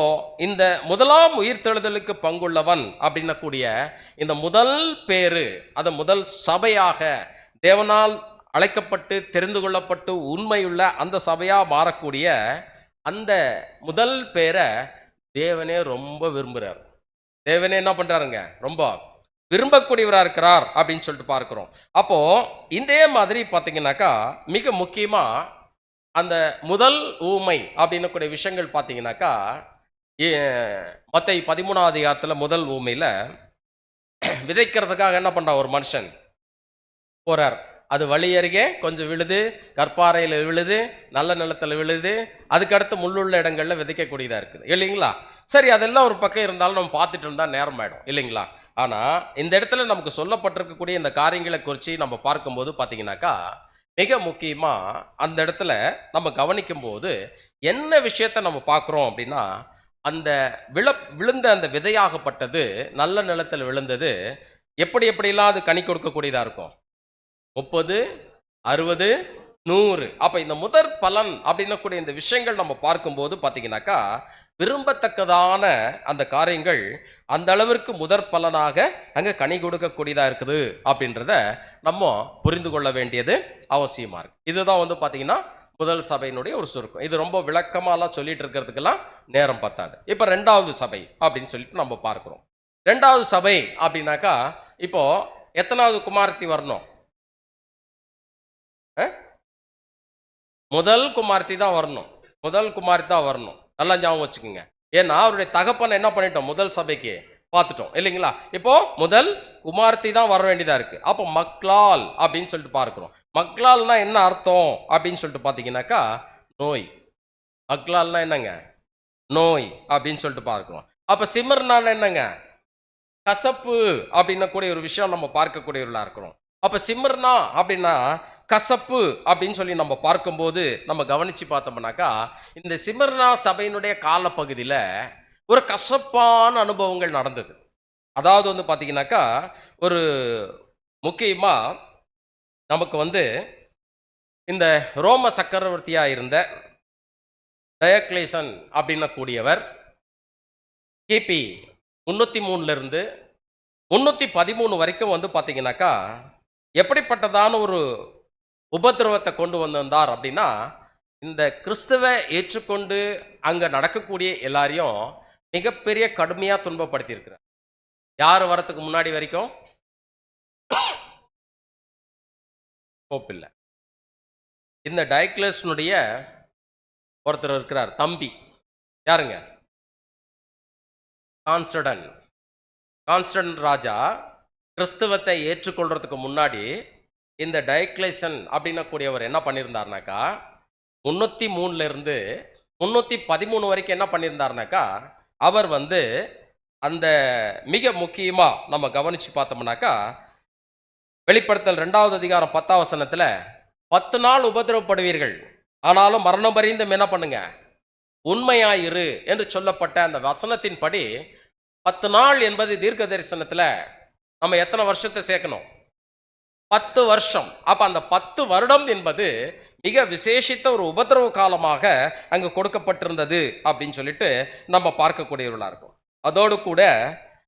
இந்த முதலாம் உயிர்த்தெழுதலுக்கு பங்குள்ளவன் அப்படின்னக்கூடிய இந்த முதல் பேரு, அதை முதல் சபையாக தேவனால் அழைக்கப்பட்டு தெரிந்து கொள்ளப்பட்டு உண்மையுள்ள அந்த சபையாக மாறக்கூடிய அந்த முதல் பேரை தேவனே ரொம்ப விரும்புகிறார். தேவனே என்ன பண்ணுறாருங்க, ரொம்ப விரும்பக்கூடியவராக இருக்கிறார் அப்படின்னு சொல்லிட்டு பார்க்குறோம். அப்போது இதே மாதிரி பார்த்தீங்கன்னாக்கா மிக முக்கியமாக அந்த முதல் ஊமை அப்படின்னக்கூடிய விஷயங்கள் பார்த்தீங்கன்னாக்கா மத்தேயு 13வது அதிகாரத்தில் முதல் ஊமையில் விதைக்கிறதுக்காக என்ன பண்ணுறான், ஒரு மனுஷன் போகிறார். அது வழி அருகே கொஞ்சம் விழுது, கற்பாறையில் விழுது, நல்ல நிலத்தில் விழுது, அதுக்கடுத்து முள்ளுள்ள இடங்களில் விதைக்கக்கூடியதாக இருக்குது இல்லைங்களா? சரி, அதெல்லாம் ஒரு பக்கம் இருந்தாலும் நம்ம பார்த்துட்டு இருந்தால் நேரம் ஆகிடும் இல்லைங்களா? ஆனால் இந்த இடத்துல நமக்கு சொல்லப்பட்டிருக்கக்கூடிய இந்த காரியங்களை குறித்து நம்ம பார்க்கும்போது பார்த்தீங்கன்னாக்கா மிக முக்கியமாக அந்த இடத்துல நம்ம கவனிக்கும்போது என்ன விஷயத்தை நம்ம பார்க்குறோம் அப்படின்னா, அந்த விழுந்த அந்த விதையாகப்பட்டது நல்ல நிலத்தில் விழுந்தது எப்படிலாம் அது கனி கொடுக்கக்கூடியதாக இருக்கும், 30, 60, 100. அப்போ இந்த முதற் பலன் அப்படின்னக்கூடிய இந்த விஷயங்கள் நம்ம பார்க்கும்போது பார்த்தீங்கன்னாக்கா விரும்பத்தக்கதான அந்த காரியங்கள் அந்த அளவிற்கு முதற் பலனாக அங்கே கனி கொடுக்கக்கூடியதாக இருக்குது அப்படின்றத நம்ம புரிந்து கொள்ள வேண்டியது அவசியமாக இருக்குது. இதுதான் வந்து பார்த்தீங்கன்னா முதல் சபையினுடைய ஒரு சுருக்கம். இது ரொம்ப விளக்கமாலாம் சொல்லிட்டு இருக்கிறதுக்கெல்லாம் நேரம் பத்தாது. இப்போ 2வது சபை அப்படின்னு சொல்லிட்டு நம்ம பார்க்குறோம். 2வது சபை அப்படின்னாக்கா இப்போ எத்தனாவது குமாரத்தி வரணும்? முதல் குமாரத்தி தான் வரணும். நல்லா ஞாபகம் வச்சுக்கோங்க. ஏன்னா அவருடைய தகப்பனை என்ன பண்ணிட்டோம், முதல் சபைக்கு பார்த்துட்டோம் இல்லைங்களா? இப்போ முதல் குமாரத்தி தான் வர வேண்டியதா இருக்கு. அப்போ மக்லால் அப்படின்னு சொல்லிட்டு பார்க்கிறோம். மக்லால்னா என்ன அர்த்தம் அப்படின்னு சொல்லிட்டு பார்த்தீங்கன்னாக்கா நோய். மக்லால்னா என்னங்க, நோய் அப்படின்னு சொல்லிட்டு பார்க்கிறோம். அப்போ சிமர்னான் என்னங்க, கசப்பு அப்படின்ன கூடிய ஒரு விஷயம் நம்ம பார்க்கக்கூடியவர்களா இருக்கிறோம். அப்ப சிம்ர்னா அப்படின்னா கசப்பு அப்படின்னு சொல்லி நம்ம பார்க்கும்போது நம்ம கவனிச்சு பார்த்தோம்னாக்கா, இந்த சிமர்னா சபையினுடைய காலப்பகுதியில ஒரு கசப்பான அனுபவங்கள் நடந்தது. அதாவது வந்து பார்த்தீங்கன்னாக்கா, ஒரு முக்கியமா நமக்கு வந்து இந்த ரோம சக்கரவர்த்தியா இருந்த டயக்ளேசன் அப்படின்ன கூடியவர் கிபி 303 இருந்து 313 வரைக்கும் வந்து பார்த்தீங்கன்னாக்கா, எப்படிப்பட்டதான ஒரு உபத்திரவத்தை கொண்டு வந்திருந்தார் அப்படின்னா, இந்த கிறிஸ்துவ ஏற்றுக்கொண்டு அங்க நடக்கக்கூடிய எல்லாரையும் மிகப்பெரிய கடுமையா துன்பப்படுத்தி இருக்கிறார். யார் வரத்துக்கு முன்னாடி வரைக்கும் போப் இல்ல. இந்த டயக்ளேசனுடைய ஒருத்தர் இருக்கிறார் தம்பி. யாருங்க? கான்ஸ்டன்டைன். கான்ஸ்டன்டைன் ராஜா கிறிஸ்துவத்தை ஏற்றுக்கொள்றதுக்கு முன்னாடி இந்த டயக்ளேசன் அப்படின்ன கூடியவர் என்ன பண்ணியிருந்தார்னாக்கா, 303 இருந்து 313 வரைக்கும் என்ன பண்ணியிருந்தார்னாக்கா, அவர் வந்து அந்த மிக முக்கியமா நம்ம கவனிச்சு பார்த்தோம்னாக்கா, வெளிப்படுத்தல் 2வது அதிகாரம் 10ஆம் வசனத்துல 10 நாள் உபத்திரவப்படுவீர்கள், ஆனாலும் மரணம் பரியந்தம் என்ன பண்ணுங்க, உண்மையாயிரு என்று சொல்லப்பட்ட அந்த வசனத்தின்படி 10 நாள் என்பது தீர்க்க தரிசனத்துல நம்ம எத்தனை வருஷத்தை சேர்க்கணும்? 10 வருஷம். அப்ப அந்த 10 வருடம் என்பது மிக விசேஷித்த ஒரு உபத்திரவ காலமாக அங்கு கொடுக்கப்பட்டிருந்தது அப்படின்னு சொல்லிட்டு நம்ம பார்க்கக்கூடியவர்களா இருக்கும். அதோடு கூட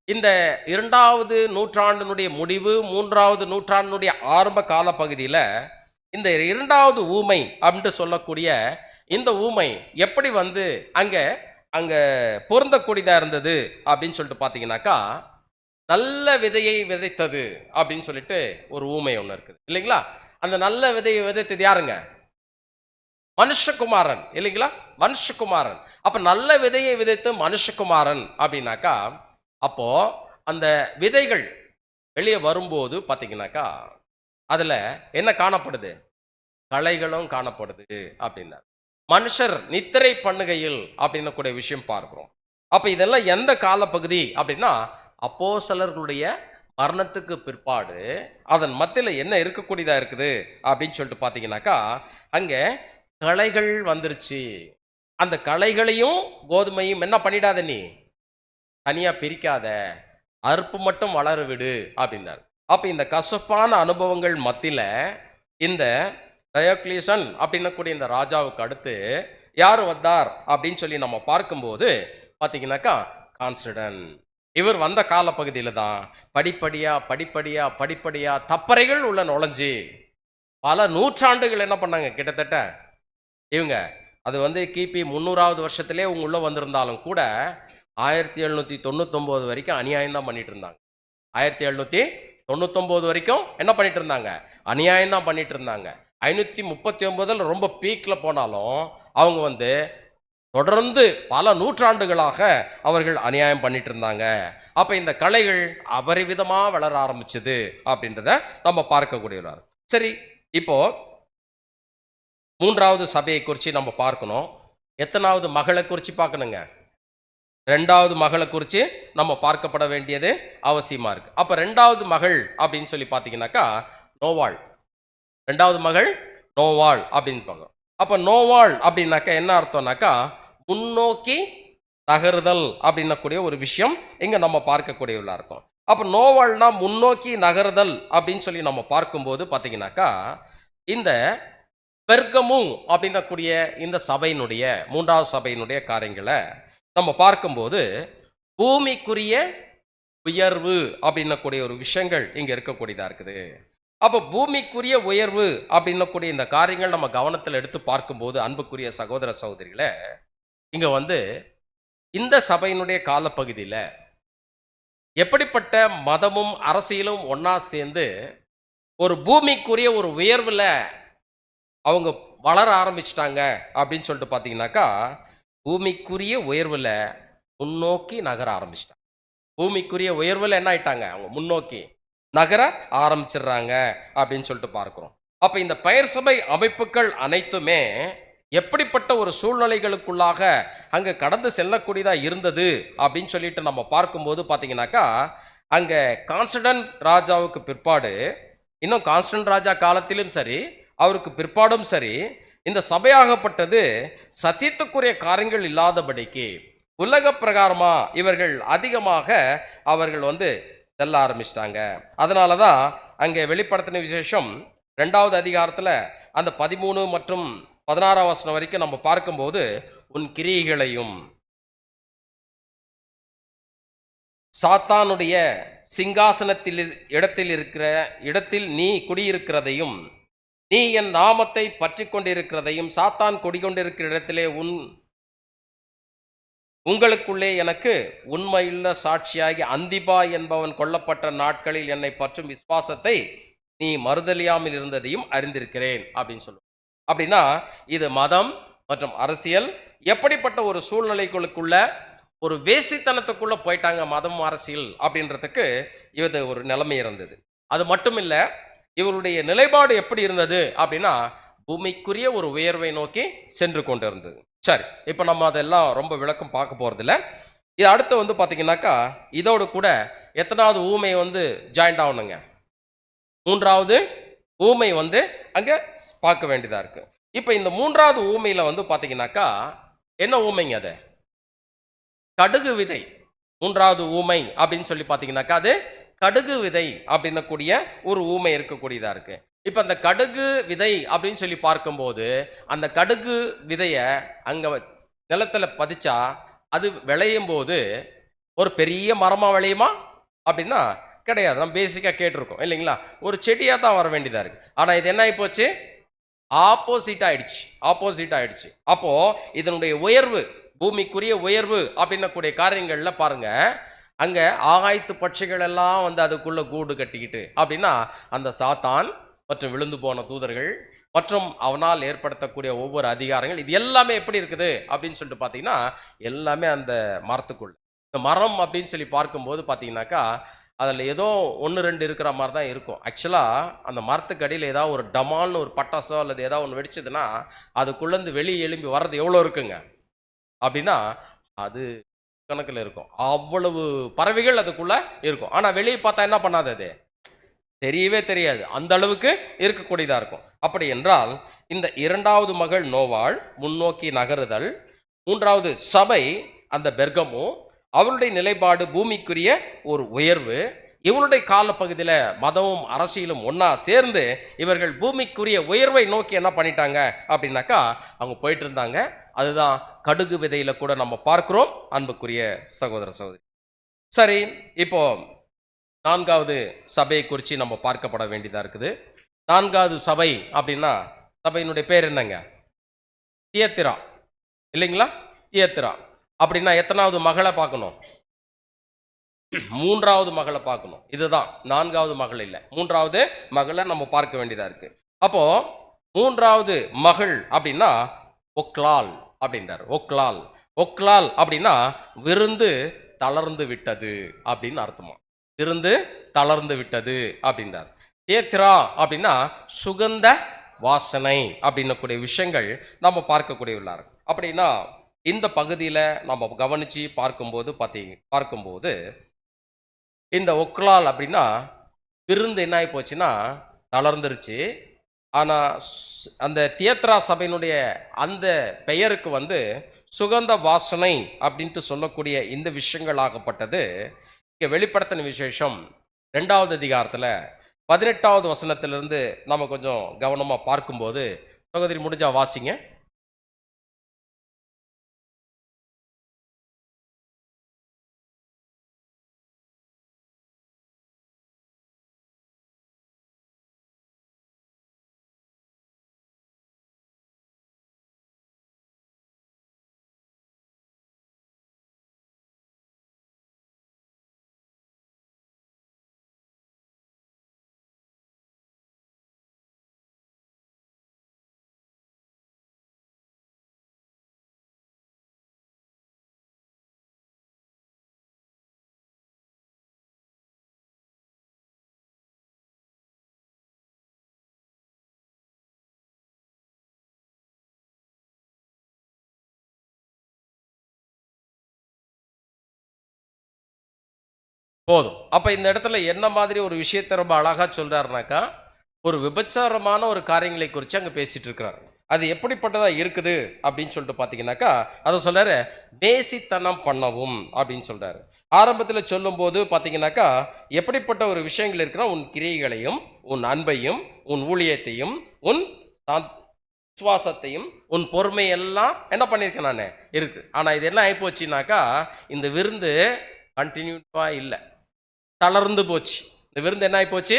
இந்த 2வது நூற்றாண்டினுடைய முடிவு, 3வது நூற்றாண்டினுடைய ஆரம்ப கால பகுதியில் இந்த 2வது ஊமை அப்படின்ட்டு சொல்லக்கூடிய இந்த ஊமை எப்படி வந்து அங்க பொருந்தக்கூடியதா இருந்தது அப்படின்னு சொல்லிட்டு பார்த்தீங்கன்னாக்கா, நல்ல விதையை விதைத்தது அப்படின்னு சொல்லிட்டு ஒரு ஊமை ஒன்று இருக்குது இல்லைங்களா? அந்த நல்ல விதையை விதைத்தது யாருங்க? மனுஷகுமாரன் இல்லைங்களா? மனுஷகுமாரன். அப்ப நல்ல விதையை விதைத்து மனுஷகுமாரன் அப்படின்னாக்கா, அப்போ அந்த விதைகள் வெளியே வரும்போது பார்த்தீங்கன்னாக்கா, அதுல என்ன காணப்படுது? களைகளும் காணப்படுது அப்படின்னா, மனுஷர் நித்திரை பண்ணுகையில் அப்படின்னு கூடிய விஷயம் பார்க்கிறோம். அப்ப இதெல்லாம் எந்த காலப்பகுதி அப்படின்னா, அப்போஸ்தலர்களுடைய மரணத்துக்கு பிற்பாடு அதன் மத்தியில் என்ன இருக்கக்கூடியதா இருக்குது அப்படின்னு சொல்லிட்டு பார்த்தீங்கன்னாக்கா, அங்கே களைகள் வந்துருச்சு. அந்த களைகளையும் கோதுமையும் என்ன பண்ணிடாத, நீ தனியா பிரிக்காத, அறுப்பு மட்டும் வளர விடு அப்படின்னார். அப்ப இந்த கசப்பான அனுபவங்கள் மத்தியில் இந்த டயோக்ளீசன் அப்படின்னக்கூடிய இந்த ராஜாவுக்கு அடுத்து யார் வந்தார் அப்படின்னு சொல்லி நம்ம பார்க்கும்போது பார்த்தீங்கன்னாக்கா, கான்ஸ்டன்டைன். இவர் வந்த காலப்பகுதியில் தான் படிப்படியா படிப்படியா படிப்படியா தப்பறைகள் உள்ள நுழைஞ்சு பல நூற்றாண்டுகள் என்ன பண்ணாங்க, கிட்டத்தட்ட இவங்க அது வந்து கிபி 300வது வருஷத்திலே உங்க உள்ள வந்திருந்தாலும் கூட 1799 வரைக்கும் அநியாயம் தான் பண்ணிட்டு இருந்தாங்க. 1799 வரைக்கும் என்ன பண்ணிட்டு இருந்தாங்க? அநியாயம் தான் பண்ணிட்டு இருந்தாங்க. 539 ரொம்ப பீக்ல போனாலும் அவங்க வந்து தொடர்ந்து பல நூற்றாண்டுகளாக அவர்கள் அநியாயம் பண்ணிட்டு இருந்தாங்க. அப்ப இந்த கலைகள் அபரிவிதமா வளர ஆரம்பிச்சது அப்படின்றத நம்ம பார்க்கக்கூடியவர். சரி, இப்போ 3வது சபையை குறித்து நம்ம பார்க்கணும். எத்தனாவது மகளை குறித்து பார்க்கணுங்க? 2வது மகளை குறித்து நம்ம பார்க்கப்பட வேண்டியது அவசியமா இருக்கு. அப்ப 2வது மகள் அப்படின்னு சொல்லி பார்த்தீங்கன்னாக்கா நோவாள். 2வது மகள் நோவாள் அப்படின்னு பார்க்கணும். அப்ப நோவாள் அப்படின்னாக்கா என்ன அர்த்தம்னாக்கா, முன்னோக்கி நகருதல் அப்படின்னக்கூடிய ஒரு விஷயம் இங்க நம்ம பார்க்கக்கூடியவர்களா இருக்கும். அப்ப நோவாள்னா முன்னோக்கி நகருதல் அப்படின்னு சொல்லி நம்ம பார்க்கும்போது பார்த்தீங்கன்னாக்கா, இந்த பெர்கமு அப்படின்னக்கூடிய இந்த சபையினுடைய 3வது சபையினுடைய காரியங்களை நம்ம பார்க்கும்போது பூமிக்குரிய உயர்வு அப்படின்னக்கூடிய ஒரு விஷயங்கள் இங்க இருக்கக்கூடியதா இருக்குது. அப்போ பூமிக்குரிய உயர்வு அப்படின்னக்கூடிய இந்த காரியங்கள் நம்ம கவனத்தில் எடுத்து பார்க்கும்போது, அன்புக்குரிய சகோதர சகோதரிகளை, இங்க வந்து இந்த சபையினுடைய காலப்பகுதியில் எப்படிப்பட்ட மதமும் அரசியலும் ஒன்னா சேர்ந்து ஒரு பூமிக்குரிய ஒரு உயர்வில் அவங்க வளர ஆரம்பிச்சிட்டாங்க அப்படின்னு சொல்லிட்டு பார்த்தீங்கன்னாக்கா, பூமிக்குரிய உயர்வில் முன்னோக்கி நகர ஆரம்பிச்சிட்டாங்க. பூமிக்குரிய உயர்வில் என்ன ஆயிட்டாங்க? அவங்க முன்னோக்கி நகர ஆரம்பிச்சிடுறாங்க அப்படின்னு சொல்லிட்டு பார்க்கிறோம். அப்ப இந்த பெயர் சபை அமைப்புகள் அனைத்துமே எப்படிப்பட்ட ஒரு சூழ்நிலைகளுக்குள்ளாக அங்கே கடந்து செல்லக்கூடியதா இருந்தது அப்படின்னு சொல்லிட்டு நம்ம பார்க்கும்போது பார்த்தீங்கன்னாக்கா, அங்க கான்ஸ்டன்ட் ராஜாவுக்கு பிற்பாடு, இன்னும் கான்ஸ்டன்ட் ராஜா காலத்திலும் சரி, அவருக்கு பிற்பாடும் சரி, இந்த சபையாகப்பட்டது சத்தியத்துக்குரிய காரியங்கள் இல்லாதபடிக்கு உலக பிரகாரமா இவர்கள் அதிகமாக அவர்கள் செல்ல ஆரம்பிச்சிட்டாங்க. அதனால தான் அங்கே வெளிப்படுத்தின விசேஷம் 2வது அதிகாரத்துல அந்த 13 மற்றும் 16ஆம் வசனம் வரைக்கும் நம்ம பார்க்கும்போது, உன் கிரியைகளையும் சாத்தானுடைய சிங்காசனத்தில் இடத்தில் நீ குடியிருக்கிறதையும், நீ என் நாமத்தை பற்றி கொண்டிருக்கிறதையும், சாத்தான் குடிகொண்டிருக்கிற இடத்திலே உங்களுக்குள்ளே எனக்கு உண்மையுள்ள சாட்சியாகி அந்திபா என்பவன் கொல்லப்பட்ட நாட்களில் என்னை பற்றும் விசுவாசத்தை நீ மறுதலியாமல் இருந்ததையும் அறிந்திருக்கிறேன் அப்படின்னு சொல்லுவோம். அப்படின்னா இது மதம் மற்றும் அரசியல் எப்படிப்பட்ட ஒரு சூழ்நிலைகளுக்குள்ள ஒரு வேசித்தனத்துக்குள்ள போயிட்டாங்க, மதம் அரசியல் அப்படின்றதுக்கு இது ஒரு நிலைமை இருந்தது. அது மட்டும் இல்லை, இவருடைய நிலைப்பாடு எப்படி இருந்தது அப்படின்னா பூமிக்குரிய ஒரு உயர்வை நோக்கி சென்று கொண்டு இருந்தது. சரி, இப்போ நம்ம அதெல்லாம் ரொம்ப விளக்கம் பார்க்க போகிறதில்ல. இது அடுத்து பார்த்தீங்கன்னாக்கா இதோடு கூட எத்தனாவது ஊமை ஜாயிண்ட் ஆகணுங்க? 3வது ஊமை அங்கே பார்க்க வேண்டியதாக இருக்கு. இப்போ இந்த 3வது ஊமையில் பார்த்தீங்கன்னாக்கா என்ன ஊமைங்க? அது கடுகு விதை. 3வது ஊமை அப்படின்னு சொல்லி பார்த்தீங்கன்னாக்கா அது கடுகு விதை அப்படின்னக்கூடிய ஒரு ஊமை இருக்கக்கூடியதாக இருக்கு. இப்போ அந்த கடுகு விதை அப்படின்னு சொல்லி பார்க்கும்போது, அந்த கடுகு விதையை அங்கே நிலத்தில் பதிச்சா அது விளையும் போது ஒரு பெரிய மரமாக விளையுமா அப்படின்னா கிடையாது. நம்ம பேசிக்காக கேட்டிருக்கோம் இல்லைங்களா? ஒரு செடியாக தான் வர வேண்டியதாக இருக்குது. ஆனால் இது என்ன ஆகி போச்சு? ஆப்போசிட் ஆயிடுச்சு. அப்போது இதனுடைய உயர்வு, பூமிக்குரிய உயர்வு அப்படின்னக்கூடிய காரியங்களில் பாருங்க, அங்கே ஆகாயத்து பட்சிகள் எல்லாம் அதுக்குள்ளே கூடு கட்டிக்கிட்டு அப்படின்னா அந்த சாத்தான் மற்றும் விழுந்து போன தூதர்கள் மற்றும் அவனால் ஏற்படுத்தக்கூடிய ஒவ்வொரு அதிகாரங்கள் இது எல்லாமே எப்படி இருக்குது அப்படின்னு சொல்லிட்டு பார்த்தீங்கன்னா எல்லாமே அந்த மரத்துக்குள்ள. இந்த மரம் அப்படின்னு சொல்லி பார்க்கும்போது பார்த்தீங்கன்னாக்கா அதில் ஏதோ 1-2 இருக்கிற மாதிரி தான் இருக்கும். ஆக்சுவலாக அந்த மரத்துக்கு அடியில் ஏதாவது ஒரு டமால்னு ஒரு பட்டாசோ அல்லது ஏதாவது ஒன்று வெடிச்சதுன்னா அதுக்குள்ளேருந்து வெளியே எழும்பி வர்றது எவ்வளோ இருக்குங்க அப்படின்னா அது கணக்கில் இருக்கும். அவ்வளவு பறவைகள் அதுக்குள்ள இருக்கும். ஆனால் வெளியே பார்த்தா என்ன பண்ணாது, அது தெரியவே தெரியாது. அந்த அளவுக்கு இருக்கக்கூடியதாக இருக்கும். அப்படி என்றால் இந்த 2வது மகள் நோவாள் முன்னோக்கி நகருதல், 3வது சபை அந்த பெர்கமு, அவருடைய நிலைப்பாடு பூமிக்குரிய ஒரு உயர்வு. இவருடைய காலப்பகுதியில் மதமும் அரசியலும் ஒன்றா சேர்ந்து இவர்கள் பூமிக்குரிய உயர்வை நோக்கி என்ன பண்ணிட்டாங்க அப்படின்னாக்கா அவங்க போயிட்டு இருந்தாங்க. அதுதான் கடுகு விதையில் கூட நம்ம பார்க்கிறோம் அன்புக்குரிய சகோதர சகோதரி. சரி, இப்போ 4வது சபையை குறித்து நம்ம பார்க்கப்பட வேண்டியதாக இருக்குது. 4வது சபை அப்படின்னா சபையினுடைய பேர் என்னங்க? தியத்திரா இல்லைங்களா? தியத்திரா அப்படின்னா எத்தனாவது மகளை பார்க்கணும்? 3வது மகளை பார்க்கணும். இதுதான் 4வது மகள் இல்லை, 3வது மகளை நம்ம பார்க்க வேண்டியதாக இருக்கு. அப்போ 3வது மகள் அப்படின்னா ஒக்லால் அப்படின்றார். ஒக்லால் அப்படின்னா விருந்து தளர்ந்து விட்டது அப்படின்னு அர்த்தமா. விருந்து தளர்ந்து விட்டது அப்படின்றார். தியத்திரா அப்படின்னா சுகந்த வாசனை அப்படின்னக்கூடிய விஷயங்கள் நம்ம பார்க்கக்கூடியவர்களார். அப்படின்னா இந்த பகுதியில் நம்ம கவனித்து பார்க்கும்போது இந்த ஒக்லால் அப்படின்னா விருந்து என்ன ஆகி போச்சுன்னா தளர்ந்துருச்சு. ஆனால் அந்த தியத்ரா சபையினுடைய அந்த பெயருக்கு சுகந்த வாசனை அப்படின்ட்டு சொல்லக்கூடிய இந்த விஷயங்கள் ஆகப்பட்டது இங்கே வெளிப்படுத்தின விசேஷம் 2வது அதிகாரத்தில் 18வது வசனத்திலிருந்து நம்ம கொஞ்சம் கவனமாக பார்க்கும்போது, சகோதரி முடிஞ்சா வாசிங்க. போதும். அப்ப இந்த இடத்துல என்ன மாதிரி ஒரு விஷயத்தை ரொம்ப அழகா சொல்றாருனாக்கா, ஒரு விபச்சாரமான ஒரு காரியங்களை குறித்து அங்க பேசிட்டு இருக்கிறார். அது எப்படிப்பட்டதா இருக்குது அப்படின்னு சொல்லிட்டு பார்த்தீங்கன்னாக்கா, அதை சொல்றாரு, வேசித்தனம் பண்ணவும் அப்படின்னு சொல்றாரு. ஆரம்பத்தில் சொல்லும்போது பார்த்தீங்கன்னாக்கா, எப்படிப்பட்ட ஒரு விஷயங்கள் இருக்குன்னா, உன் கிரியைகளையும் உன் அன்பையும் உன் ஊழியத்தையும் உன் விசுவாசத்தையும் உன் பொறுமையெல்லாம் என்ன பண்ணியிருக்கேன் நான் இருக்கு. ஆனால் இது என்ன ஆகிப்போச்சுனாக்கா, இந்த விருந்து கண்டினியூவா இல்லை, தளர்ந்து போச்சு. இந்த விருந்து என்ன ஆகி போச்சு,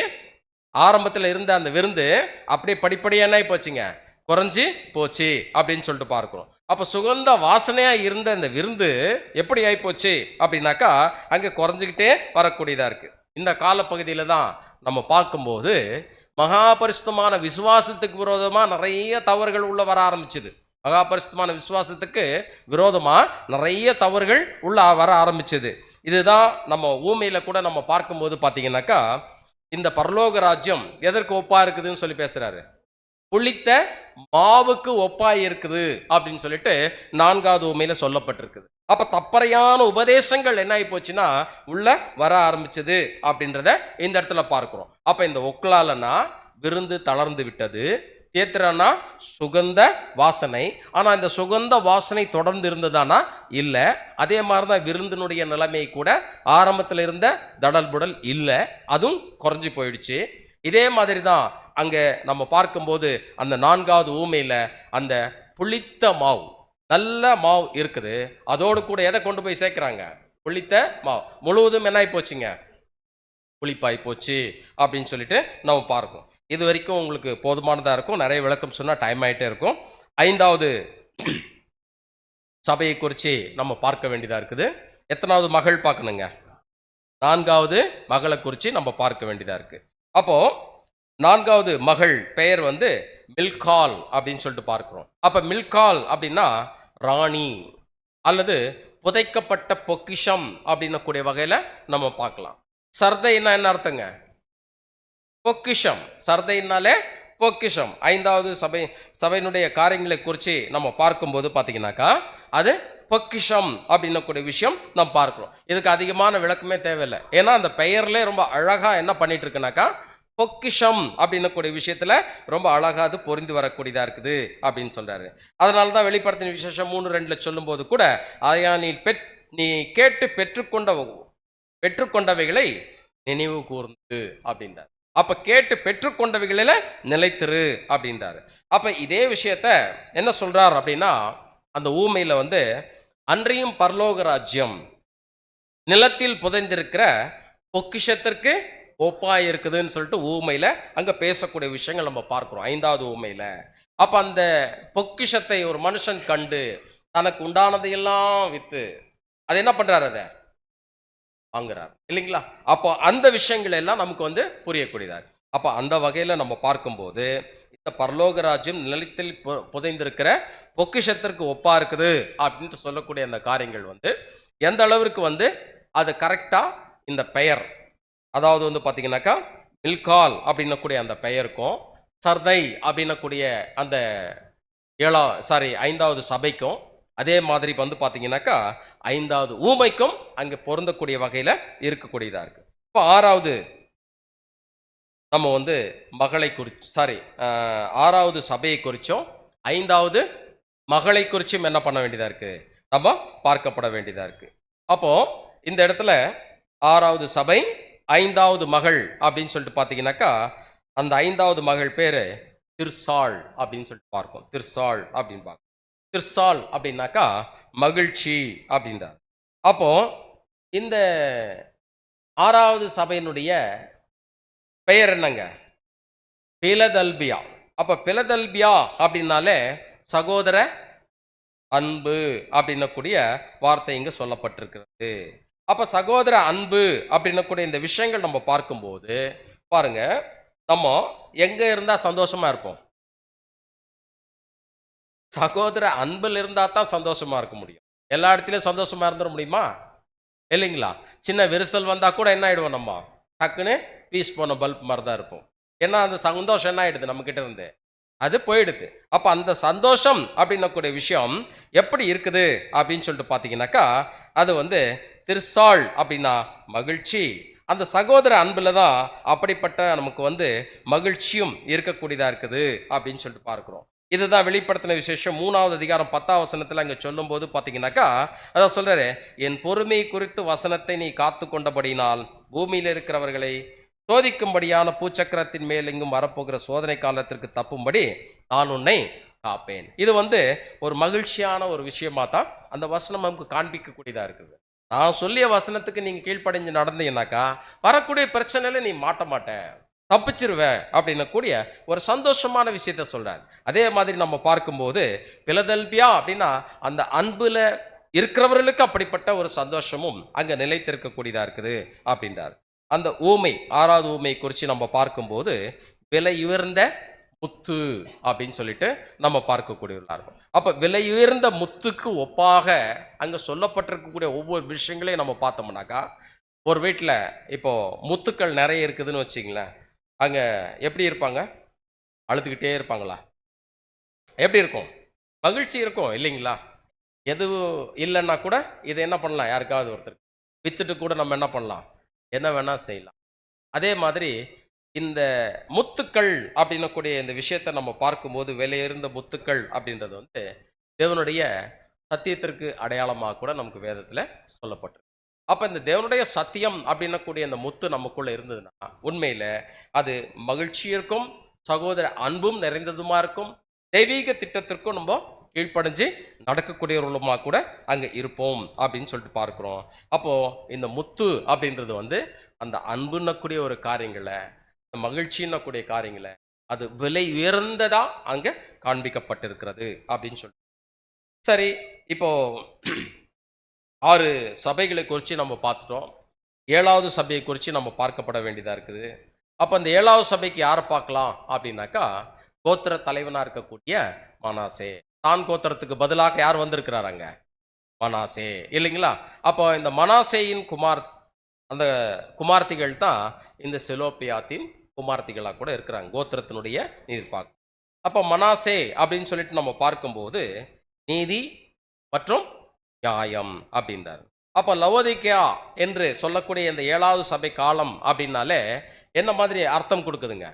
ஆரம்பத்தில் இருந்த அந்த விருந்து அப்படியே படிப்படியாக என்ன ஆகி போச்சுங்க, குறைஞ்சி போச்சு அப்படின்னு சொல்லிட்டு பார்க்கிறோம். அப்போ சுகந்த வாசனையாக இருந்த இந்த விருந்து எப்படி ஆகிப்போச்சு அப்படின்னாக்கா, அங்கே குறைஞ்சிக்கிட்டே வரக்கூடியதாக இருக்குது. இந்த காலப்பகுதியில் தான் நம்ம பார்க்கும்போது மகாபரிசுத்தமான விசுவாசத்துக்கு விரோதமாக நிறைய தவறுகள் உள்ள வர ஆரம்பிச்சுது. மகாபரிசுத்தமான விசுவாசத்துக்கு விரோதமாக நிறைய தவறுகள் உள்ள வர ஆரம்பிச்சது. இதுதான் நம்ம ஊமையில் கூட நம்ம பார்க்கும்போது பார்த்தீங்கன்னாக்கா, இந்த பரலோக ராஜ்யம் எதற்கு ஒப்பா இருக்குதுன்னு சொல்லி பேசுறாரு, புளித்த மாவுக்கு ஒப்பாய் இருக்குது அப்படின்னு சொல்லிட்டு 4வது ஊமையில சொல்லப்பட்டிருக்குது. அப்ப தப்பறையான உபதேசங்கள் என்ன ஆகி போச்சுன்னா உள்ள வர ஆரம்பிச்சது அப்படின்றத இந்த இடத்துல பார்க்கிறோம். அப்ப இந்த ஒக்லாலனா விருந்து தளர்ந்து விட்டது, தேத்திரனா சுகந்த வாசனை. ஆனா இந்த சுகந்த வாசனை தொடர்ந்து இருந்ததானா இல்லை. அதே மாதிரிதான் விருந்தினுடைய நிலைமை கூட ஆரம்பத்தில் இருந்த தடல் புடல் இல்லை, அதுவும் குறைஞ்சி போயிடுச்சு. இதே மாதிரி தான் அங்க நம்ம பார்க்கும்போது அந்த 4வது ஊமையில அந்த புளித்த மாவு, நல்ல மாவு இருக்குது, அதோடு கூட எதை கொண்டு போய் சேர்க்கிறாங்க, புளித்த மாவு முழுவதும் என்ன ஆகி போச்சுங்க, புளிப்பாய் போச்சு அப்படின்னு சொல்லிட்டு நம்ம பார்க்கணும். இது வரைக்கும் உங்களுக்கு போதுமானதாக இருக்கும். நிறைய விளக்கம் சொன்னால் டைம் ஆகிட்டே இருக்கும். 5வது சபையை குறித்து நம்ம பார்க்க வேண்டியதாக இருக்குது. எத்தனாவது மகள் பார்க்கணுங்க, 4வது மகளை குறித்து நம்ம பார்க்க வேண்டியதாக இருக்குது. அப்போது 4வது மகள் பெயர் வந்து மில்கால் அப்படின்னு சொல்லிட்டு பார்க்கிறோம். அப்போ மில்கால் அப்படின்னா ராணி அல்லது புதைக்கப்பட்ட பொக்கிஷம் அப்படின்னக்கூடிய வகையில் நம்ம பார்க்கலாம். சர்தைன்னா என்ன அர்த்தங்க, பொக்கிஷம். சர்தைனாலே பொக்கிஷம். 5வது சபையினுடைய காரியங்களை குறித்து நம்ம பார்க்கும்போது பார்த்தீங்கன்னாக்கா, அது பொக்கிஷம் அப்படின்னக்கூடிய விஷயம் நம்ம பார்க்கிறோம். இதுக்கு அதிகமான விளக்கமே தேவையில்லை. ஏன்னா அந்த பெயர்லேயே ரொம்ப அழகாக என்ன பண்ணிட்டு இருக்குனாக்கா, பொக்கிஷம் அப்படின்னக்கூடிய விஷயத்துல ரொம்ப அழகா அது பொறிந்து வரக்கூடியதா இருக்குது அப்படின்னு சொல்றாரு. அதனால தான் வெளிப்படுத்தின விசேஷம் 3:2 சொல்லும் போது கூட, அதையா நீ கேட்டு பெற்றுக்கொண்டவைகளை நினைவு கூர்ந்து அப்படின்றார். அப்ப கேட்டு பெற்றுக்கொண்டவைகளில நிலைத்திரு அப்படின்றாரு. அப்ப இதே விஷயத்த என்ன சொல்றார் அப்படின்னா, அந்த ஊமையில வந்து அன்றியும் பரலோக ராஜ்யம் நிலத்தில் புதைந்திருக்கிற பொக்கிஷத்திற்கு ஒப்பா இருக்குதுன்னு சொல்லிட்டு ஊமையில அங்க பேசக்கூடிய விஷயங்கள் நம்ம பார்க்கிறோம் 5வது ஊமையில. அப்ப அந்த பொக்கிஷத்தை ஒரு மனுஷன் கண்டு தனக்கு உண்டானதையெல்லாம் வித்து அது என்ன பண்றாரு, அதை வாங்குறாரு இல்லைங்களா. அப்போ அந்த விஷயங்கள் எல்லாம் நமக்கு வந்து புரியக்கூடியதாக. அப்போ அந்த வகையில் நம்ம பார்க்கும்போது இந்த பரலோக ராஜ்யம் நிலத்தில் புதைந்திருக்கிற பொக்கிஷத்திற்கு ஒப்பா இருக்குது அப்படின்ட்டு சொல்லக்கூடிய அந்த காரியங்கள் வந்து எந்த அளவிற்கு வந்து அது கரெக்டாக இந்த பெயர், அதாவது வந்து பார்த்தீங்கன்னாக்கா மில்கால் அப்படின்னக்கூடிய அந்த பெயருக்கும் சர்தை அப்படின்னக்கூடிய அந்த 5வது சபைக்கும் அதே மாதிரி வந்து பார்த்தீங்கன்னாக்கா 5வது ஊமைக்கும் அங்கே பொருந்தக்கூடிய வகையில் இருக்கக்கூடியதாக இருக்கு. இப்போ 6வது நம்ம வந்து மகளை குறித்து 6வது சபையை குறித்தும் 5வது மகளை குறித்தும் என்ன பண்ண வேண்டியதாக இருக்கு, நம்ம பார்க்கப்பட வேண்டியதாக இருக்கு. அப்போ இந்த இடத்துல 6வது சபை 5வது மகள் அப்படின்னு சொல்லிட்டு பார்த்தீங்கன்னாக்கா, அந்த 5வது மகள் பேரு திர்சாள் அப்படின்னு சொல்லிட்டு பார்ப்போம். திர்சாள் அப்படின்னு பார்ப்போம். திர்சாள் அப்படின்னாக்கா மகிழ்ச்சி அப்படின்றார். அப்போ இந்த 6வது சபையினுடைய பெயர் என்னங்க, பிலதெல்பியா. அப்ப பிலதெல்பியா அப்படின்னாலே சகோதர அன்பு அப்படின்னக்கூடிய வார்த்தை இங்க சொல்லப்பட்டிருக்கிறது. அப்ப சகோதர அன்பு அப்படின்னக்கூடிய இந்த விஷயங்கள் நம்ம பார்க்கும்போது பாருங்க, நம்ம எங்க இருந்தா சந்தோஷமா இருப்போம், சகோதர அன்பில் இருந்தா தான் சந்தோஷமா இருக்க முடியும். எல்லா இடத்துலயும் சந்தோஷமா இருந்துட முடியுமா, இல்லைங்களா. சின்ன விரிசல் வந்தா கூட என்ன ஆயிடுவோம், நம்ம டக்குன்னு பீஸ் போன பல்ப் மாதிரி தான் இருப்போம். ஏன்னா அந்த சந்தோஷம் என்ன ஆயிடுது, நம்ம கிட்ட இருந்து அது போயிடுது. அப்ப அந்த சந்தோஷம் அப்படின்னக்கூடிய விஷயம் எப்படி இருக்குது அப்படின்னு சொல்லிட்டு பார்த்தீங்கன்னாக்கா, அது வந்து திருசாள் அப்படின்னா மகிழ்ச்சி. அந்த சகோதர அன்புல தான் அப்படிப்பட்ட நமக்கு மகிழ்ச்சியும் இருக்கக்கூடியதா இருக்குது அப்படின்னு சொல்லிட்டு பார்க்கிறோம். இதுதான் வெளிப்படுத்தின விசேஷம் 3வது அதிகாரம் 10ஆம் வசனத்துல அங்க சொல்லும்போது பார்த்தீங்கன்னாக்கா, அதான் சொல்றாரு, என் பொறுமை குறித்து வசனத்தை நீ காத்து கொண்டபடினால் பூமியில் இருக்கிறவர்களை சோதிக்கும்படியான பூச்சக்கரத்தின் மேல் எங்கும் வரப்போகிற சோதனை காலத்திற்கு தப்பும்படி நான் உன்னை காப்பேன். இது ஒரு மகிழ்ச்சியான ஒரு விஷயமா தான் அந்த வசனம் நமக்கு காண்பிக்கக்கூடியதா இருக்குது. நான் சொல்லிய வசனத்துக்கு நீங்க கீழ்ப்படிஞ்சு நடந்தீங்கன்னாக்கா வரக்கூடிய பிரச்சனையில நீ மாட்ட மாட்ட, தப்பிச்சிருவ அப்படின்னு கூடிய ஒரு சந்தோஷமான விஷயத்த சொல்றார். அதே மாதிரி நம்ம பார்க்கும்போது பிலதெல்பியா அப்படின்னா அந்த அன்புல இருக்கிறவர்களுக்கு அப்படிப்பட்ட ஒரு சந்தோஷமும் அங்க நிலைத்திருக்கக்கூடியதா இருக்குது அப்படின்றார். அந்த ஊமை 6வது ஊமை குறித்து நம்ம பார்க்கும்போது விலை உயர்ந்த முத்து அப்படின்னு சொல்லிட்டு நம்ம பார்க்கக்கூடியவர்களா இருக்கும். அப்ப விலை உயர்ந்த முத்துக்கு ஒப்பாக அங்க சொல்லப்பட்டிருக்கக்கூடிய ஒவ்வொரு விஷயங்களையும் நம்ம பார்த்தோம்னாக்கா, ஒரு வீட்டில் இப்போ முத்துக்கள் நிறைய இருக்குதுன்னு வச்சிங்களேன், அங்க எப்படி இருப்பாங்க? அழுதுகிட்டே இருப்பாங்களா? எப்படி இருக்கும்? மகிழ்ச்சி இருக்கும் இல்லைங்களா? எதுவும் இல்லைன்னா கூட இதை என்ன பண்ணலாம், யாருக்காவது ஒருத்தர் வித்துட்டு கூட நம்ம என்ன பண்ணலாம், என்ன வேணா செய்யலாம். அதே மாதிரி இந்த முத்துக்கள் அப்படின்னக்கூடிய இந்த விஷயத்தை நம்ம பார்க்கும்போது விலையுயர்ந்த முத்துக்கள் அப்படின்றது தேவனுடைய சத்தியத்திற்கு அடையாளமாக கூட நமக்கு வேதத்தில் சொல்லப்பட்டிருக்கு. அப்போ இந்த தேவனுடைய சத்தியம் அப்படின்னக்கூடிய இந்த முத்து நமக்குள்ள இருந்ததுன்னா உண்மையில் அது மகிழ்ச்சி இருக்கும், சகோதர அன்பும் நிறைந்ததுமா இருக்கும், தெய்வீக திட்டத்திற்கும் நம்ம கீழ்ப்படிஞ்சு நடக்கக்கூடியவர்களுமா கூட அங்கே இருப்போம் அப்படின்னு சொல்லிட்டு பார்க்குறோம். அப்போது இந்த முத்து அப்படின்றது அந்த அன்புன்னக்கூடிய ஒரு காரியங்களை, மகிழ்ச்சின்னக்கூடிய காரியங்களை அது விலை உயர்ந்ததா அங்கே காண்பிக்கப்பட்டிருக்கிறது அப்படின்னு சொல்லி. சரி, இப்போ 6 சபைகளை குறித்து நம்ம பார்த்துட்டோம். 7வது சபையை குறித்து நம்ம பார்க்கப்பட வேண்டியதாக இருக்குது. அப்போ அந்த 7வது சபைக்கு யாரை பார்க்கலாம் அப்படின்னாக்கா, கோத்திர தலைவனாக இருக்கக்கூடிய மனாசே. தான் கோத்திரத்துக்கு பதிலாக யார் வந்திருக்கிறாராங்க? மனாசே இல்லைங்களா? அப்போ இந்த மனாசேயின் அந்த குமார்த்திகள் தான் இந்த செலோப்பியாத்தின் குமார்த்திகளாக கூட இருக்கிறாங்க, கோத்திரத்தினுடைய நீர்ப்பாக்கு. அப்போ மனாசே அப்படின்னு சொல்லிட்டு நம்ம பார்க்கும்போது நீதி மற்றும் நியாயம் அப்படின்றார். அப்போ லவோதிக்கேயா என்று சொல்லக்கூடிய இந்த 7வது சபை காலம் அப்படின்னாலே என்ன மாதிரி அர்த்தம் கொடுக்குதுங்க?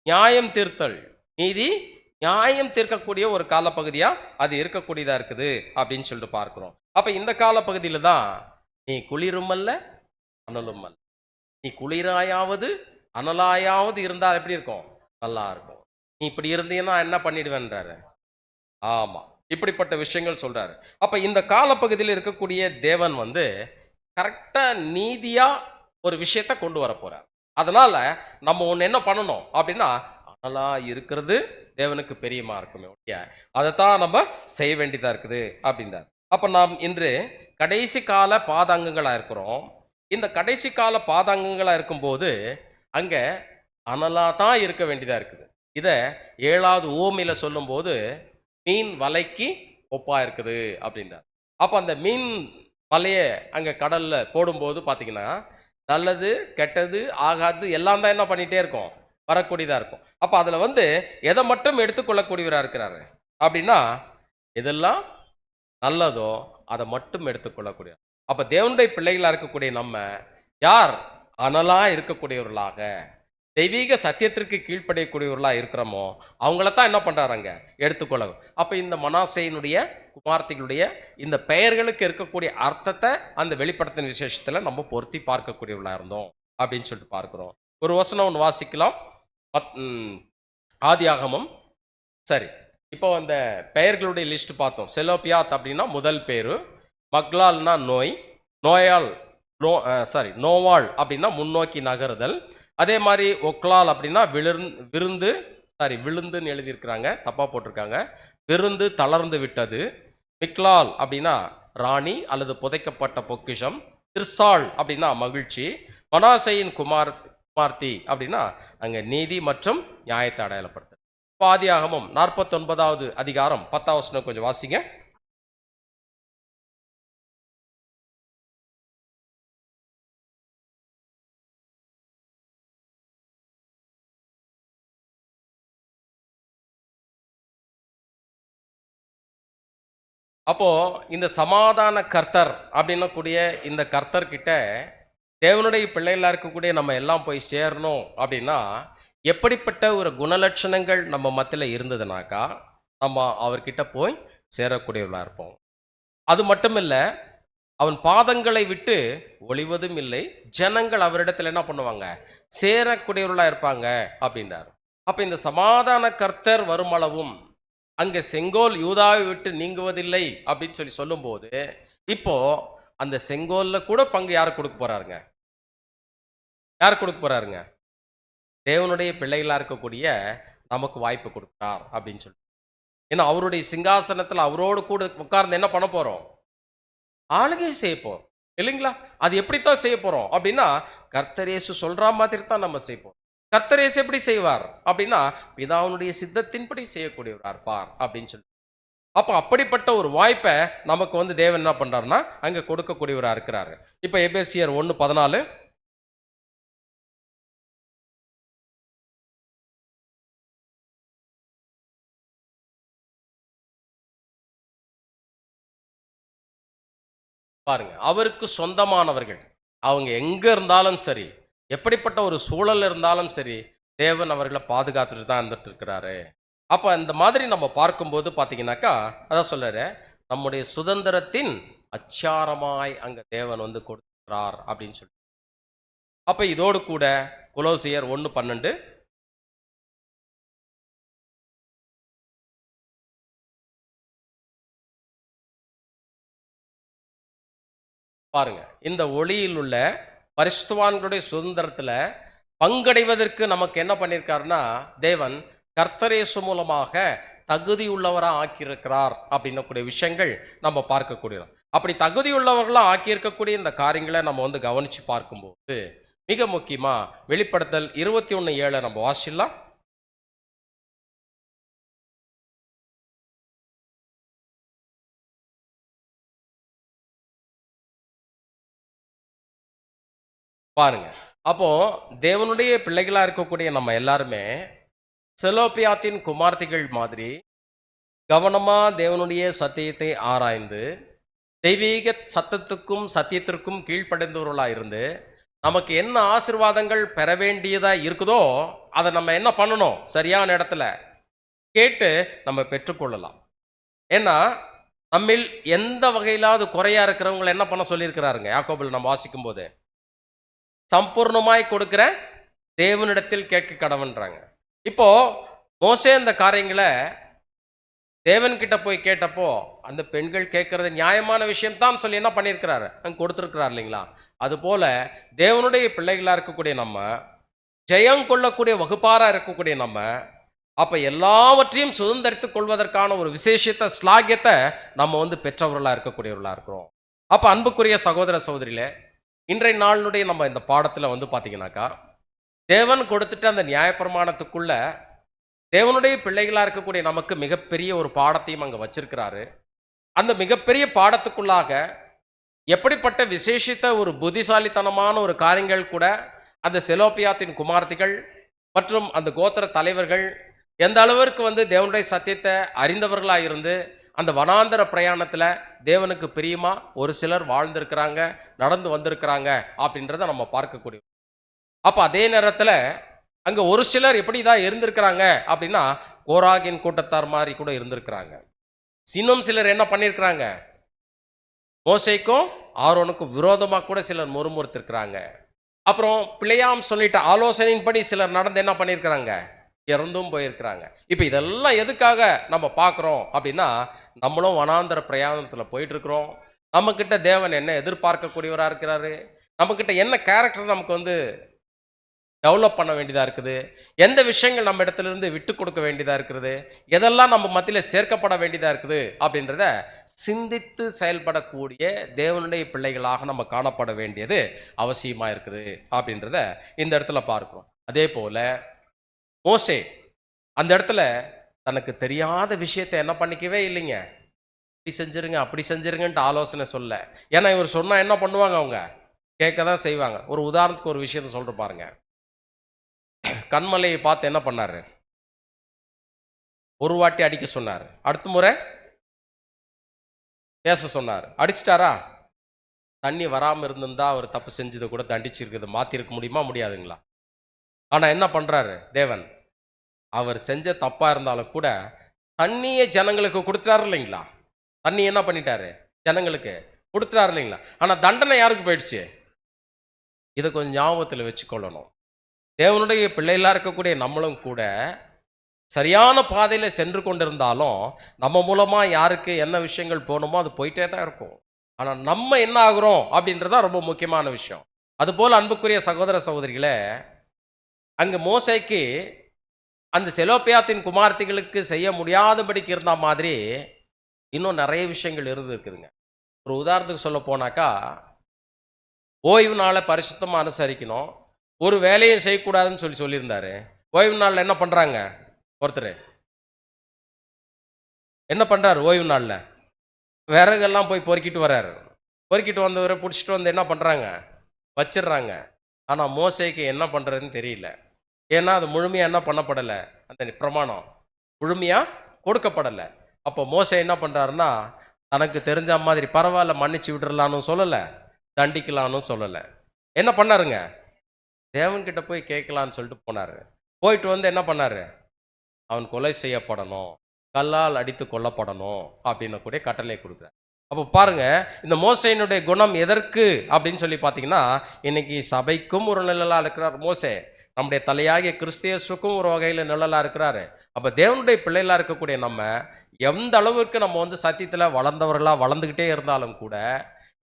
நியாயம் தீர்த்தல், நீதி நியாயம் தீர்க்கக்கூடிய ஒரு காலப்பகுதியாக அது இருக்கக்கூடியதாக இருக்குது அப்படின்னு சொல்லிட்டு பார்க்குறோம். அப்போ இந்த காலப்பகுதியில் தான் நீ குளிருமல்ல அனலும் அல்ல, நீ குளிராயாவது அனலாயாவது இருந்தால் எப்படி இருக்கும்? நல்லா இருக்கும். நீ இப்படி இருந்தீங்கன்னா என்ன பண்ணிடுவேன்றாரு. ஆமா, இப்படிப்பட்ட விஷயங்கள் சொல்றாரு. அப்ப இந்த காலப்பகுதியில் இருக்கக்கூடிய தேவன் கரெக்டா நீதியா ஒரு விஷயத்த கொண்டு வர போறார். அதனால நம்ம ஒன்று என்ன பண்ணணும் அப்படின்னா, அனலா இருக்கிறது தேவனுக்கு பெரியமா இருக்குமே ஒழிய அதைத்தான் நம்ம செய்ய வேண்டியதா இருக்குது அப்படின்றார். அப்ப நாம் இன்று கடைசி கால பாதாங்கங்களா இருக்கிறோம். இந்த கடைசி கால பாதாங்கங்களா இருக்கும்போது அங்க அனலா தான் இருக்க வேண்டியதா இருக்குது. இதை 7வது ஓமையில சொல்லும்போது மீன் வலைக்கு ஒப்பா இருக்குது அப்படின்றார். அப்போ அந்த மீன் வலையை அங்கே கடல்ல போடும்போது பார்த்தீங்கன்னா நல்லது கெட்டது ஆகாது எல்லாம் தான் என்ன பண்ணிகிட்டே இருக்கும், வரக்கூடியதாக இருக்கும். அப்போ அதில் எதை மட்டும் எடுத்துக்கொள்ளக்கூடியவராக இருக்கிறாரு அப்படின்னா, எதெல்லாம் நல்லதோ அதை மட்டும் எடுத்துக்கொள்ளக்கூடிய. அப்போ தேவனுடைய பிள்ளைகளாக இருக்கக்கூடிய நம்ம யார் அனலாக இருக்கக்கூடியவர்களாக தெய்வீக சத்தியத்திற்கு கீழ்ப்படியக்கூடியவர்களாக இருக்கிறோமோ அவங்கள தான் என்ன பண்ணுறாங்க, எடுத்துக்கொள்ள. அப்போ இந்த மனாசையினுடைய குமார்த்திகளுடைய இந்த பெயர்களுக்கு இருக்கக்கூடிய அர்த்தத்தை அந்த வெளிப்படுத்தின விசேஷத்தில் நம்ம பொருத்தி பார்க்கக்கூடியவர்களாக இருந்தோம் அப்படின்னு சொல்லிட்டு பார்க்குறோம். ஒரு வசனம் ஒன்று வாசிக்கலாம். ஆதியாகமம். சரி, இப்போ அந்த பெயர்களுடைய லிஸ்ட் பார்த்தோம். செலோப்பியாத் அப்படின்னா முதல் பேரு, மக்லால்னா நோய், நோயால் நோவாள் அப்படின்னா முன்னோக்கி நகருதல். அதே மாதிரி ஒக்லால் அப்படின்னா விழுந்துன்னு எழுதியிருக்கிறாங்க, தப்பாக போட்டிருக்காங்க, விருந்து தளர்ந்து விட்டது. மிக்லால் அப்படின்னா ராணி அல்லது புதைக்கப்பட்ட பொக்கிஷம். திர்சால் அப்படின்னா மகிழ்ச்சி. மனாசையின் குமார்த்தி அப்படின்னா அங்கே நீதி மற்றும் நியாயத்தை அடையாளப்படுத்த. ஆதியாகமம் 49வது அதிகாரம் 10வது வசனம் கொஞ்சம் வாசிங்க. அப்போ இந்த சமாதான கர்த்தர் அப்படின்னக்கூடிய இந்த கர்த்தர் கிட்ட தேவனுடைய பிள்ளைகளா இருக்கக்கூடிய நம்ம எல்லாம் போய் சேரணும் அப்படின்னா எப்படிப்பட்ட ஒரு குணலட்சணங்கள் நம்ம மத்தியில் இருந்ததுனாக்கா நம்ம அவர்கிட்ட போய் சேரக்கூடியவர்களா இருப்போம். அது மட்டும் இல்லை, அவன் பாதங்களை விட்டு ஒளிவதும் இல்லை, ஜனங்கள் அவரிடத்துல என்ன பண்ணுவாங்க, சேரக்கூடியவர்களா இருப்பாங்க அப்படின்றார். அப்ப இந்த சமாதான கர்த்தர் வருமளவும் அங்கே செங்கோல் யூதாவை விட்டு நீங்குவதில்லை அப்படின்னு சொல்லி சொல்லும்போது, இப்போ அந்த செங்கோல்ல கூட பங்கு யார் கொடுக்க போறாருங்க? யார் கொடுக்க போறாருங்க? தேவனுடைய பிள்ளைகளா இருக்கக்கூடிய நமக்கு வாய்ப்பு கொடுக்கிறார் அப்படின்னு சொல்லி. ஏன்னா அவருடைய சிங்காசனத்தில் அவரோடு கூட உட்கார்ந்து என்ன பண்ண போறோம்? ஆளுகை செய்ய போறோம் இல்லைங்களா? அது எப்படித்தான் செய்ய போறோம் அப்படின்னா, கர்த்தர் இயேசு சொல்ற மாதிரி தான் நம்ம செய்வோம். கர்த்தர் இயேசு எப்படி செய்வார் அப்படின்னா, பிதாவுனுடைய சித்தத்தின்படி செய்யக்கூடியவரா இருப்பார் அப்படின்னு சொல்லி. அப்போ அப்படிப்பட்ட ஒரு வாய்ப்பை நமக்கு வந்து தேவன் என்ன பண்றாருன்னா அங்க கொடுக்கக்கூடியவரா இருக்கிறாரு. இப்ப எபேசியர் 1:14 பாருங்க. அவருக்கு சொந்தமானவர்கள் அவங்க எங்க இருந்தாலும் சரி, எப்படிப்பட்ட ஒரு சூழல் இருந்தாலும் சரி, தேவன் அவர்களை பாதுகாத்துட்டு தான் இருந்துட்டு இருக்கிறாரு. அப்ப இந்த மாதிரி நம்ம பார்க்கும்போது பாத்தீங்கன்னாக்கா, அதான் சொல்றாரு, நம்முடைய சுதந்திரத்தின் அச்சாரமாய் அங்க தேவன் வந்து கொடுக்கிறார் அப்படின்னு சொல்லி. அப்ப இதோடு கூட கொலோசியர் 1:12 பாருங்க. இந்த ஒளியில் உள்ள பரிசுத்தவான்களுடைய சுதந்திரத்துல பங்கடைவதற்கு நமக்கு என்ன பண்ணியிருக்காருன்னா, தேவன் கர்த்தரேசு மூலமாக தகுதியுள்ளவரா ஆக்கியிருக்கிறார் அப்படின்னக்கூடிய விஷயங்கள் நம்ம பார்க்கக்கூடியது. அப்படி தகுதியுள்ளவர்களா ஆக்கியிருக்கக்கூடிய இந்த காரியங்களை நம்ம வந்து கவனிச்சு பார்க்கும்போது மிக முக்கியமா வெளிப்படுத்தல் 21:7 நம்ம வாசிக்கலாம். பாருங்க. அப்போ தேவனுடைய பிள்ளைகளா இருக்கக்கூடிய நம்ம எல்லாருமே செலோப்பியாத்தின் குமார்த்திகள் மாதிரி கவனமா தேவனுடைய சத்தியத்தை ஆராய்ந்து தெய்வீக சத்தத்துக்கும் சத்தியத்திற்கும் கீழ்ப்படைந்தவர்களா இருந்து நமக்கு என்ன ஆசீர்வாதங்கள் பெற வேண்டியதா இருக்குதோ அதை நம்ம என்ன பண்ணணும், சரியான இடத்துல கேட்டு நம்ம பெற்றுக்கொள்ளலாம். ஏன்னா நம்மில் எந்த வகையிலாவது குறையா இருக்கிறவங்களை என்ன பண்ண சொல்லியிருக்கிறாருங்க யாக்கோபில் நம்ம வாசிக்கும் போது, சம்பூர்ணமாய் கொடுக்கிற தேவனிடத்தில் கேட்க கடவன்றாங்க. இப்போ மோசே இந்த காரியங்களை தேவன்கிட்ட போய் கேட்டப்போ அந்த பெண்கள் கேட்கறது நியாயமான விஷயம்தான் சொல்லி என்ன பண்ணியிருக்கிறாரு அங்கே கொடுத்துருக்கிறார் இல்லைங்களா? அதுபோல தேவனுடைய பிள்ளைகளாக இருக்கக்கூடிய நம்ம, ஜெயம் கொள்ளக்கூடிய வகுப்பாராக இருக்கக்கூடிய நம்ம, அப்போ எல்லாவற்றையும் சுதந்திரித்துக் கொள்வதற்கான ஒரு விசேஷத்தை ஸ்லாகியத்தை நம்ம வந்து பெற்றவர்களாக இருக்கக்கூடியவர்களாக இருக்கிறோம். அப்போ அன்புக்குரிய சகோதர சகோதரியில இன்றைய நாளினுடைய நம்ம இந்த பாடத்தில் வந்து பார்த்தீங்கன்னாக்கா, தேவன் கொடுத்துட்டு அந்த நியாயப்பிரமாணத்துக்குள்ள தேவனுடைய பிள்ளைகளாக இருக்கக்கூடிய நமக்கு மிகப்பெரிய ஒரு பாடத்தையும் அங்கே வச்சிருக்கிறாரு. அந்த மிகப்பெரிய பாடத்துக்குள்ளாக எப்படிப்பட்ட விசேஷித்த ஒரு புத்திசாலித்தனமான ஒரு காரியங்கள் கூட அந்த செலோப்பியாத்தின் குமார்த்திகள் மற்றும் அந்த கோத்திர தலைவர்கள் எந்த அளவிற்கு வந்து தேவனுடைய சத்தியத்தை அறிந்தவர்களாக இருந்து அந்த வனாந்தர பிரயாணத்தில் தேவனுக்கு பிரியமா ஒரு சிலர் வாழ்ந்திருக்கிறாங்க, நடந்து வந்திருக்கிறாங்க அப்படின்றத நம்ம பார்க்கக்கூடிய. அப்போ அதே நேரத்தில் அங்கே ஒரு சிலர் எப்படி தான் இருந்திருக்கிறாங்க அப்படின்னா, கோராகின் கூட்டத்தார் மாதிரி கூட இருந்திருக்கிறாங்க. இன்னும் சிலர் என்ன பண்ணியிருக்கிறாங்க, மோசேக்கும் ஆரோனுக்கும் விரோதமாக கூட சிலர் முறுமுறுத்திருக்கிறாங்க. அப்புறம் பிள்ளையாம் சொல்லிட்ட ஆலோசனையின்படி சிலர் நடந்து என்ன பண்ணியிருக்கிறாங்க, இறந்தும் போயிருக்கிறாங்க. இப்போ இதெல்லாம் எதுக்காக நம்ம பார்க்குறோம் அப்படின்னா, நம்மளும் வனாந்தர பிரயாணத்தில் போயிட்டு இருக்கிறோம். நம்மக்கிட்ட தேவன் என்ன எதிர்பார்க்கக்கூடியவராக இருக்கிறாரு, நம்மக்கிட்ட என்ன கேரக்டர் நமக்கு வந்து டெவலப் பண்ண வேண்டியதாக இருக்குது, எந்த விஷயங்கள் நம்ம இடத்துல இருந்து விட்டு கொடுக்க வேண்டியதாக இருக்கிறது, எதெல்லாம் நம்ம மத்தியில் சேர்க்கப்பட வேண்டியதாக இருக்குது அப்படின்றத சிந்தித்து செயல்படக்கூடிய தேவனுடைய பிள்ளைகளாக நம்ம காணப்பட வேண்டியது அவசியமாக இருக்குது அப்படின்றத இந்த இடத்துல பார்க்குறோம். அதே போல் மோசே அந்த இடத்துல தனக்கு தெரியாத விஷயத்தை என்ன பண்ணிக்கவே இல்லைங்க, இப்படி செஞ்சிருங்க அப்படி செஞ்சிருங்கன்ட்டு ஆலோசனை சொல்ல. ஏன்னா இவர் சொன்னால் என்ன பண்ணுவாங்க, அவங்க கேட்க தான் செய்வாங்க. ஒரு உதாரணத்துக்கு ஒரு விஷயத்தை சொல்கிற பாருங்க. கண்மலையை பார்த்து என்ன பண்ணாரு, ஒரு வாட்டி அடிக்க சொன்னார், அடுத்த முறை பேச சொன்னார். அடிச்சிட்டாரா? தண்ணி வராம இருந்திருந்தா அவர் தப்பு செஞ்சத கூட தண்டிச்சிருக்குது மாத்திருக்க முடியுமா? முடியாதுங்களா? ஆனா என்ன பண்றாரு தேவன்? அவர் செஞ்ச தப்பா இருந்தாலும் கூட, தண்ணிய ஜனங்களுக்கு குடுத்துட்டாரு இல்லைங்களா? தண்ணி என்ன பண்ணிட்டாரு? ஜனங்களுக்கு குடுத்துட்டாரு இல்லைங்களா? ஆனா தண்டனை யாருக்கு போயிடுச்சு? இத கொஞ்சம் ஞாபகத்துல வச்சுக்கொள்ளணும். தேவனுடைய பிள்ளைகளா இருக்கக்கூடிய நம்மளும் கூட, சரியான பாதையில சென்று கொண்டிருந்தாலும், நம்ம மூலமா யாருக்கு என்ன விஷயங்கள் போணுமோ, அது போயிட்டே தான் இருக்கும். ஆனா நம்ம என்ன ஆகுறோம்? அப்படின்றது தான் ரொம்ப முக்கியமான விஷயம். அதுபோல அன்புக்குரிய சகோதர, சகோதரிகளே, அங்க மோசேக்கு அந்த செலோப்பியாத்தின் குமாரத்திகளுக்கு செய்ய முடியாதபடிக்கு இருந்த மாதிரி, இன்னும் நெறைய விஷயங்கள் இருந்திருக்குதுங்க. ஒரு உதாரணத்துக்கு சொல்ல போனாக்கா, ஓய்வு நாள பரிசுத்தமா அனுசரிக்கணும். ஒரு வேலையும் செய்யக்கூடாதுன்னு சொல்லியிருந்தாரு. ஓய்வு நாள்ல என்ன பண்றாங்க? ஒருத்தரு. என்ன பண்றாரு ஓய்வு நாள்ல? விறகெல்லாம் போய் பொறுக்கிட்டு வராரு. பொறுக்கிட்டு வந்தவர புடிச்சிட்டு வந்து என்ன பண்றாங்க? வச்சிடுறாங்க. ஆனா மோசேக்கு என்ன பண்றதுன்னு தெரியல. ஏன்னா, அது முழுமையா என்ன பண்ணப்படல. அந்த பிரமாணம் முழுமையா கொடுக்கப்படல. அப்போ மோசே என்ன பண்றாருன்னா, தனக்கு தெரிஞ்ச மாதிரி பரவால்ல மன்னிச்சு விட்டுறலான்னு சொல்லல. தண்டிக்கலான்னு சொல்லல. என்ன பண்ணாருங்க? தேவன்கிட்ட போய் கேட்கலான்னு சொல்லிட்டு போனாரு. போயிட்டு வந்து என்ன பண்ணாரு? அவன் கொலை செய்யப்படணும். கல்லால் அடித்து கொல்லப்படணும் அப்படின்னு கூடிய கட்டளை குடுக்குறார். அப்போ பாருங்க, இந்த மோசேயினுடைய குணம் எதற்கு அப்படின்னு சொல்லி பார்த்தீங்கன்னா, இன்னைக்கு சபைக்கும் ஒரு நிழலா இருக்கிறார் மோசே. நம்முடைய தலையாகிய கிறிஸ்து இயேசுவுக்கும் ஒரு வகையில நிழலா இருக்கிறாரு. அப்ப தேவனுடைய பிள்ளைகளா இருக்கக்கூடிய நம்ம, எந்த அளவிற்கு நம்ம வந்து சத்தியத்தில வளர்ந்தவர்களா வளர்ந்துகிட்டே இருந்தாலும் கூட,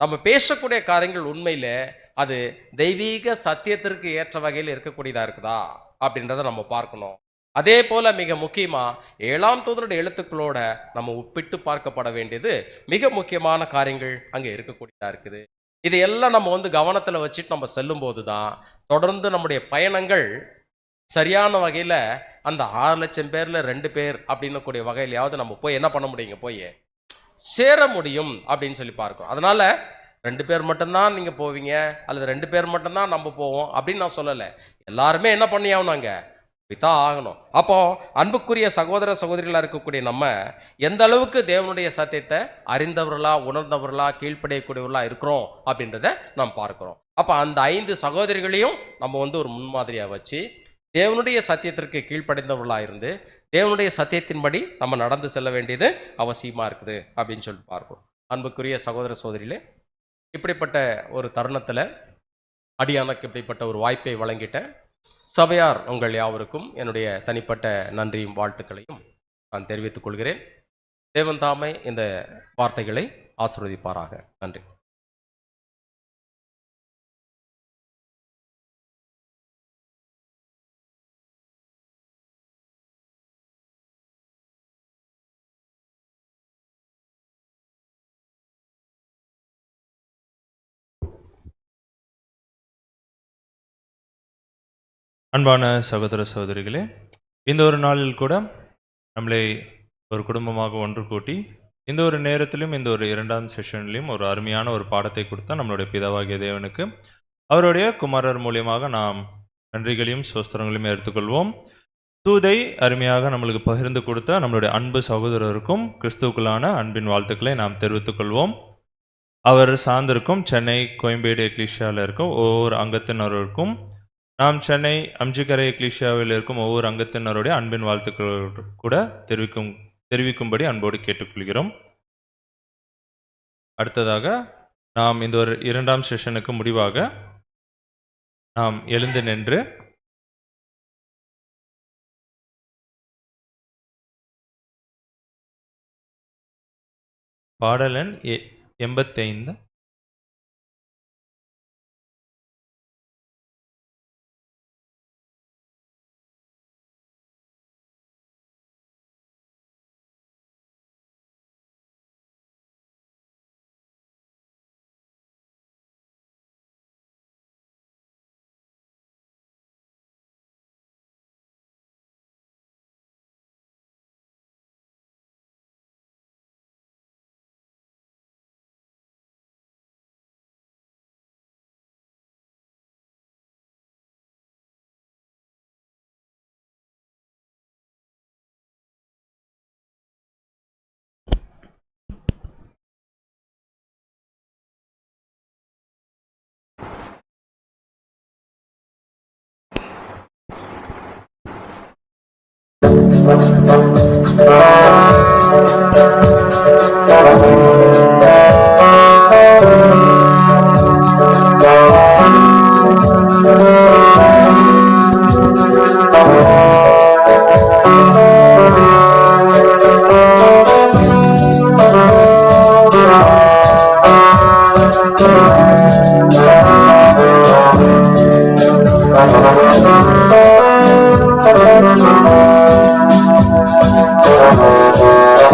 நம்ம பேசக்கூடிய காரியங்கள் உண்மையிலே அது தெய்வீக சத்தியத்திற்கு ஏற்ற வகையில் இருக்கக்கூடியதா இருக்குதா? அப்படின்றத நம்ம பார்க்கணும். அதே போல மிக முக்கியமா 7ஆம் தூதனுடைய எழுத்துக்களோட நம்ம ஒப்பிட்டு பார்க்கப்பட வேண்டியது மிக முக்கியமான காரியங்கள் அங்க இருக்கக்கூடியதா இருக்குது. இதையெல்லாம் நம்ம வந்து கவனத்துல வச்சுட்டு நம்ம செல்லும்போது தான், தொடர்ந்து நம்முடைய பயணங்கள் சரியான வகையில அந்த 6,00,000 பேர்ல 2 பேர் அப்படின்னக்கூடிய வகையிலயாவது நம்ம போய் என்ன பண்ண முடியுங்க போய் சேர முடியும் அப்படின்னு சொல்லி பார்க்கிறோம். அதனால 2 பேர் மட்டும் தான் நீங்க போவீங்க, அல்லது 2 பேர் மட்டும் தான் நம்ம போவோம் அப்படின்னு நான் சொல்லல. எல்லாருமே என்ன பண்ணியாகணும் அங்க? போய்த்தான் ஆகணும். அப்போ அன்புக்குரிய சகோதர, சகோதரிகளா இருக்கக்கூடிய நம்ம, எந்த அளவுக்கு தேவனுடைய சத்தியத்த அறிந்தவர்களா, உணர்ந்தவர்களா, கீழ்ப்படியக்கூடியவர்களா இருக்கிறோம் அப்படின்றத நாம் பார்க்கிறோம். அப்ப அந்த 5 சகோதரிகளையும் நம்ம வந்து ஒரு முன்மாதிரியா வச்சு, தேவனுடைய சத்தியத்திற்கு கீழ்ப்படிந்தவர்களா இருந்து, தேவனுடைய சத்தியத்தின்படி நம்ம நடந்து செல்ல வேண்டியது அவசியமா இருக்குது அப்படின்னு சொல்லிட்டு பார்க்கிறோம். அன்புக்குரிய சகோதர, சகோதரிகளே, இப்படிப்பட்ட ஒரு தருணத்துல அடியானுக்கு இப்படிப்பட்ட ஒரு வாய்ப்பை வழங்கிட்ட சபையார் உங்கள் யாவருக்கும் என்னுடைய தனிப்பட்ட நன்றியும் வாழ்த்துக்களையும் நான் தெரிவித்துக் கொள்கிறேன். தேவன் தாமே இந்த வார்த்தைகளை ஆசீர்வதிப்பாராக. நன்றி. அன்பான சகோதர சகோதரிகளே, இந்த ஒரு நாளில் கூட நம்மளை ஒரு குடும்பமாக ஒன்று கூட்டி, இந்த ஒரு நேரத்திலும் இந்த ஒரு 2ஆம் செஷன்லயும் ஒரு அருமையான ஒரு பாடத்தை கொடுத்த நம்மளுடைய பிதாவாகிய தேவனுக்கு, அவருடைய குமாரர் மூலியமாக நாம் நன்றிகளையும், ஸ்தோத்திரங்களையும் எடுத்துக்கொள்வோம். தூதை அருமையாக நம்மளுக்கு பகிர்ந்து கொடுத்த நம்மளுடைய அன்பு சகோதரருக்கும் கிறிஸ்துவுக்குள்ளான அன்பின் வாழ்த்துக்களை நாம் தெரிவித்துக் கொள்வோம். அவர் சார்ந்திருக்கும் சென்னை, கோயம்பேடு எக்லீசியாவில் இருக்கும் ஒவ்வொரு அங்கத்தினருக்கும் நாம் சென்னை அம்ஜிக்கரை எக்லீசியாவில் இருக்கும் ஒவ்வொரு அங்கத்தினருடைய அன்பின் வாழ்த்துக்களோடு கூட தெரிவிக்கும்படி அன்போடு கேட்டுக்கொள்கிறோம். அடுத்ததாக நாம் இந்த ஒரு 2ஆம் செஷனுக்கு முடிவாக நாம் எழுந்து நின்று பாடல் எண் 85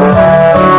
Thank you.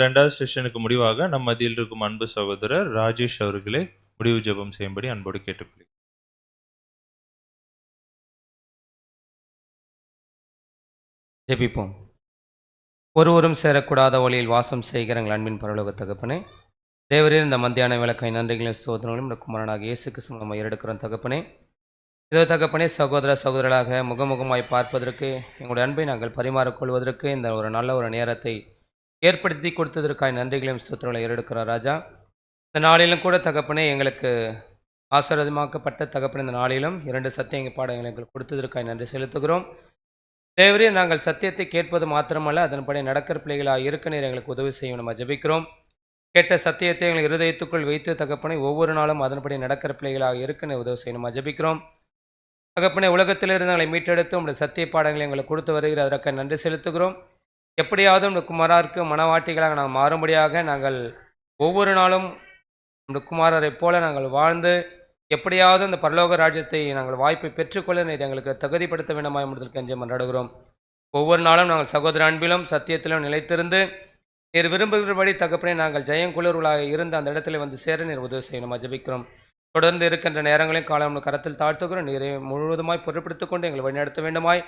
2வது செஷனுக்கு முடிவாக நம் மத்தியில் இருக்கும் அன்பு சகோதரர் ராஜேஷ் அவர்களே முடிவு ஜெபம் செய்யும்படி அன்போடு கேட்டுக்கொள்கிறேன். ஜெபிப்போம். ஒருவரும் சேரக்கூடாத ஒளியில் வாசம் செய்கிற எங்கள் அன்பின் பரலோக தகப்பனே, தேவரீர் இந்த மத்தியான விளக்கை நன்றிகளும் சோதனைகளும் இந்த குமாரனாக இயேசு கிறிஸ்து நம்ம ஏறெடுக்கிறோம் தகப்பனே. இதோ தகப்பனே, சகோதர சகோதரர்களாக முகமுகமாய் பார்ப்பதற்கு எங்களுடைய அன்பை நாங்கள் பரிமாறிக்கொள்வதற்கு இந்த ஒரு நல்ல ஒரு நேரத்தை ஏற்படுத்தி கொடுத்ததற்காக நன்றிகளையும் சோதனைகளை ஏறெடுக்கிறோம் ராஜா. இந்த நாளிலும் கூட தகப்பனே எங்களுக்கு ஆசீர்வாதமாக்கப்பட்ட தகப்பனே, இந்த நாளிலும் 2 சத்திய பாடங்களை எங்களுக்கு கொடுத்ததற்காக நன்றி செலுத்துகிறோம். தேவரே, நாங்கள் சத்தியத்தை கேட்பது மாத்திரமல்ல, அதன்படி நடக்கிற பிள்ளைகளாக இருக்க நீர் எங்களுக்கு உதவி செய்யும் நம்ம ஜெபிக்கிறோம். கேட்ட சத்தியத்தை எங்கள் இருதயத்துக்குள் வைத்து தகப்பனை ஒவ்வொரு நாளும் அதன்படி நடக்கிற பிள்ளைகளாக இருக்க நீர் உதவி செய்யும் நம்ம ஜெபிக்கிறோம். தகப்பனை, உலகத்திலிருந்து எங்களை மீட்டெடுத்து உங்களுடைய சத்திய பாடங்களை எங்களுக்கு கொடுத்து வருகிற அதற்காக நன்றி செலுத்துகிறோம். எப்படியாவது உங்களுடைய குமாரருக்கு மனவாட்டிகளாக நாங்கள் மாறும்படியாக நாங்கள் ஒவ்வொரு நாளும் உங்களுடைய குமாரரை போல நாங்கள் வாழ்ந்து எப்படியாவது அந்த பரலோக ராஜ்யத்தை நாங்கள் வாய்ப்பை பெற்றுக்கொள்ள நீர் எங்களுக்கு தகுதிப்படுத்த வேண்டுமாய் முதல் கெஞ்ச மன்றாடுகிறோம். ஒவ்வொரு நாளும் நாங்கள் சகோதர அன்பிலும் சத்தியத்திலும் நிலைத்திருந்து நீர் விரும்புகிறபடி தகப்பனே நாங்கள் ஜெயங்குளர்களாக இருந்து அந்த இடத்துல வந்து சேர நீர் உதவி செய்யணும் ஜெபிக்கிறோம். தொடர்ந்து இருக்கின்ற நேரங்களையும் காலம் கரத்தில் தாழ்த்துகிறோம். நீரை முழுவதுமாய் பொருட்படுத்திக் கொண்டு எங்களை வழிநடத்த வேண்டுமாய்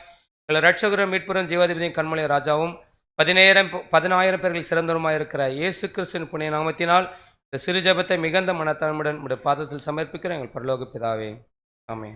எங்கள் ரட்சகரும் மீட்புறம் ஜீவாதிபதியும் கண்மலை ராஜாவும் 10,000 பேர்கள் சிறந்தவருமாய் இருக்கிற இயேசு கிறிஸ்துவின் புண்ணிய நாமத்தினால் இந்த சிறு ஜெபத்தை மிகுந்த மனத்தாழ்மையுடன் உடைய பாதத்தில் சமர்ப்பிக்கிற எங்கள் பரலோக பிதாவே, ஆமென்.